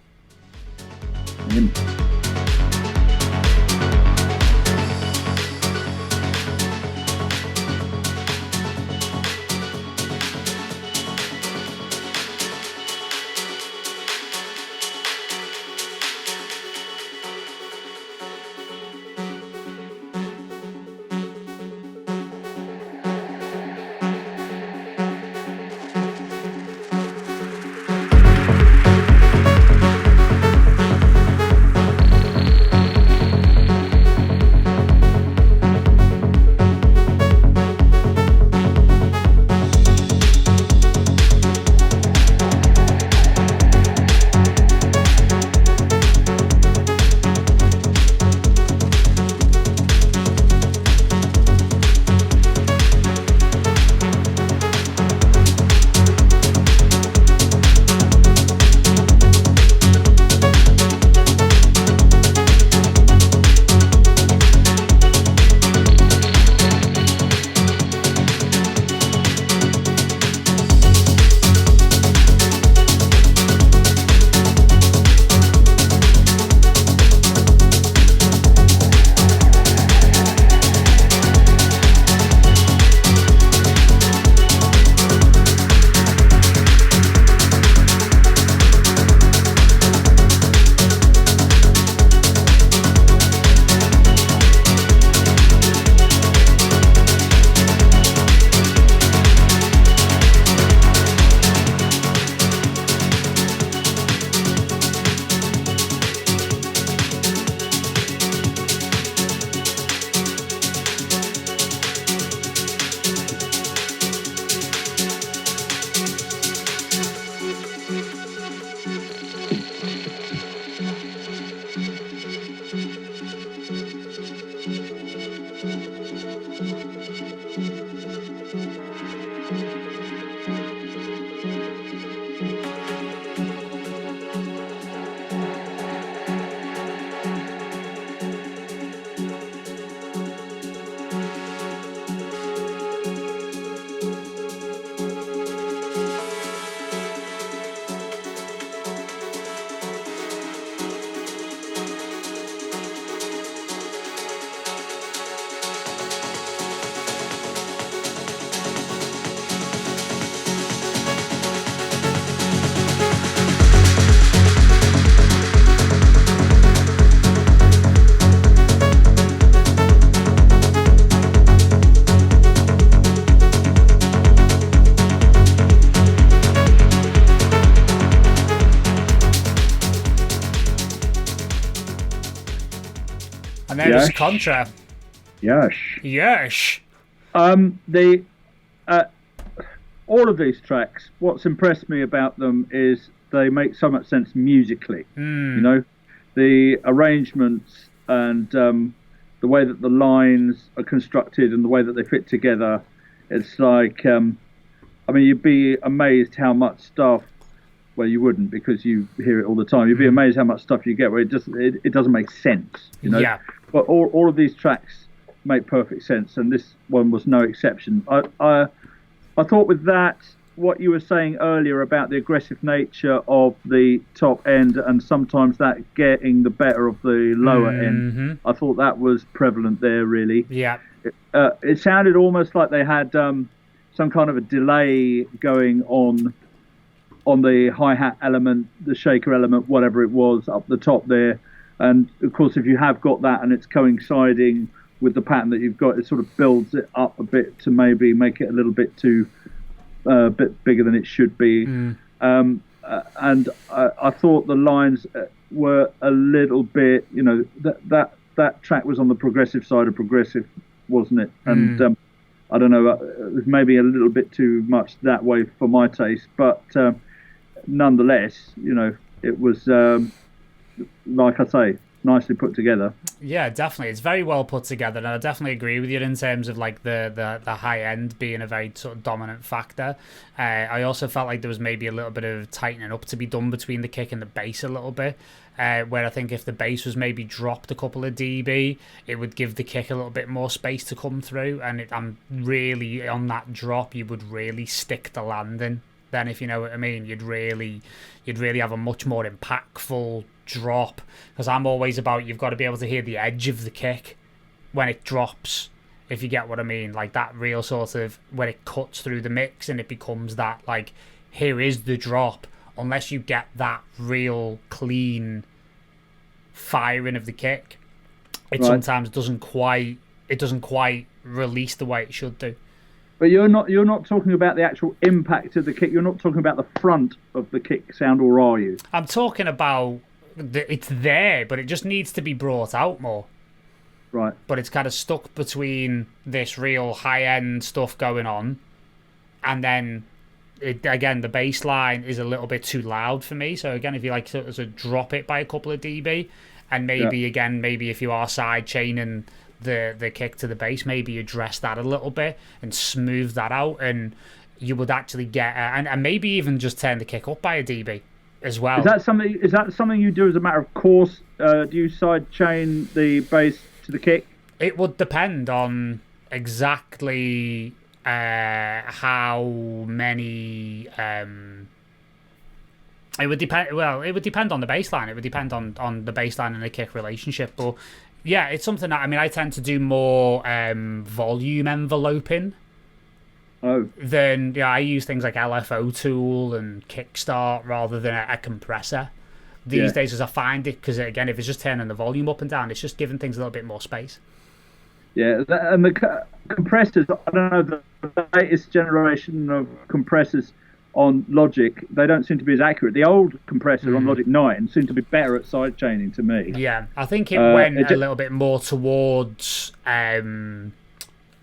And then there's Contra. Yes. Yes. All of these tracks, what's impressed me about them is they make so much sense musically. You know, the arrangements and the way that the lines are constructed and the way that they fit together. It's like, I mean, you'd be amazed how much stuff. Well, you wouldn't, because you hear it all the time. You'd be amazed how much stuff you get where it doesn't make sense. You know. Yeah. But all of these tracks make perfect sense, and this one was no exception. I thought with that, what you were saying earlier about the aggressive nature of the top end and sometimes that getting the better of the lower end, I thought that was prevalent there, really. Yeah. It sounded almost like they had some kind of a delay going on the hi-hat element, the shaker element, whatever it was, up the top there. And, of course, if you have got that and it's coinciding with the pattern that you've got, it sort of builds it up a bit to maybe make it a little bit too bit bigger than it should be. And I thought the lines were a little bit, you know, that track was on the progressive side of progressive, wasn't it? And I don't know, it was maybe a little bit too much that way for my taste, but nonetheless, you know, it was, like I say, nicely put together. Yeah, definitely. It's very well put together, and I definitely agree with you in terms of like the high end being a very sort of dominant factor. I also felt like there was maybe a little bit of tightening up to be done between the kick and the bass a little bit, where I think if the bass was maybe dropped a couple of dB, it would give the kick a little bit more space to come through, and I'm really on that drop, you would really stick the landing. Then, if you know what I mean, you'd really have a much more impactful drop, because I'm always about, you've got to be able to hear the edge of the kick when it drops, if you get what I mean, like that real sort of when it cuts through the mix and it becomes that, like, here is the drop. Unless you get that real clean firing of the kick, it sometimes doesn't quite release the way it should do. But you're not talking about the actual impact of the kick. You're not talking about the front of the kick sound, or are you? I'm talking about it's there, but it just needs to be brought out more. Right. But it's kind of stuck between this real high-end stuff going on, and then again the bass line is a little bit too loud for me. So again, if you like to drop it by a couple of dB, and maybe maybe if you are side chaining the kick to the bass, maybe address that a little bit and smooth that out, and you would actually get and maybe even just turn the kick up by a dB as well. Is that something you do as a matter of course? Do you side chain the bass to the kick? It would depend on exactly how many. It would depend. Well, it would depend on the bass line. It would depend on the bass line and the kick relationship, but. Yeah, it's something that, I mean, I tend to do more volume enveloping than, I use things like LFO Tool and Kickstart rather than a compressor these days, as I find it, because again, if it's just turning the volume up and down, it's just giving things a little bit more space. Yeah, and the compressors, I don't know, the latest generation of compressors on Logic, they don't seem to be as accurate. The old compressor on Logic 9 seemed to be better at side chaining to me. Yeah, I think it went a little bit more towards it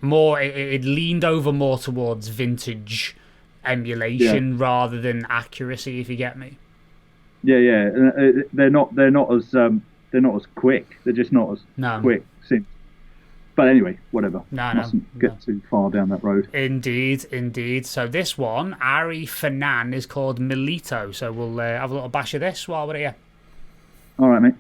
leaned over more towards vintage emulation rather than accuracy, if you get me. Yeah. They're not as quick. They're just not as quick. But anyway, whatever. Mustn't get too far down that road. Indeed. So this one, Ari Fanan, is called Milito. So we'll have a little bash of this while we're here. All right, mate.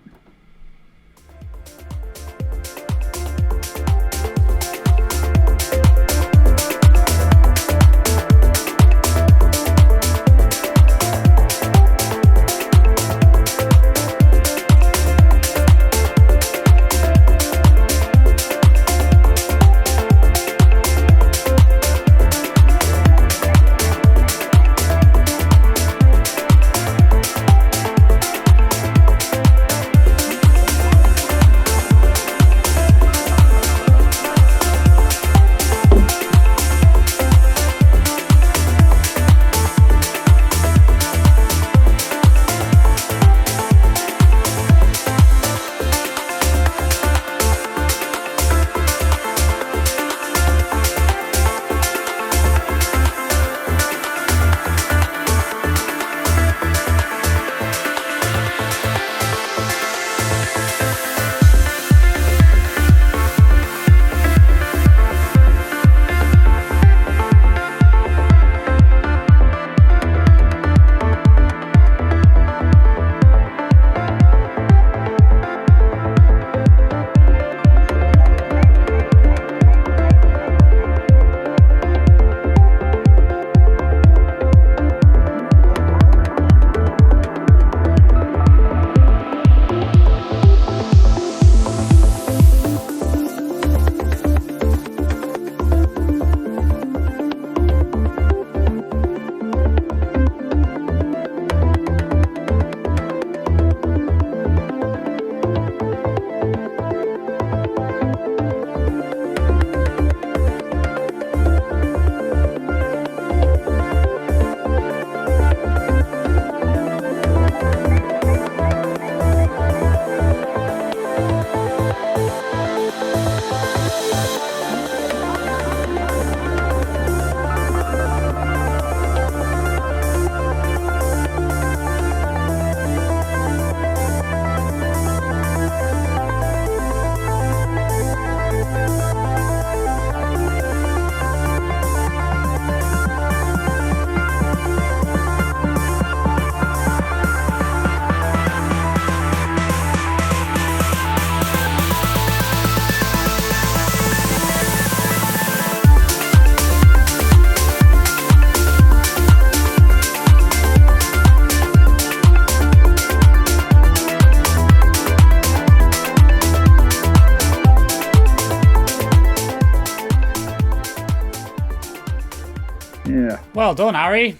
Well done, Harry.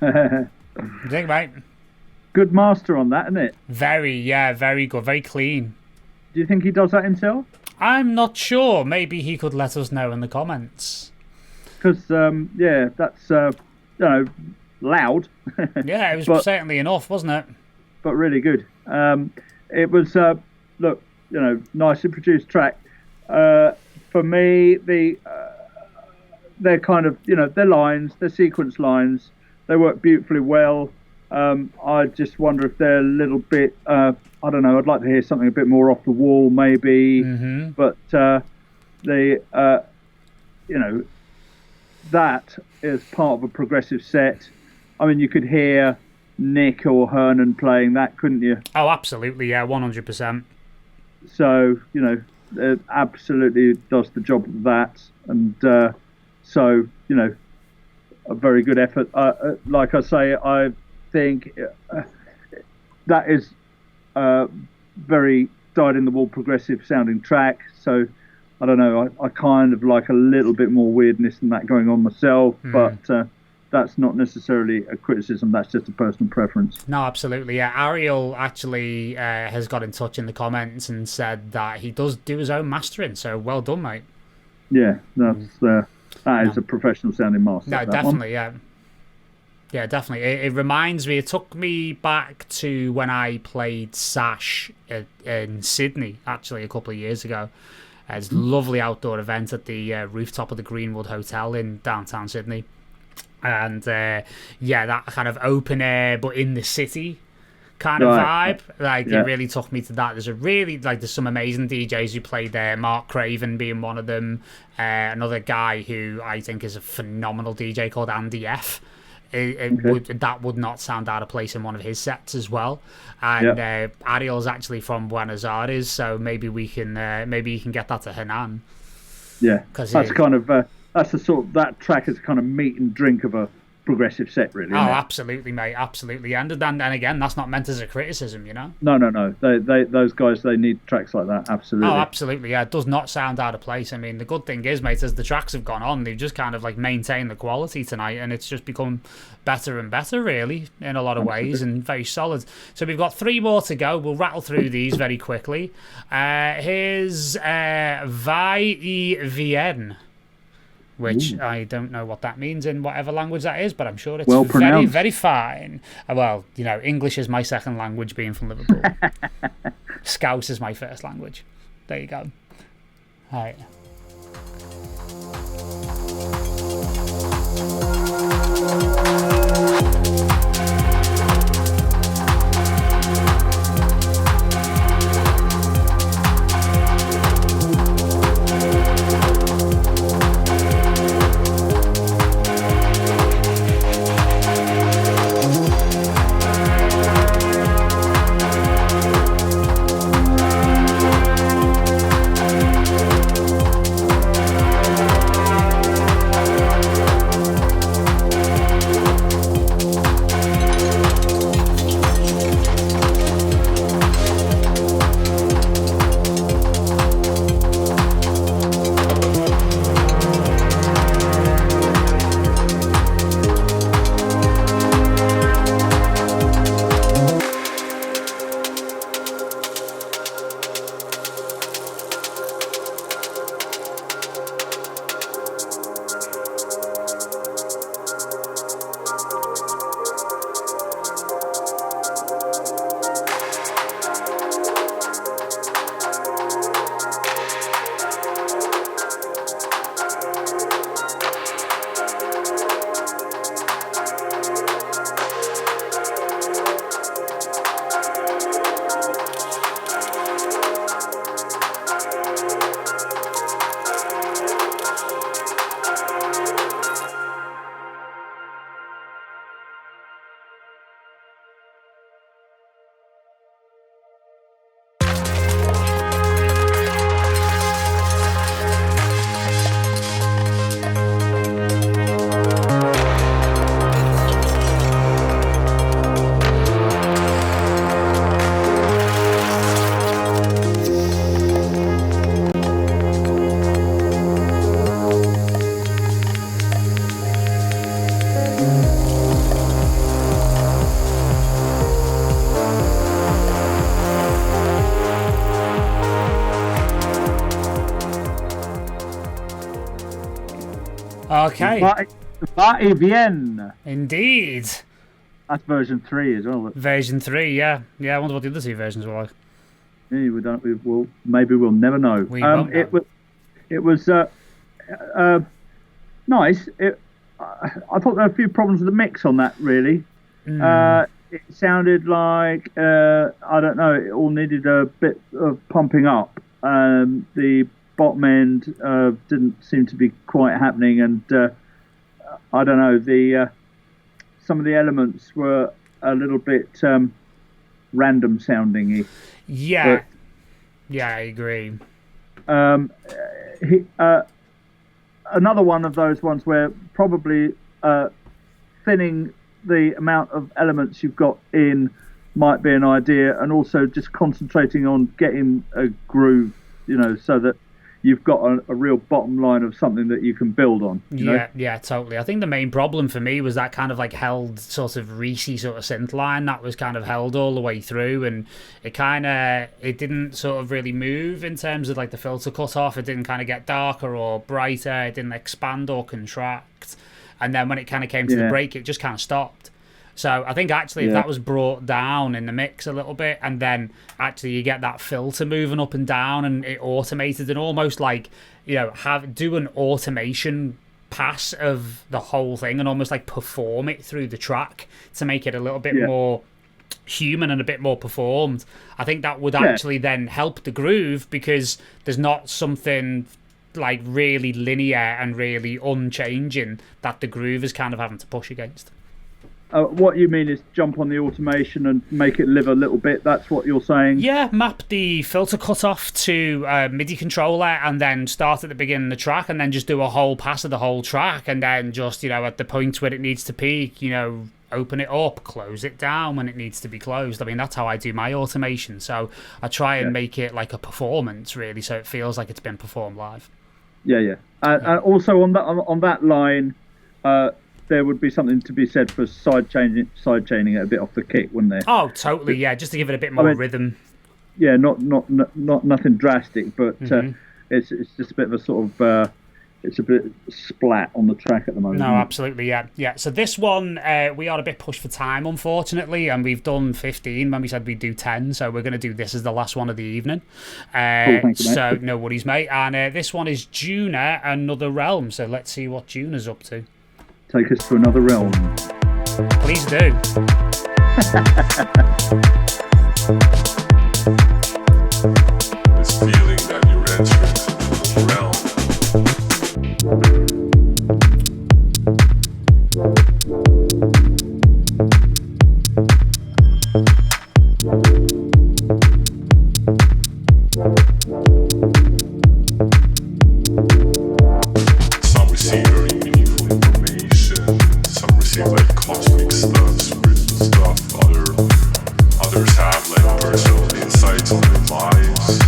Dig, mate. Good master on that, isn't it? Very good, very clean. Do you think he does that himself? I'm not sure. Maybe he could let us know in the comments. Because, that's, loud. Yeah, it was certainly enough, wasn't it? But really good. It was, nicely produced track. For me, they're kind of, their lines, their sequence lines, they work beautifully well. I just wonder if they're a little bit, I don't know, I'd like to hear something a bit more off the wall maybe, but that is part of a progressive set. I mean, you could hear Nick or Hernan playing that, couldn't you? Oh, absolutely, yeah, 100%. So, it absolutely does the job of that. And a very good effort. Like I say, I think that is very dyed-in-the-wool progressive sounding track. So, I don't know, I kind of like a little bit more weirdness than that going on myself, but that's not necessarily a criticism, that's just a personal preference. No, absolutely, yeah. Ariel actually has got in touch in the comments and said that he does do his own mastering, so well done, mate. Yeah, that is a professional sounding master. No, definitely, yeah. Yeah, definitely. It reminds me, it took me back to when I played Sash in Sydney, actually, a couple of years ago. It's a lovely outdoor event at the rooftop of the Greenwood Hotel in downtown Sydney. And that kind of open air, but in the city kind of vibe. It really took me to that. There's some amazing DJs who played there, Mark Craven being one of them. Another guy who I think is a phenomenal DJ called Andy F. That would not sound out of place in one of his sets as well. And Ariel's actually from Buenos Aires, so maybe you can get that to Hernan. Yeah, that's the sort of, that track is kind of meat and drink of a progressive set, really. Absolutely, mate, absolutely. And again, that's not meant as a criticism, No. Those guys, they need tracks like that, absolutely. Oh, absolutely, yeah. It does not sound out of place. I mean, the good thing is, mate, as the tracks have gone on, they've just kind of like maintained the quality tonight, and it's just become better and better, really, in a lot of ways, and very solid. So we've got 3 more to go. We'll rattle through these very quickly. Here's Vai y Vien, which I don't know what that means in whatever language that is, but I'm sure it's well very, pronounced. very fine. Well, English is my second language, being from Liverpool. Scouse is my first language. There you go. All right. Okay. Va et vient. Indeed. That's version 3 as well. Version 3, yeah. Yeah, I wonder what the other 2 versions were like. Yeah, maybe we'll never know. We won't know. It was nice. I thought there were a few problems with the mix on that, really. It sounded like, I don't know, it all needed a bit of pumping up. The bottom end didn't seem to be quite happening, and I don't know, some of the elements were a little bit random sounding-y. Yeah. Yeah, I agree. Another one of those ones where probably thinning the amount of elements you've got in might be an idea, and also just concentrating on getting a groove, so that you've got a real bottom line of something that you can build on. Yeah, totally. I think the main problem for me was that kind of like held sort of Reese sort of synth line that was kind of held all the way through, and it didn't sort of really move in terms of like the filter cut off. It didn't kind of get darker or brighter. It didn't expand or contract. And then when it kind of came to the break, it just kind of stopped. So I think actually if that was brought down in the mix a little bit, and then actually you get that filter moving up and down, and it automated, and almost like, do an automation pass of the whole thing and almost like perform it through the track to make it a little bit more human and a bit more performed. I think that would actually then help the groove, because there's not something like really linear and really unchanging that the groove is kind of having to push against. What you mean is jump on the automation and make it live a little bit. That's what you're saying? Yeah, map the filter cutoff to a MIDI controller, and then start at the beginning of the track, and then just do a whole pass of the whole track, and then just, at the point where it needs to peak, open it up, close it down when it needs to be closed. I mean, that's how I do my automation. So I try and make it like a performance, really, so it feels like it's been performed live. Yeah. And also on that line, there would be something to be said for side chaining it a bit off the kick, wouldn't there? Oh, totally. Yeah, just to give it a bit more rhythm. Yeah, not nothing drastic, but it's just a bit of a sort of it's a bit splat on the track at the moment. No, absolutely, yeah. So this one, we are a bit pushed for time, unfortunately, and we've done 15 when we said we'd do 10, so we're going to do this as the last one of the evening. Cool, thank you, mate. So no worries, mate. And this one is Juna, Another Realm. So let's see what Juna's up to. Take us to another realm. Please do. This feeling that you're entering into another realm. Some receive very meaningful information, some receive like cosmic stuff, spiritual stuff, others have like personal insights on their lives.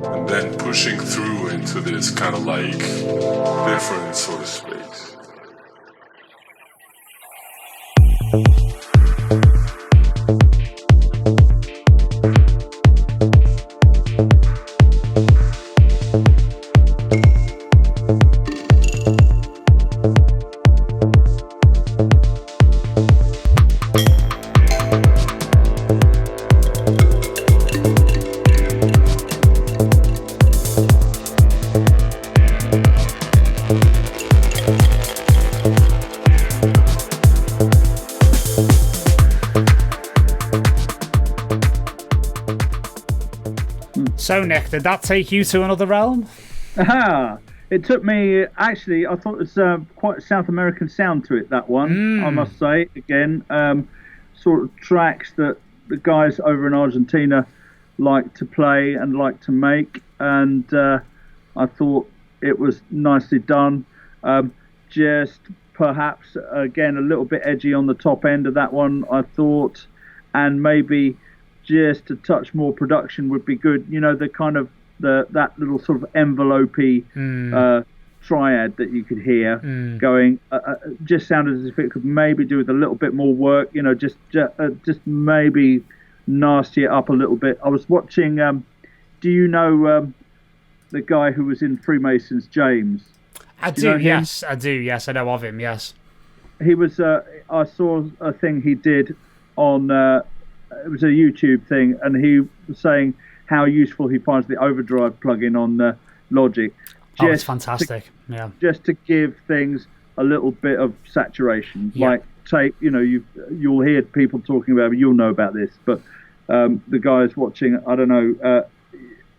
And then pushing through into this kind of like different sort of space. So, Nick, did that take you to another realm? Aha! It took me, actually, I thought it was quite a South American sound to it, that one, I must say. Again, sort of tracks that the guys over in Argentina like to play and like to make. And I thought it was nicely done. Just perhaps, again, a little bit edgy on the top end of that one, I thought. And maybe just a touch more production would be good. You know, the kind of that little sort of envelope-y triad that you could hear going just sounded as if it could maybe do with a little bit more work. You know, just maybe nasty it up a little bit. I was watching. Do you know the guy who was in Freemasons, James? I do. Yes, I do. Yes, I know of him. Yes, he was. I saw a thing he did on. It was a YouTube thing, and he was saying how useful he finds the overdrive plugin on Logic. It's fantastic. Just to give things a little bit of saturation, like tape. You know, you'll hear people talking about it, you'll know about this, but the guys watching, I don't know,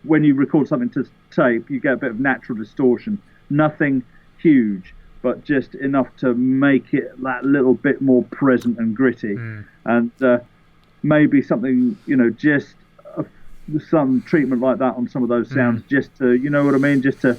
when you record something to tape, you get a bit of natural distortion. Nothing huge, but just enough to make it that little bit more present and gritty. And maybe something, you know, just some treatment like that on some of those sounds, just to, you know what I mean, just to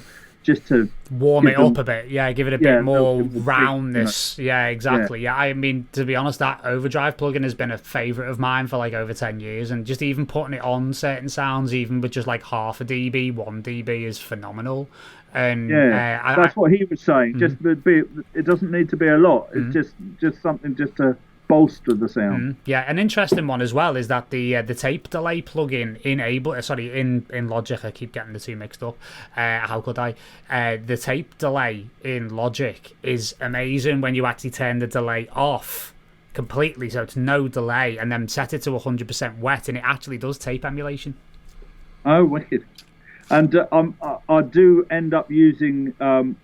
warm it up a bit, give it a bit more roundness. Exactly. I mean, to be honest, that overdrive plugin has been a favourite of mine for like over 10 years, and just even putting it on certain sounds, even with just like half a dB, 1 dB, is phenomenal. And that's what he was saying. Just it doesn't need to be a lot. It's just something just to bolster the sound. An interesting one as well is that the tape delay plugin in Logic, I keep getting the two mixed up. How could I? The tape delay in Logic is amazing when you actually turn the delay off completely, so it's no delay, and then set it to 100% wet, and it actually does tape emulation. Oh, wicked! And I do end up using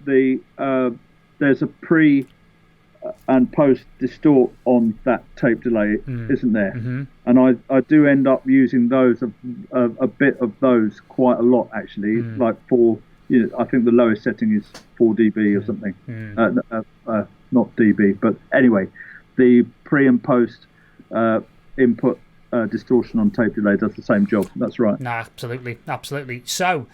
there's a pre and post distort on that tape delay, isn't there? And I do end up using those a bit of those quite a lot, actually. Like I think the lowest setting is 4 dB or something. Not dB, but anyway, the pre and post input distortion on tape delay does the same job. That's right. No, absolutely. So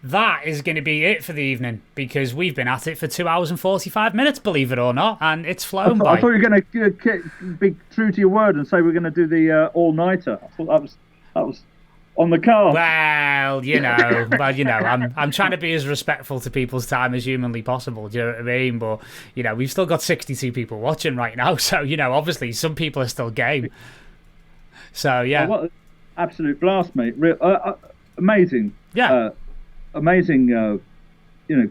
that is going to be it for the evening, because we've been at it for 2 hours and 45 minutes, believe it or not, and it's flown by. I thought you were going to be true to your word and say we're going to do the all-nighter. I thought that was on the card. Well, you know, I'm trying to be as respectful to people's time as humanly possible. Do you know what I mean? But you know, we've still got 62 people watching right now, so you know, obviously some people are still game. So yeah, what an absolute blast, mate! Amazing. Amazing,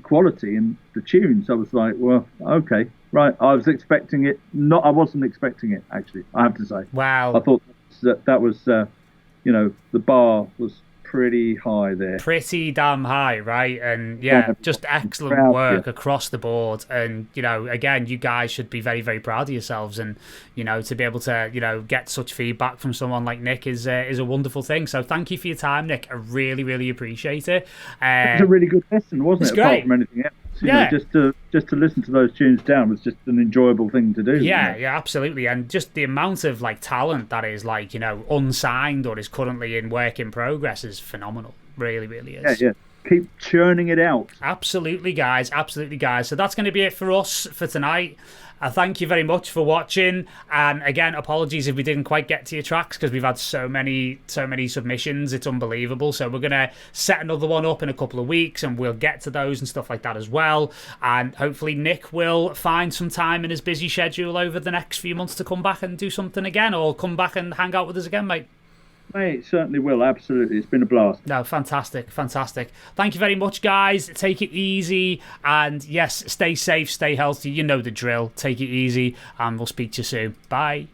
quality in the tunes. I was like, well, okay, right. I was expecting it. I wasn't expecting it, actually, I have to say. Wow. I thought that was, the bar was pretty high there. Pretty damn high, right? And just excellent work across the board. And, you know, again, you guys should be very, very proud of yourselves. And, you know, to be able to, you know, get such feedback from someone like Nick is a wonderful thing. So thank you for your time, Nick. I really, really appreciate it. It was a really good listen, wasn't it? Great. Apart from anything else. You know, just to listen to those tunes down was just an enjoyable thing to do. Yeah, absolutely. And just the amount of like talent that is like, you know, unsigned or is currently in work in progress is phenomenal. Really, really is. Yeah. Keep churning it out. Absolutely, guys. So that's going to be it for us for tonight. Thank you very much for watching, and again, apologies if we didn't quite get to your tracks because we've had so many submissions. It's unbelievable. So we're gonna set another one up in a couple of weeks, and we'll get to those and stuff like that as well. And hopefully Nick will find some time in his busy schedule over the next few months to come back and do something again, or come back and hang out with us again, mate. Mate, it certainly will. Absolutely. It's been a blast. No, fantastic. Thank you very much, guys. Take it easy. And yes, stay safe, stay healthy. You know the drill. Take it easy. And we'll speak to you soon. Bye.